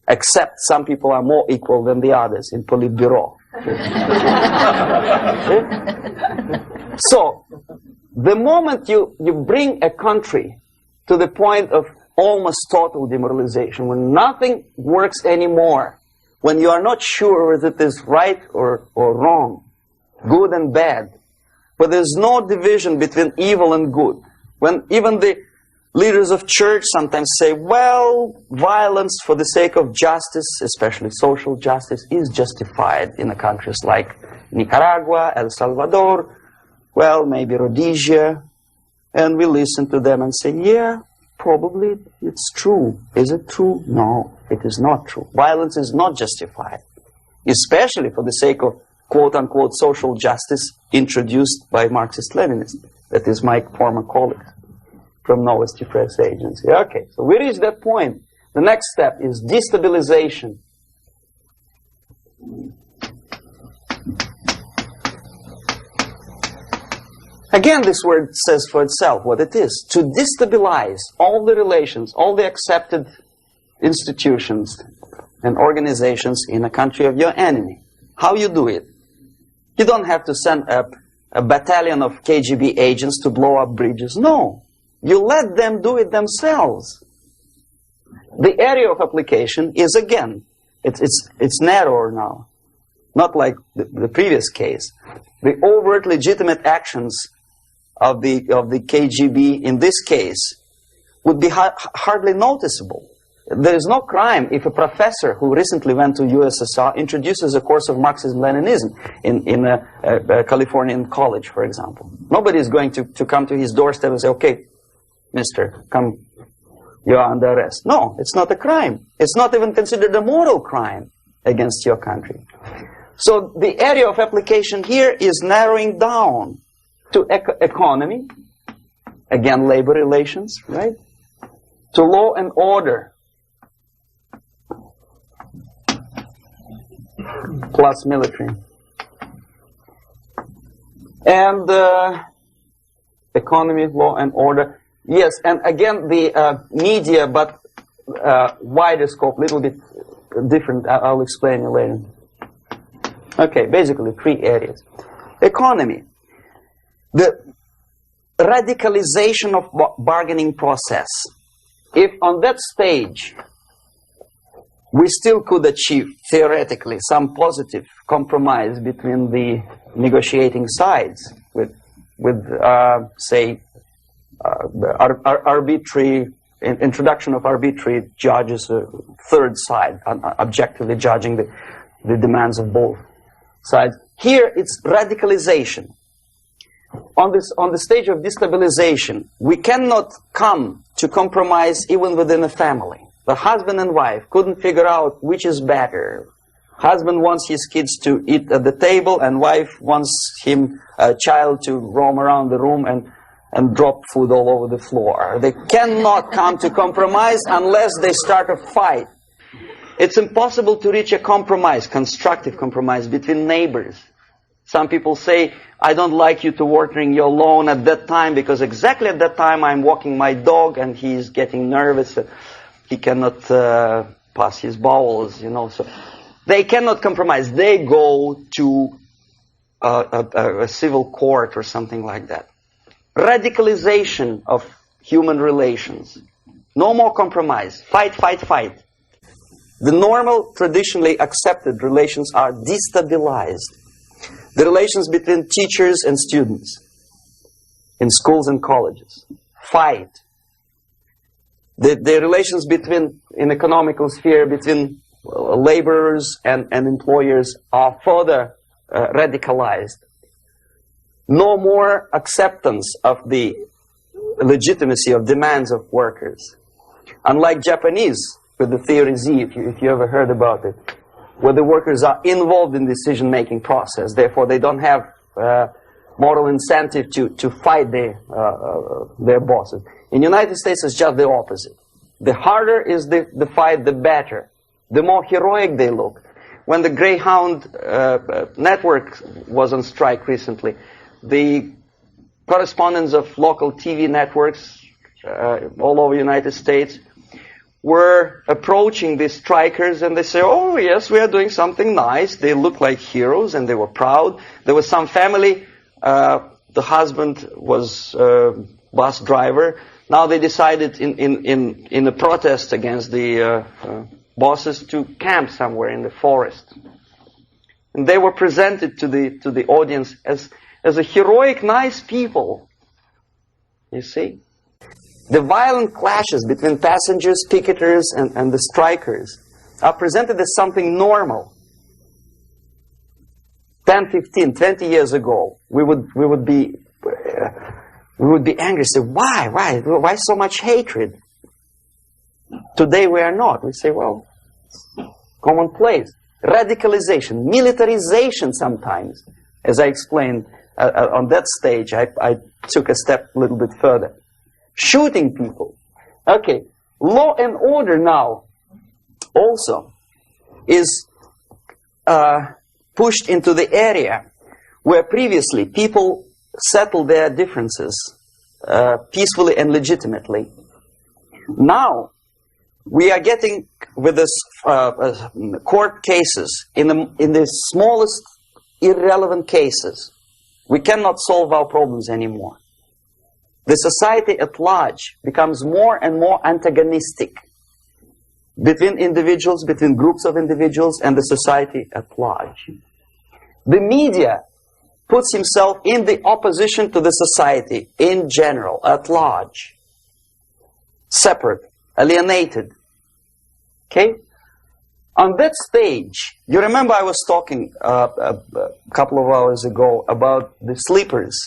except some people are more equal than the others in Politburo. So, the moment you bring a country to the point of almost total demoralization, when nothing works anymore, when you are not sure whether it is right or wrong, good and bad, but there's no division between evil and good, when even the leaders of church sometimes say, well, violence for the sake of justice, especially social justice, is justified in countries like Nicaragua, El Salvador, well, maybe Rhodesia, and we listen to them and say, yeah, probably it's true. Is it true? No, it is not true. Violence is not justified, especially for the sake of quote-unquote social justice introduced by Marxist-Leninists. That is my former colleague from Novosti Press Agency. Okay, so we reached that point. The next step is destabilization. Again, this word says for itself what it is. To destabilize all the relations, all the accepted institutions and organizations in a country of your enemy. How you do it? You don't have to send a battalion of KGB agents to blow up bridges. No. You let them do it themselves. The area of application is, again, it's narrower now. Not like the previous case. The overt legitimate actions of the KGB in this case would be hardly noticeable. There is no crime if a professor who recently went to USSR introduces a course of Marxism-Leninism in a Californian college, for example. Nobody is going to come to his doorstep and say, okay, mister, come, you are under arrest. No, it's not a crime. It's not even considered a moral crime against your country. So the area of application here is narrowing down to economy, again, labor relations, right? To law and order, plus military. And economy, law and order. Yes, and again, the media, but wider scope, little bit different. I'll explain you later. Okay, basically 3 areas. Economy. The radicalization of bargaining process. If on that stage we still could achieve, theoretically, some positive compromise between the negotiating sides with say, arbitrary introduction of arbitrary judges, a third side, objectively judging the demands of both sides. Here, it's radicalization. On the stage of destabilization, we cannot come to compromise even within a family. The husband and wife couldn't figure out which is better. Husband wants his kids to eat at the table, and wife wants a child to roam around the room and drop food all over the floor. They cannot come to compromise unless they start a fight. It's impossible to reach a compromise, constructive compromise, between neighbors. Some people say, I don't like you to watering your lawn at that time because exactly at that time I'm walking my dog and he's getting nervous. He cannot pass his bowels, you know. So they cannot compromise. They go to a civil court or something like that. Radicalization of human relations. No more compromise. Fight, fight, fight. The normal, traditionally accepted relations are destabilized. The relations between teachers and students in schools and colleges. Fight. The relations in economical sphere between laborers and employers are further radicalized. No more acceptance of the legitimacy of demands of workers. Unlike Japanese, with the theory Z, if you ever heard about it, where the workers are involved in the decision-making process, therefore they don't have moral incentive to fight their bosses. In the United States, it's just the opposite. The harder is the fight, the better. The more heroic they look. When the Greyhound network was on strike recently, the correspondents of local TV networks all over the United States were approaching the strikers, and they say, oh yes, we are doing something nice. They look like heroes and they were proud. There was some family, the husband was bus driver. Now they decided in a protest against the bosses to camp somewhere in the forest. And they were presented to the audience as a heroic, nice people. You see? The violent clashes between passengers, picketers, and the strikers are presented as something normal. 10, 15, 20 years ago, we would be angry. Say, why so much hatred? Today we are not. We say, well, commonplace. Radicalization, militarization sometimes. As I explained on that stage, I took a step a little bit further. Shooting people. Okay, law and order now also is pushed into the area where previously people settled their differences peacefully and legitimately. Now, we are getting with this court cases in the smallest irrelevant cases. We cannot solve our problems anymore. The society at large becomes more and more antagonistic between individuals, between groups of individuals, and the society at large. The media puts himself in the opposition to the society in general, at large. Separate, alienated. Okay? On that stage, you remember I was talking a couple of hours ago about the sleepers.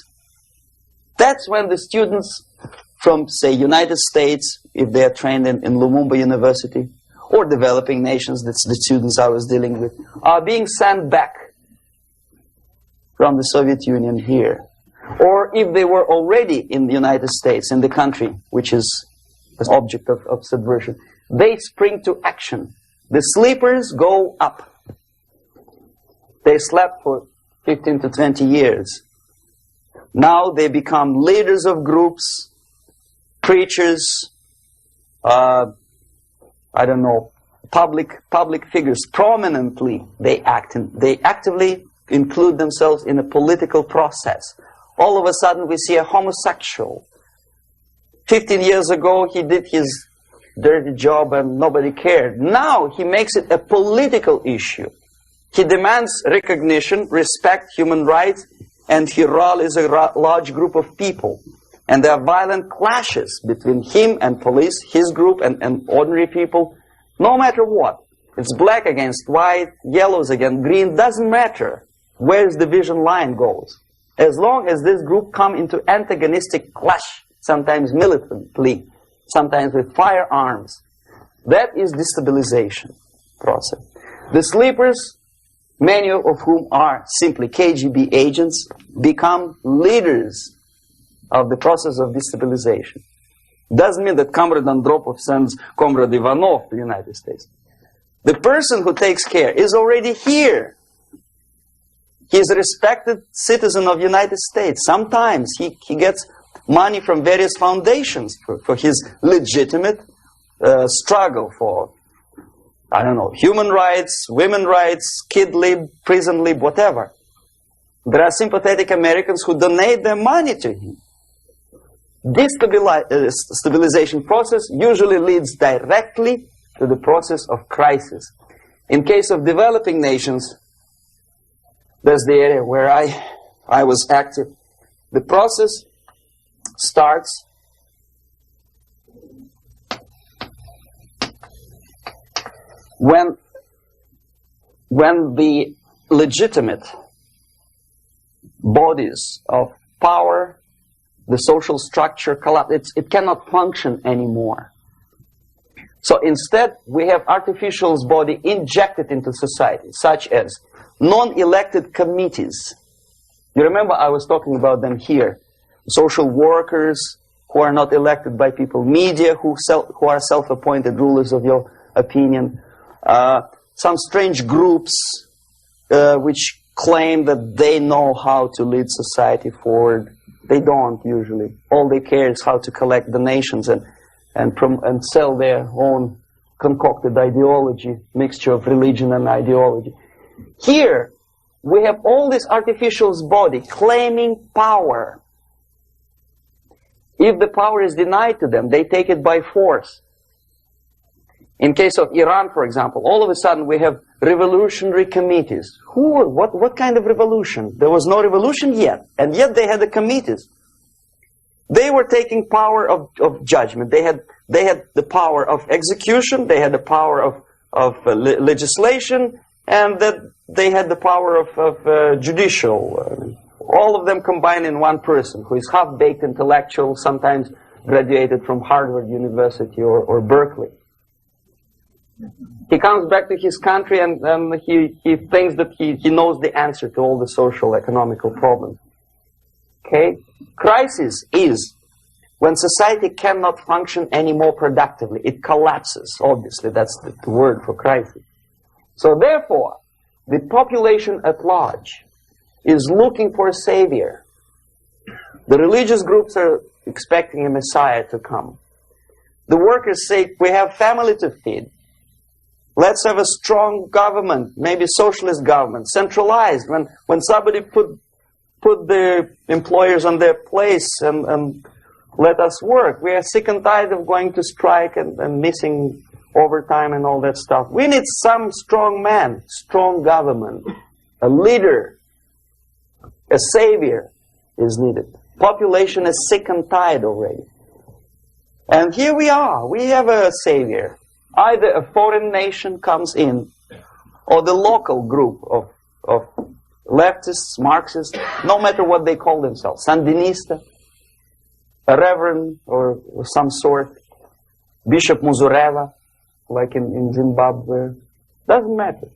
That's when the students from, say, United States, if they are trained in Lumumba University, or developing nations, that's the students I was dealing with, are being sent back from the Soviet Union here. Or if they were already in the United States, in the country, which is the object of subversion, they spring to action. The sleepers go up. They slept for 15 to 20 years. Now they become leaders of groups, preachers, I don't know, public figures. Prominently they actively include themselves in a political process. All of a sudden we see a homosexual. 15 years ago he did his dirty job and nobody cared. Now he makes it a political issue. He demands recognition, respect, human rights, and he rallies a large group of people. And there are violent clashes between him and police, his group and ordinary people, no matter what. It's black against white, yellows against green, doesn't matter where the division line goes. As long as this group come into antagonistic clash, sometimes militantly, sometimes with firearms, that is destabilization process. The sleepers, many of whom are simply KGB agents, become leaders of the process of destabilization. Doesn't mean that Comrade Andropov sends Comrade Ivanov to the United States. The person who takes care is already here. He is a respected citizen of the United States. Sometimes he gets money from various foundations for his legitimate struggle for, I don't know, human rights, women rights, kid lib, prison lib, whatever. There are sympathetic Americans who donate their money to him. This stabilization process usually leads directly to the process of crisis. In case of developing nations, that's the area where I was active. The process starts when the legitimate bodies of power, the social structure collapse. It cannot function anymore. So instead, we have artificial body injected into society, such as non-elected committees. You remember I was talking about them here. Social workers who are not elected by people, media who are self-appointed rulers of your opinion, some strange groups which claim that they know how to lead society forward. They don't usually. All they care is how to collect donations and sell their own concocted ideology, mixture of religion and ideology. Here, we have all this artificial body claiming power. If the power is denied to them, they take it by force. In case of Iran, for example, all of a sudden we have revolutionary committees. What kind of revolution? There was no revolution yet, and yet they had the committees. They were taking power of judgment. They had the power of execution, they had the power of legislation, and that they had the power of judicial. All of them combined in one person, who is half-baked intellectual, sometimes graduated from Harvard University or Berkeley. He comes back to his country and he thinks that he knows the answer to all the social, economical problems. Okay? Crisis is when society cannot function any more productively. It collapses, obviously. That's the word for crisis. So therefore, the population at large is looking for a savior. The religious groups are expecting a Messiah to come. The workers say, we have family to feed. Let's have a strong government, maybe socialist government, centralized. When somebody put the employers on their place and let us work. We are sick and tired of going to strike and missing overtime and all that stuff. We need some strong man, strong government, a leader, a savior is needed. Population is sick and tired already. And here we are. We have a savior. Either a foreign nation comes in, or the local group of leftists, Marxists, no matter what they call themselves, Sandinista, a reverend or some sort, Bishop Muzureva, like in Zimbabwe, doesn't matter.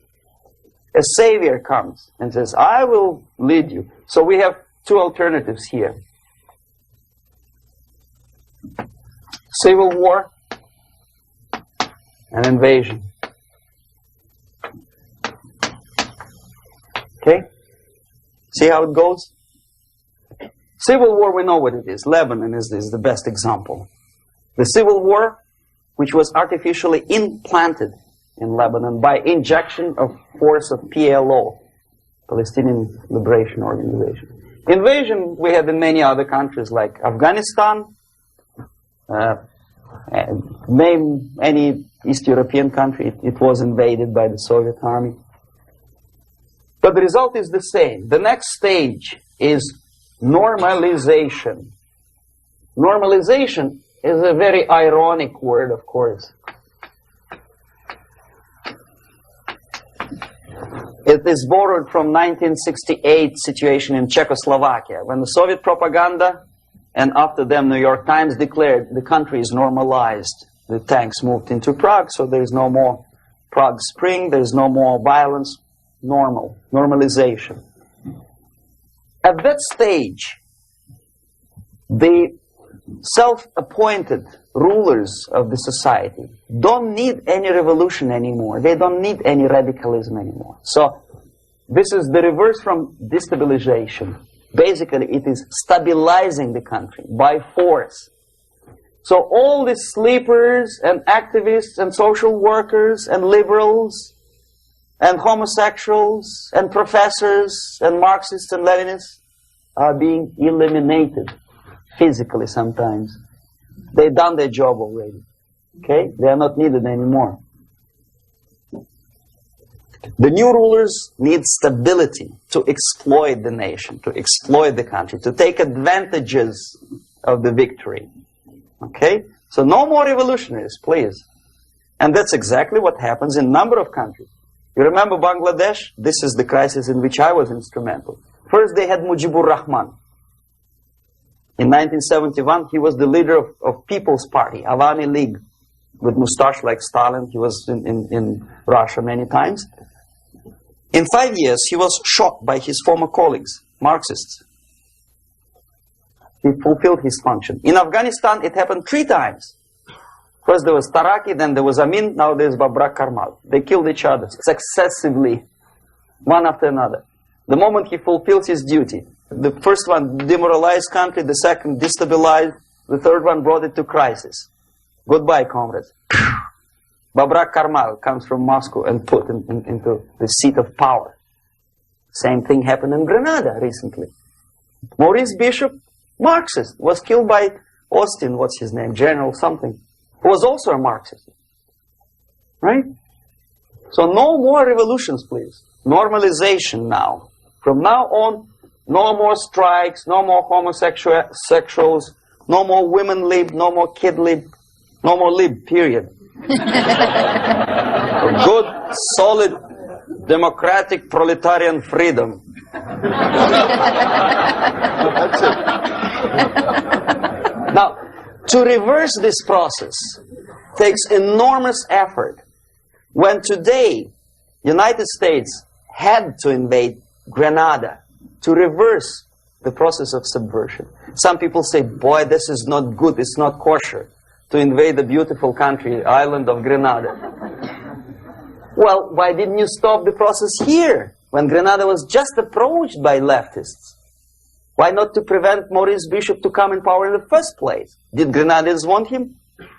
A savior comes and says, I will lead you. So we have two alternatives here. Civil war and invasion. Okay? See how it goes? Civil war, we know what it is. Lebanon is the best example. The civil war, which was artificially implanted in Lebanon by injection of force of PLO, Palestinian Liberation Organization. Invasion we had in many other countries like Afghanistan, name any East European country, it was invaded by the Soviet army. But the result is the same. The next stage is normalization. Normalization is a very ironic word, of course. It is borrowed from 1968 situation in Czechoslovakia, when the Soviet propaganda and after them New York Times declared the country is normalized. The tanks moved into Prague, so there is no more Prague Spring, there is no more violence. Normalization. At that stage, the self-appointed rulers of the society don't need any revolution anymore. They don't need any radicalism anymore. So this is the reverse from destabilization. Basically, it is stabilizing the country by force. So all the sleepers and activists and social workers and liberals and homosexuals and professors and Marxists and Leninists are being eliminated physically sometimes. They've done their job already. Okay? They are not needed anymore. The new rulers need stability to exploit the nation, to exploit the country, to take advantages of the victory. Okay? So no more revolutionaries, please. And that's exactly what happens in a number of countries. You remember Bangladesh? This is the crisis in which I was instrumental. First they had Mujibur Rahman. In 1971, he was the leader of People's Party, Awami League, with mustache like Stalin. He was in Russia many times. In 5 years, he was shot by his former colleagues, Marxists. He fulfilled his function. In Afghanistan, it happened 3 times. First there was Taraki, then there was Amin, now there's Babrak Karmal. They killed each other successively, one after another. The moment he fulfills his duty, the first one demoralized country, the second destabilized, the third one brought it to crisis. Goodbye, comrades. Babrak Karmal comes from Moscow and put into the seat of power. Same thing happened in Grenada recently. Maurice Bishop, Marxist, was killed by Austin, what's his name, General something, who was also a Marxist. Right? So no more revolutions, please. Normalization now. From now on, no more strikes, no more homosexuals, no more women lib, no more kid lib, no more lib, period. Good, solid, democratic, proletarian freedom. That's it. Now, to reverse this process takes enormous effort. When today, United States had to invade Grenada to reverse the process of subversion. Some people say, boy, this is not good, it's not kosher to invade the beautiful country, island of Grenada. Well, why didn't you stop the process here, when Grenada was just approached by leftists? Why not to prevent Maurice Bishop to come in power in the first place? Did Grenadians want him?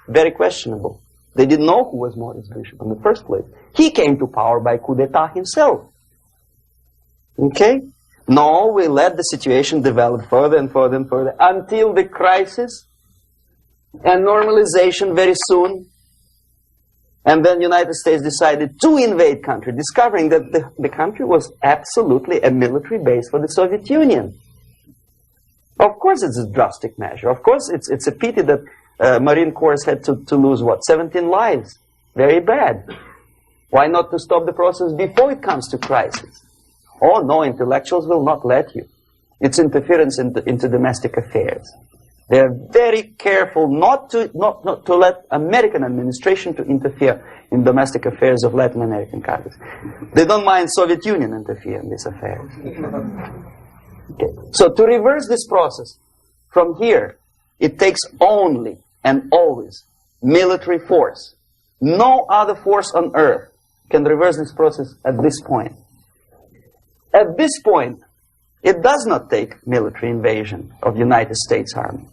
Very questionable. They didn't know who was Maurice Bishop in the first place. He came to power by coup d'etat himself. Okay? No, we let the situation develop further and further and further until the crisis and normalization very soon. And then the United States decided to invade country, discovering that the country was absolutely a military base for the Soviet Union. Of course it's a drastic measure. Of course it's a pity that Marine Corps had to lose, what, 17 lives. Very bad. Why not to stop the process before it comes to crisis? Oh no, intellectuals will not let you. It's interference into domestic affairs. They are very careful not to let American administration to interfere in domestic affairs of Latin American countries. They don't mind Soviet Union interfere in these affairs. Okay. So to reverse this process from here, it takes only and always military force. No other force on earth can reverse this process at this point. At this point, it does not take military invasion of the United States Army.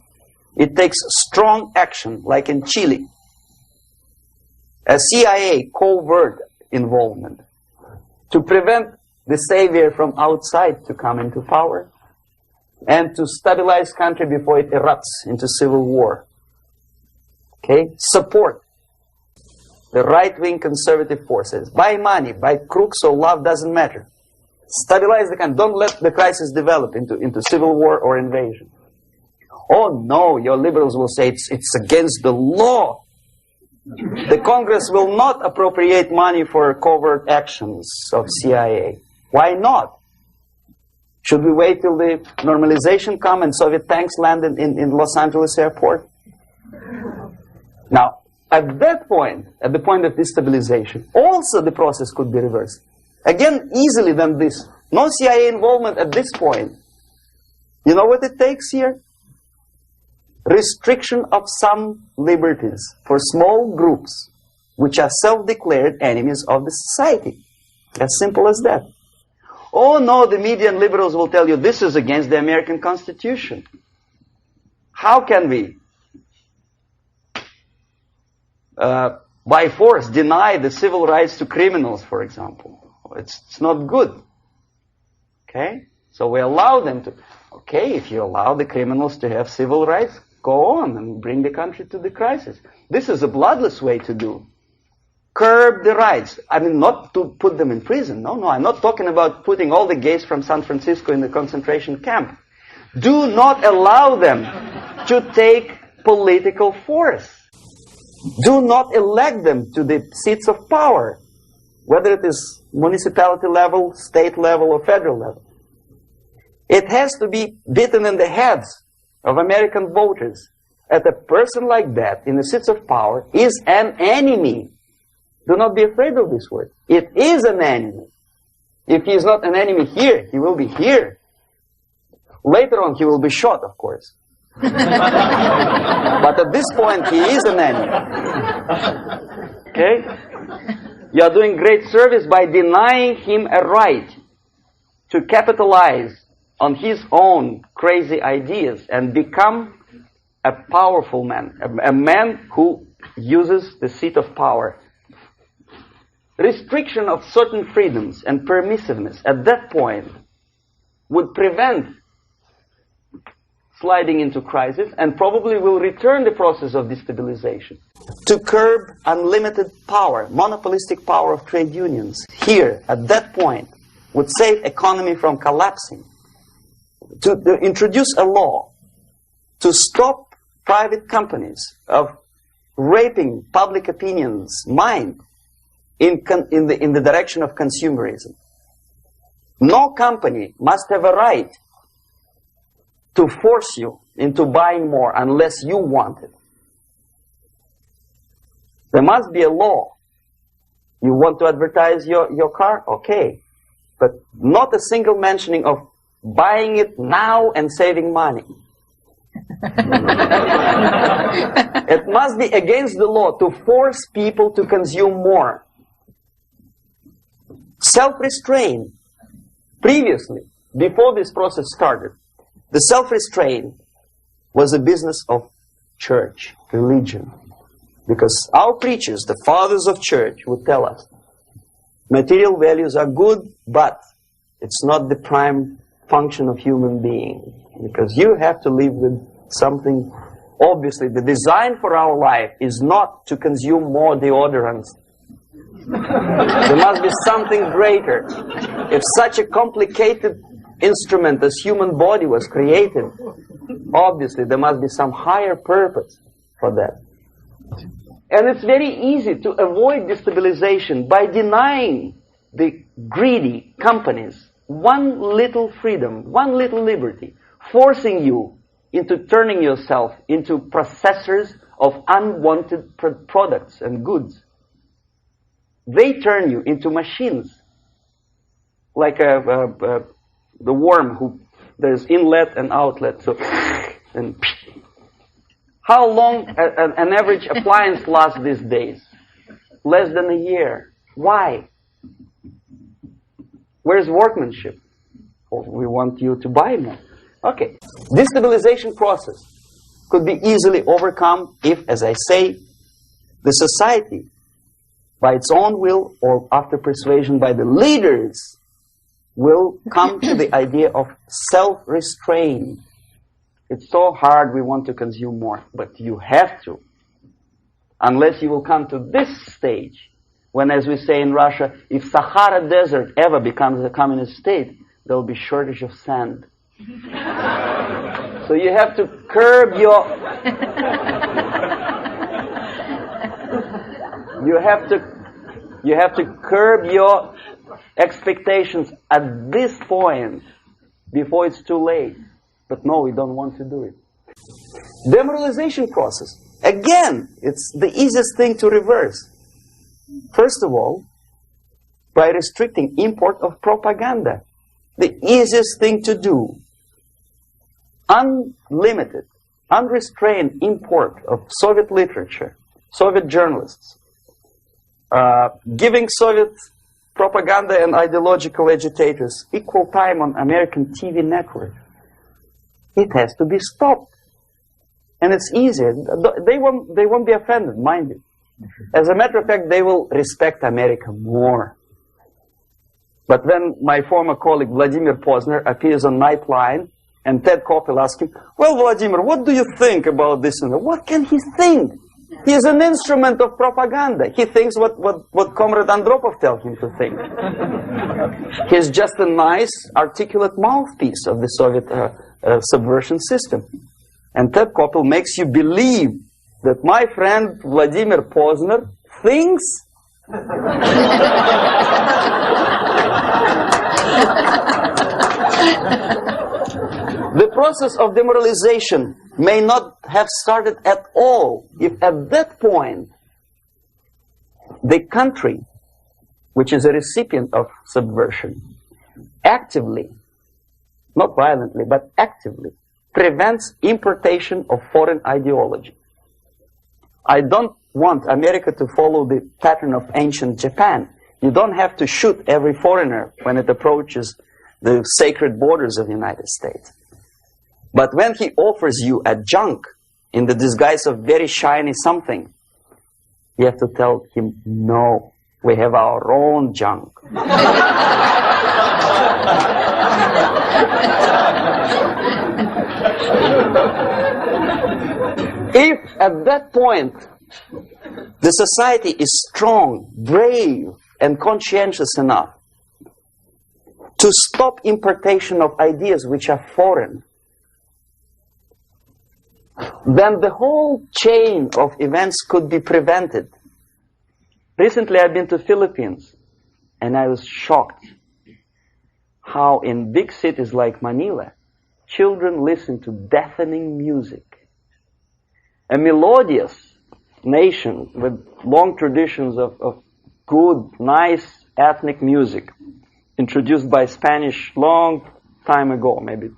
It takes strong action, like in Chile. A CIA covert involvement to prevent the savior from outside to come into power and to stabilize country before it erupts into civil war. Okay? Support the right-wing conservative forces. By money, by crooks or love, doesn't matter. Stabilize the country. Don't let the crisis develop into civil war or invasion. Oh no, your liberals will say it's against the law. The Congress will not appropriate money for covert actions of CIA. Why not? Should we wait till the normalization come and Soviet tanks land in Los Angeles airport? Now, at that point, at the point of destabilization, also the process could be reversed. Again, easily than this. No CIA involvement at this point. You know what it takes here? Restriction of some liberties for small groups which are self-declared enemies of the society. As simple as that. Oh no, the media and liberals will tell you this is against the American Constitution. How can we, by force, deny the civil rights to criminals, for example? It's not good. Okay? So we allow them to. Okay, if you allow the criminals to have civil rights, go on and bring the country to the crisis. This is a bloodless way to do. Curb the rights. I mean, not to put them in prison. No, I'm not talking about putting all the gays from San Francisco in the concentration camp. Do not allow them to take political force. Do not elect them to the seats of power, whether it is municipality level, state level, or federal level. It has to be beaten in the heads of American voters that a person like that in the seats of power is an enemy. Do not be afraid of this word. It is an enemy. If he is not an enemy here, he will be here. Later on, he will be shot, of course. But at this point, he is an enemy. Okay? You are doing great service by denying him a right to capitalize on his own crazy ideas and become a powerful man, a man who uses the seat of power. Restriction of certain freedoms and permissiveness at that point would prevent sliding into crisis and probably will return the process of destabilization. To curb unlimited power, monopolistic power of trade unions, here, at that point, would save economy from collapsing. To introduce a law to stop private companies of raping public opinion's mind in the direction of consumerism. No company must have a right to force you into buying more unless you want it. There must be a law You want to advertise your car? Okay. But not a single mentioning of buying it now and saving money. It must be against the law to force people to consume more. Self-restraint. Previously, before this process started, the self-restraint was a business of church, religion. Because our preachers, the fathers of church, would tell us, material values are good, but it's not the prime function of human being. Because you have to live with something. Obviously, the design for our life is not to consume more deodorants. There must be something greater. If such a complicated instrument as human body was created, obviously there must be some higher purpose for that. And it's very easy to avoid destabilization by denying the greedy companies one little freedom, one little liberty, forcing you into turning yourself into processors of unwanted products and goods. They turn you into machines, like the worm who there's inlet and outlet. So, and how long an average appliance lasts these days? Less than a year. Why? Where's workmanship? Oh, we want you to buy more. Okay. Destabilization process could be easily overcome if, as I say, the society, by its own will or after persuasion by the leaders, will come to the idea of self-restraint. It's so hard, we want to consume more, but you have to. Unless you will come to this stage, when, as we say in Russia, if Sahara Desert ever becomes a communist state, there will be shortage of sand. So you have to curb your... You have to curb your expectations at this point before it's too late. But no, we don't want to do it. Demoralization process. Again, it's the easiest thing to reverse. First of all, by restricting import of propaganda. The easiest thing to do. Unlimited, unrestrained import of Soviet literature, Soviet journalists. Giving Soviet propaganda and ideological agitators equal time on American TV network. It has to be stopped. And it's easy. They won't be offended, mind you. As a matter of fact, they will respect America more. But when my former colleague Vladimir Posner appears on Nightline and Ted Koppel asks him, well, Vladimir, what do you think about this? And what can he think? He is an instrument of propaganda. He thinks what Comrade Andropov tells him to think. He's just a nice, articulate mouthpiece of the Soviet subversion system. And Ted Koppel makes you believe that my friend Vladimir Posner thinks the process of demoralization may not have started at all if at that point the country, which is a recipient of subversion, actively, not violently, but actively, prevents importation of foreign ideology. I don't want America to follow the pattern of ancient Japan. You don't have to shoot every foreigner when it approaches the sacred borders of the United States. But when he offers you a junk in the disguise of very shiny something, you have to tell him, no, we have our own junk. If at that point the society is strong, brave, and conscientious enough to stop importation of ideas which are foreign, then the whole chain of events could be prevented. Recently I've been to Philippines and I was shocked how in big cities like Manila, children listen to deafening music. A melodious nation with long traditions of good, nice ethnic music introduced by Spanish long time ago, maybe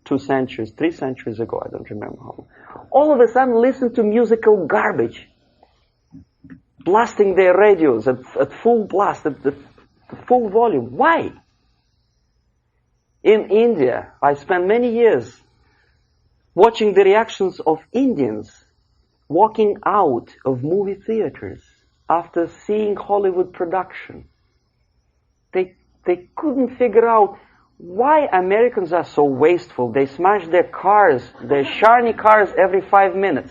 2 centuries, 3 centuries ago, I don't remember how long. All of a sudden listen to musical garbage, blasting their radios at full blast, at the full volume. Why? In India, I spent many years watching the reactions of Indians walking out of movie theaters after seeing Hollywood production. They couldn't figure out why Americans are so wasteful. They smash their cars, their shiny cars every 5 minutes.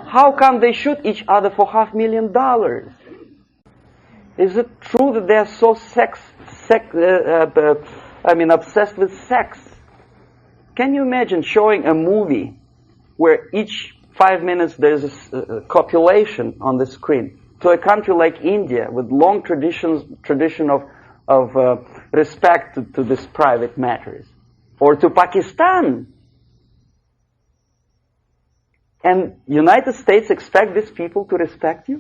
How come they shoot each other for $500,000? Is it true that they're so obsessed with sex? Can you imagine showing a movie where each 5 minutes there's a copulation on the screen to a country like India with long tradition of respect to these private matters, or to Pakistan? And United States expect these people to respect you?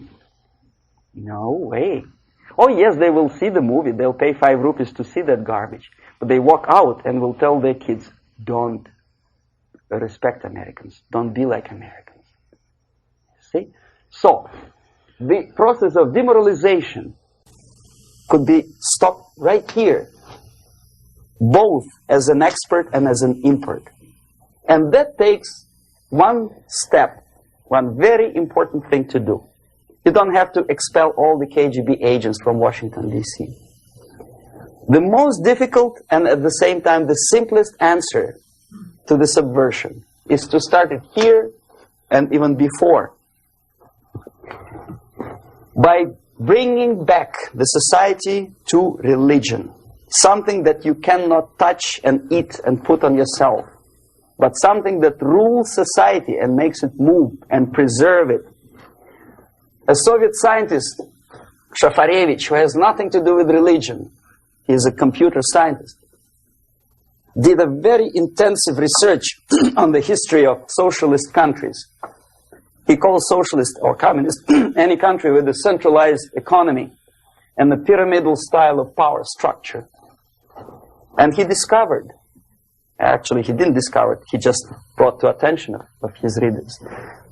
No way. Oh yes, they will see the movie, they'll pay 5 rupees to see that garbage, but they walk out and will tell their kids, don't respect Americans, don't be like Americans. See? So, the process of demoralization could be stopped right here, both as an expert and as an import. And that takes one step, one very important thing to do. You don't have to expel all the KGB agents from Washington, D.C. The most difficult and at the same time the simplest answer to the subversion is to start it here and even before, by bringing back the society to religion, something that you cannot touch and eat and put on yourself, but something that rules society and makes it move and preserve it. A Soviet scientist, Shafarevich, who has nothing to do with religion, he is a computer scientist, did a very intensive research on the history of socialist countries. He calls socialist or communist any country with a centralized economy and a pyramidal style of power structure. And he discovered, actually he didn't discover it, he just brought to attention of his readers,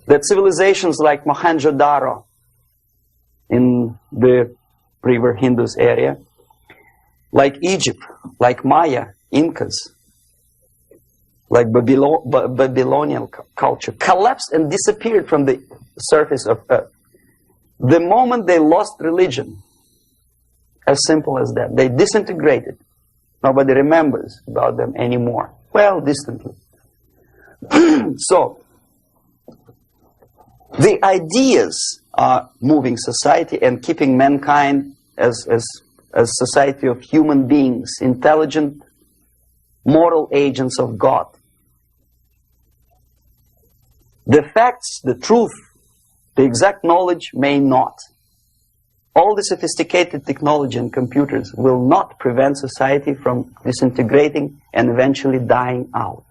that civilizations like Mohenjo-Daro in the river Indus area, like Egypt, like Maya, Incas, like Babylonian culture, collapsed and disappeared from the surface of Earth. The moment they lost religion, as simple as that, they disintegrated. Nobody remembers about them anymore. Well, distantly. So, the ideas are moving society and keeping mankind as society of human beings, intelligent, moral agents of God. The facts, the truth, the exact knowledge may not. All the sophisticated technology and computers will not prevent society from disintegrating and eventually dying out.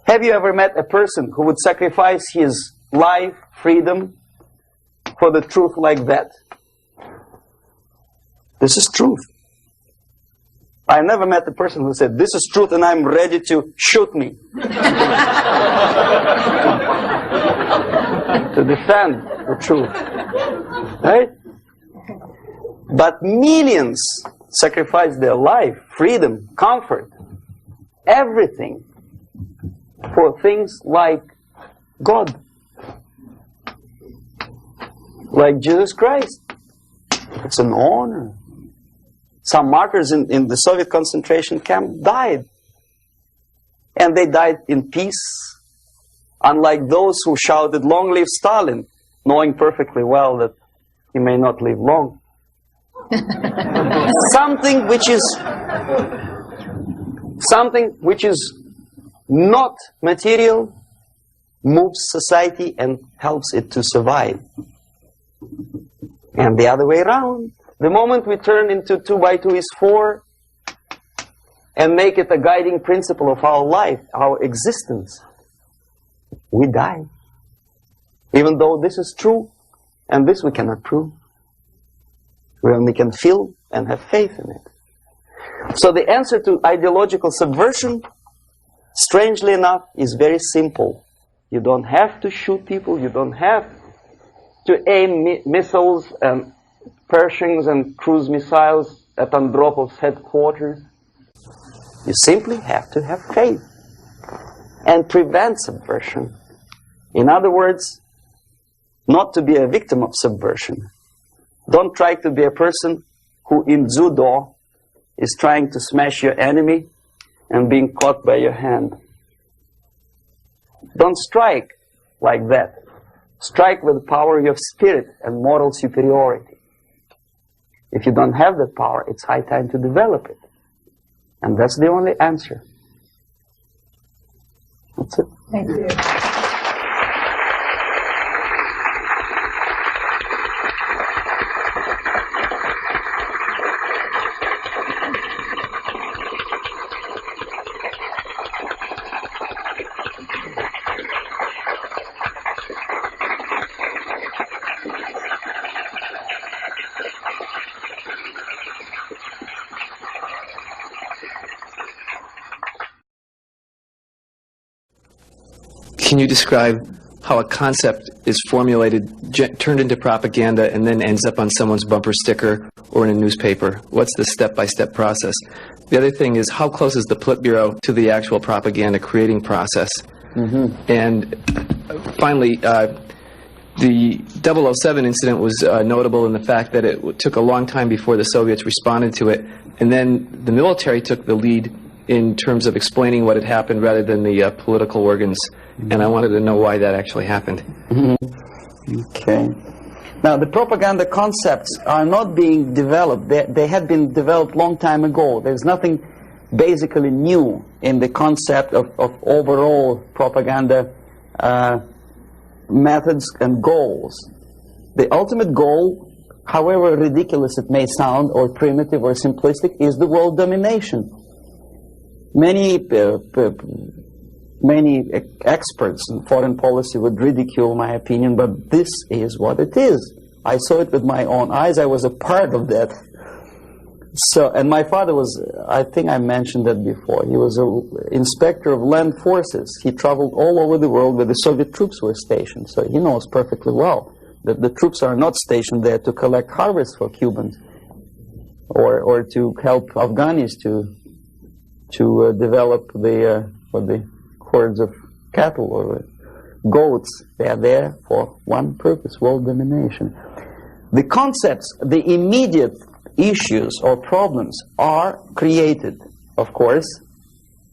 Have you ever met a person who would sacrifice his life, freedom, for the truth like that? This is truth. I never met a person who said, this is truth and I'm ready to shoot me. To defend the truth. Right? But millions sacrifice their life, freedom, comfort, everything for things like God. Like Jesus Christ. It's an honor. Some martyrs in the Soviet concentration camp died. And they died in peace. Unlike those who shouted, "Long live Stalin," knowing perfectly well that he may not live long. Something which is not material moves society and helps it to survive. And the other way around. The moment we turn into 2 by 2 is 4 and make it a guiding principle of our life, our existence, we die. Even though this is true, and this we cannot prove. We only can feel and have faith in it. So the answer to ideological subversion, strangely enough, is very simple. You don't have to shoot people. You don't have to aim missiles and Pershings and cruise missiles at Andropov's headquarters. You simply have to have faith and prevent subversion. In other words, not to be a victim of subversion. Don't try to be a person who in judo is trying to smash your enemy and being caught by your hand. Don't strike like that. Strike with the power of spirit and moral superiority. If you don't have that power, it's high time to develop it. And that's the only answer. That's it. Thank you. Can you describe how a concept is formulated, turned into propaganda, and then ends up on someone's bumper sticker or in a newspaper? What's the step-by-step process? The other thing is, how close is the Politburo to the actual propaganda creating process? Mm-hmm. And finally, the 007 incident was notable in the fact that it took a long time before the Soviets responded to it, and then the military took the lead in terms of explaining what had happened rather than the political organs. And I wanted to know why that actually happened. Mm-hmm. Okay. Now, the propaganda concepts are not being developed. They had been developed long time ago. There's nothing basically new in the concept of overall propaganda methods and goals. The ultimate goal, however ridiculous it may sound, or primitive or simplistic, is the world domination. Many experts in foreign policy would ridicule my opinion, but this is what it is. I saw it with my own eyes. I was a part of that. So, and my father was, I think I mentioned that before, he was an inspector of land forces. He traveled all over the world where the Soviet troops were stationed. So he knows perfectly well that the troops are not stationed there to collect harvests for Cubans or to help Afghanis to develop the hordes of cattle or goats. They are there for one purpose: world domination. The concepts, the immediate issues or problems are created, of course,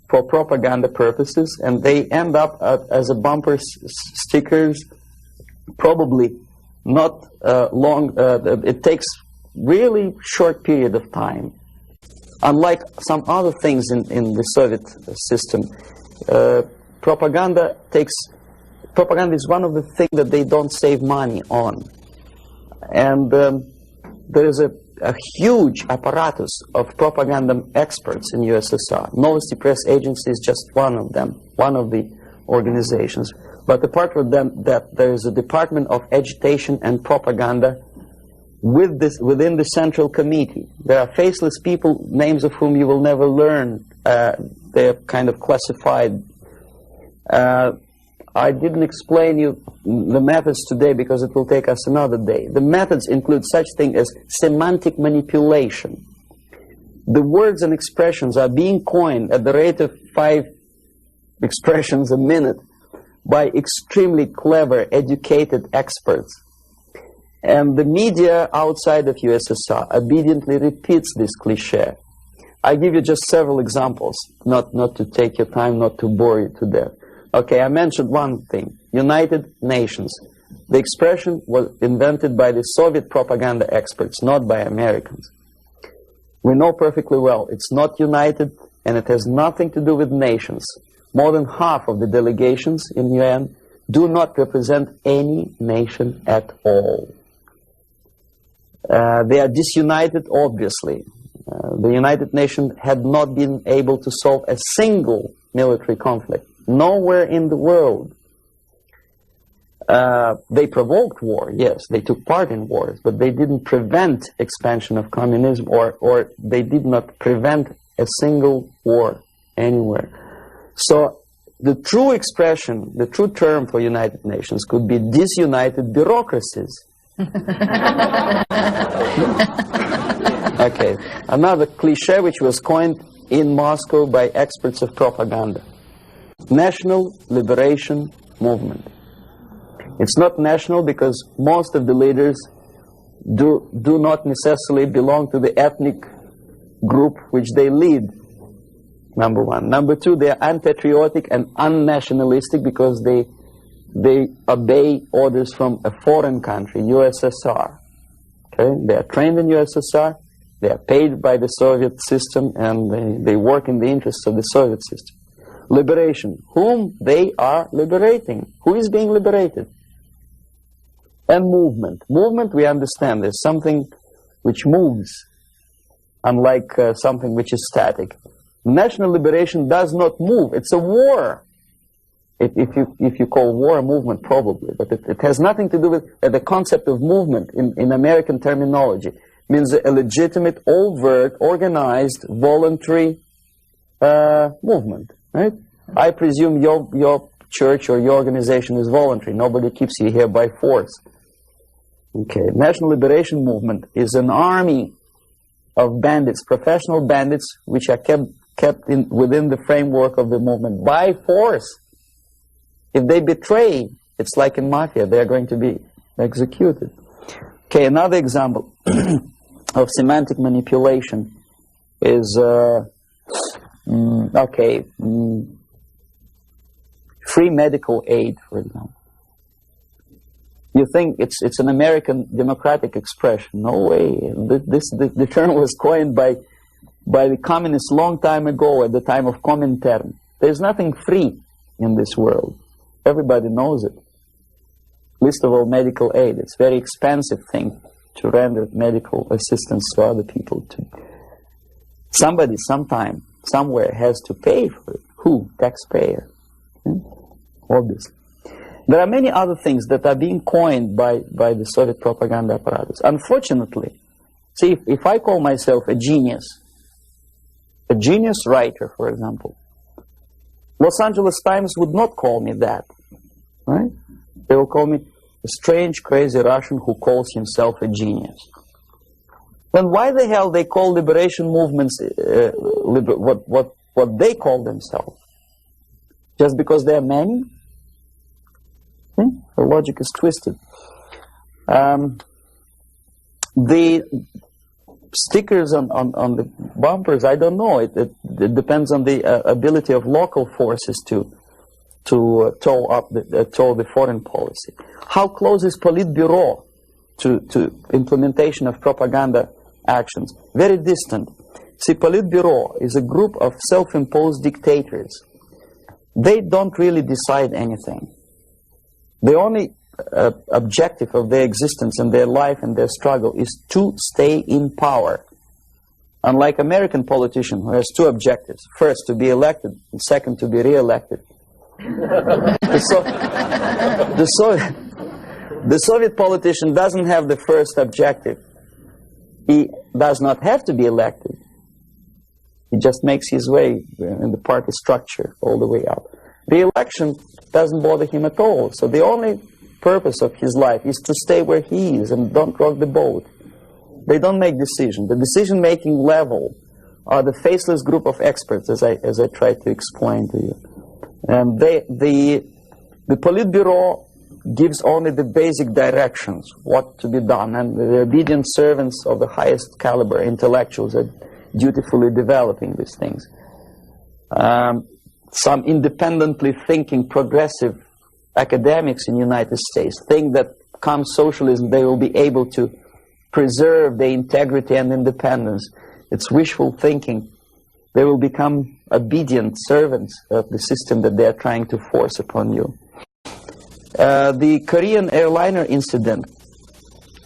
for propaganda purposes, and they end up as a bumper stickers, probably not long. It takes really short period of time. Unlike some other things in the Soviet system, propaganda is one of the things that they don't save money on. And there is a huge apparatus of propaganda experts in USSR. Novosti Press Agency is just one of them, one of the organizations. But apart from them, there is a Department of Agitation and Propaganda within the Central Committee. There are faceless people, names of whom you will never learn. They're kind of classified. I didn't explain you the methods today because it will take us another day. The methods include such thing as semantic manipulation. The words and expressions are being coined at the rate of 5 expressions a minute by extremely clever, educated experts. And the media outside of USSR obediently repeats this cliché. I give you just several examples, not to take your time, not to bore you to death. Okay, I mentioned one thing, United Nations. The expression was invented by the Soviet propaganda experts, not by Americans. We know perfectly well it's not united, and it has nothing to do with nations. More than half of the delegations in UN do not represent any nation at all. They are disunited, obviously. The United Nations had not been able to solve a single military conflict. Nowhere in the world. They provoked war, yes, they took part in wars, but they didn't prevent expansion of communism, or they did not prevent a single war anywhere. So the true expression, the true term for United Nations could be disunited bureaucracies. Okay, another cliche which was coined in Moscow by experts of propaganda. National Liberation Movement. It's not national because most of the leaders do not necessarily belong to the ethnic group which they lead, number one. Number two, they are unpatriotic and unnationalistic because they obey orders from a foreign country, USSR. Okay? They are trained in USSR, they are paid by the Soviet system, and they work in the interests of the Soviet system. Liberation. Whom they are liberating? Who is being liberated? And movement. Movement, we understand, is something which moves, unlike something which is static. National liberation does not move. It's a war. If you call war a movement, probably, but it has nothing to do with the concept of movement in American terminology. It means a legitimate, overt, organized, voluntary movement. Right? I presume your church or your organization is voluntary. Nobody keeps you here by force. Okay, National Liberation Movement is an army of bandits, professional bandits, which are kept within the framework of the movement by force. If they betray, it's like in mafia, they are going to be executed. Okay, another example of semantic manipulation is free medical aid, for example. You think it's an American democratic expression? No way. The term was coined by the communists long time ago, at the time of Comintern. There's nothing free in this world. Everybody knows it. Least of all medical aid. It's a very expensive thing to render medical assistance to other people. Somebody, sometime, somewhere has to pay for it. Who? Taxpayer. Obviously. There are many other things that are being coined by the Soviet propaganda apparatus. Unfortunately, see, if I call myself a genius writer, for example, Los Angeles Times would not call me that, right? They will call me a strange, crazy Russian who calls himself a genius. Then why the hell they call liberation movements what they call themselves? Just because they are men? The logic is twisted. The stickers on the bumpers, I don't know. It depends on the ability of local forces to toe the foreign policy. How close is Politburo to implementation of propaganda actions? Very distant. See, Politburo is a group of self-imposed dictators. They don't really decide anything. The only objective of their existence and their life and their struggle is to stay in power. Unlike American politician who has two objectives. First, to be elected, and second, to be re-elected. The Soviet politician doesn't have the first objective. He does not have to be elected. He just makes his way in the party structure all the way up. The election doesn't bother him at all. So the only purpose of his life is to stay where he is and don't rock the boat. They don't make decisions. The decision-making level are the faceless group of experts, as I tried to explain to you. And the Politburo gives only the basic directions, what to be done, and the obedient servants of the highest caliber intellectuals are dutifully developing these things. Some independently thinking progressive academics in the United States think that come socialism they will be able to preserve their integrity and independence. It's wishful thinking. They will become obedient servants of the system that they are trying to force upon you. The Korean airliner incident,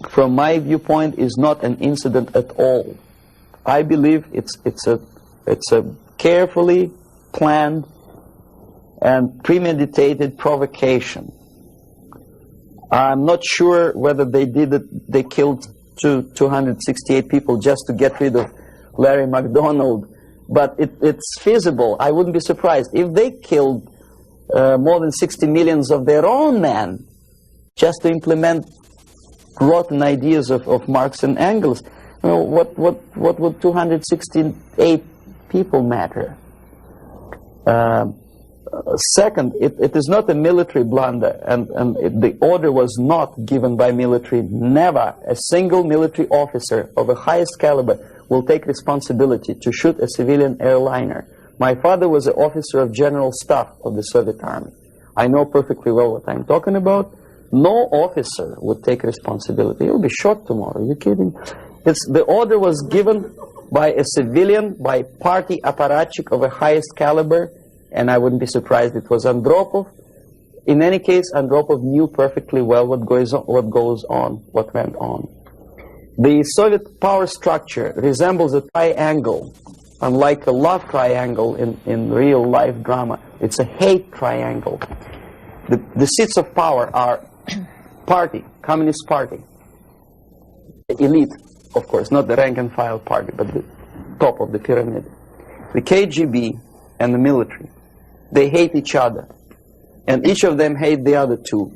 from my viewpoint, is not an incident at all. I believe it's a carefully planned and premeditated provocation I'm not sure whether they did it. They killed 268 people just to get rid of Larry McDonald, but it's feasible. I wouldn't be surprised if they killed more than 60 million of their own men just to implement rotten ideas of Marx and Engels. You know, what would 268 people matter? Second, it is not a military blunder, and the order was not given by military. Never a single military officer of the highest caliber will take responsibility to shoot a civilian airliner. My father was an officer of general staff of the Soviet Army. I know perfectly well what I'm talking about. No officer would take responsibility. He'll be shot tomorrow. Are you kidding? The order was given by a civilian, by party apparatchik of the highest caliber, and I wouldn't be surprised it was Andropov. In any case, Andropov knew perfectly well what went on. The Soviet power structure resembles a triangle, unlike a love triangle in real life drama. It's a hate triangle. The seats of power are party, Communist Party, elite, of course, not the rank and file party, but the top of the pyramid. The KGB and the military, they hate each other, and each of them hate the other two.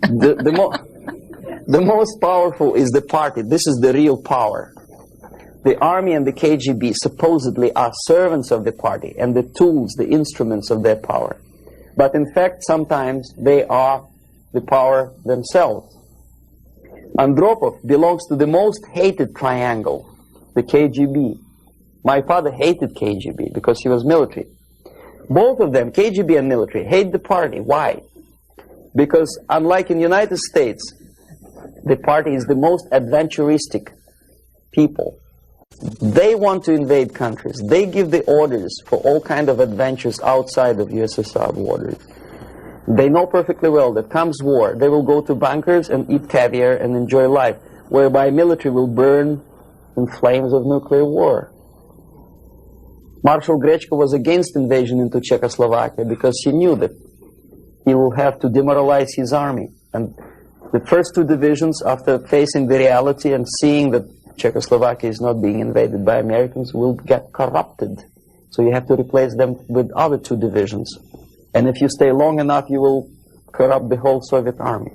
The most powerful is the party. This is the real power. The army and the KGB supposedly are servants of the party and the tools, the instruments of their power. But in fact, sometimes they are the power themselves. Andropov belongs to the most hated triangle, the KGB. My father hated KGB because he was military. Both of them, KGB and military, hate the party. Why? Because unlike in the United States, the party is the most adventuristic people. They want to invade countries. They give the orders for all kinds of adventures outside of USSR borders. They know perfectly well that comes war, they will go to bunkers and eat caviar and enjoy life, whereby military will burn in flames of nuclear war. Marshal Grechko was against invasion into Czechoslovakia because he knew that he will have to demoralize his army. And the first two divisions, after facing the reality and seeing that Czechoslovakia is not being invaded by Americans, will get corrupted. So you have to replace them with other two divisions. And if you stay long enough, you will corrupt the whole Soviet army.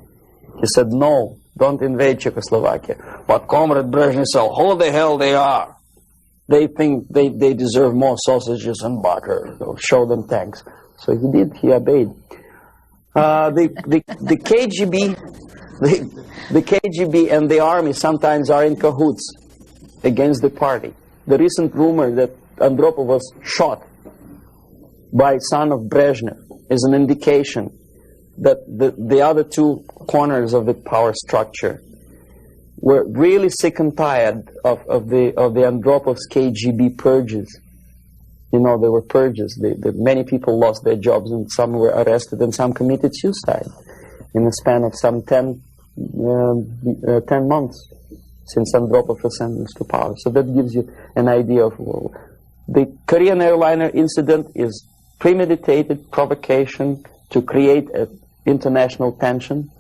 He said, no, don't invade Czechoslovakia. But Comrade Brezhnev said, who the hell they are? They think they deserve more sausages and butter. So show them tanks. So he did, he obeyed. The KGB and the army sometimes are in cahoots against the party. The recent rumor that Andropov was shot by son of Brezhnev is an indication that the other two corners of the power structure were really sick and tired of the Andropov's KGB purges. You know, there were purges. Many people lost their jobs, and some were arrested, and some committed suicide in the span of some 10 months since Andropov was sentenced to power. So that gives you an idea of the Korean airliner incident is premeditated provocation to create an international tension,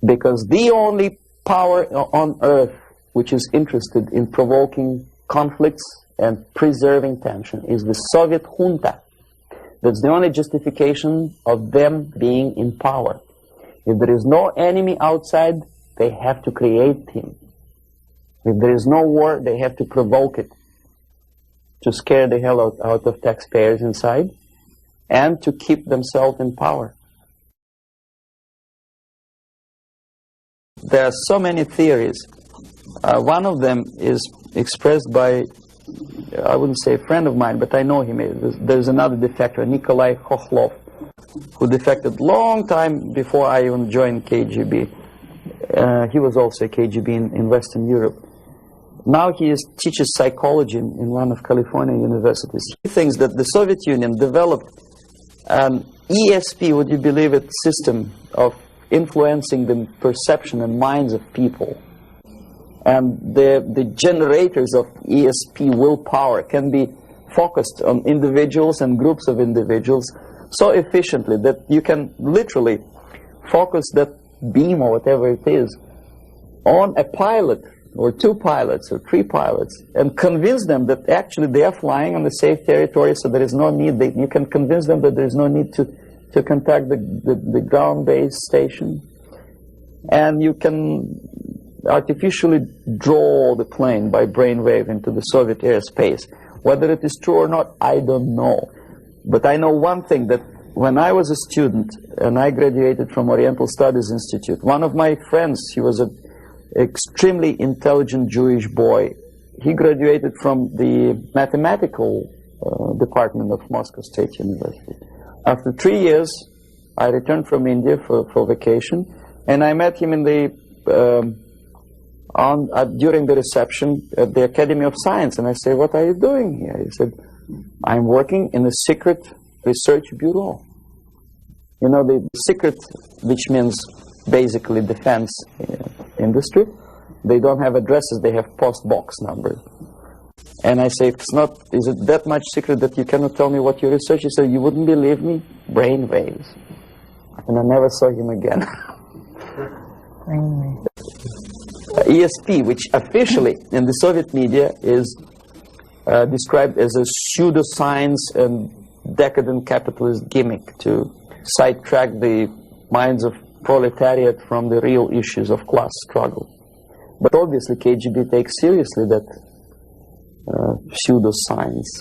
because the only power on earth which is interested in provoking conflicts and preserving tension is the Soviet junta. That's the only justification of them being in power. If there is no enemy outside, they have to create him. If there is no war, they have to provoke it, to scare the hell out of taxpayers inside, and to keep themselves in power. There are so many theories. One of them is expressed by, I wouldn't say a friend of mine, but I know him. There's another defector, Nikolai Khokhlov, who defected long time before I even joined KGB. He was also a KGB in Western Europe. Now he teaches psychology in one of California universities. He thinks that the Soviet Union developed an ESP, would you believe it, system of influencing the perception and minds of people. And the generators of ESP willpower can be focused on individuals and groups of individuals so efficiently that you can literally focus that beam or whatever it is on a pilot or two pilots or three pilots and convince them that actually they are flying on the safe territory, so there is no need, you can convince them that there is no need to contact the ground-based station, and you can artificially draw the plane by brainwave into the Soviet airspace. Whether it is true or not, I don't know. But I know one thing, that when I was a student and I graduated from Oriental Studies Institute, one of my friends, he was an extremely intelligent Jewish boy. He graduated from the mathematical department of Moscow State University. After 3 years, I returned from India for vacation, and I met him in the during the reception at the Academy of Science, and I said, "What are you doing here?" He said, "I'm working in a secret research bureau." You know, the secret, which means basically defense industry, they don't have addresses, they have post box numbers. And I say, is it that much secret that you cannot tell me what you research? He said, "You wouldn't believe me, brain waves." And I never saw him again. ESP, which officially in the Soviet media is described as a pseudoscience and decadent capitalist gimmick to sidetrack the minds of proletariat from the real issues of class struggle. But obviously KGB takes seriously that pseudoscience.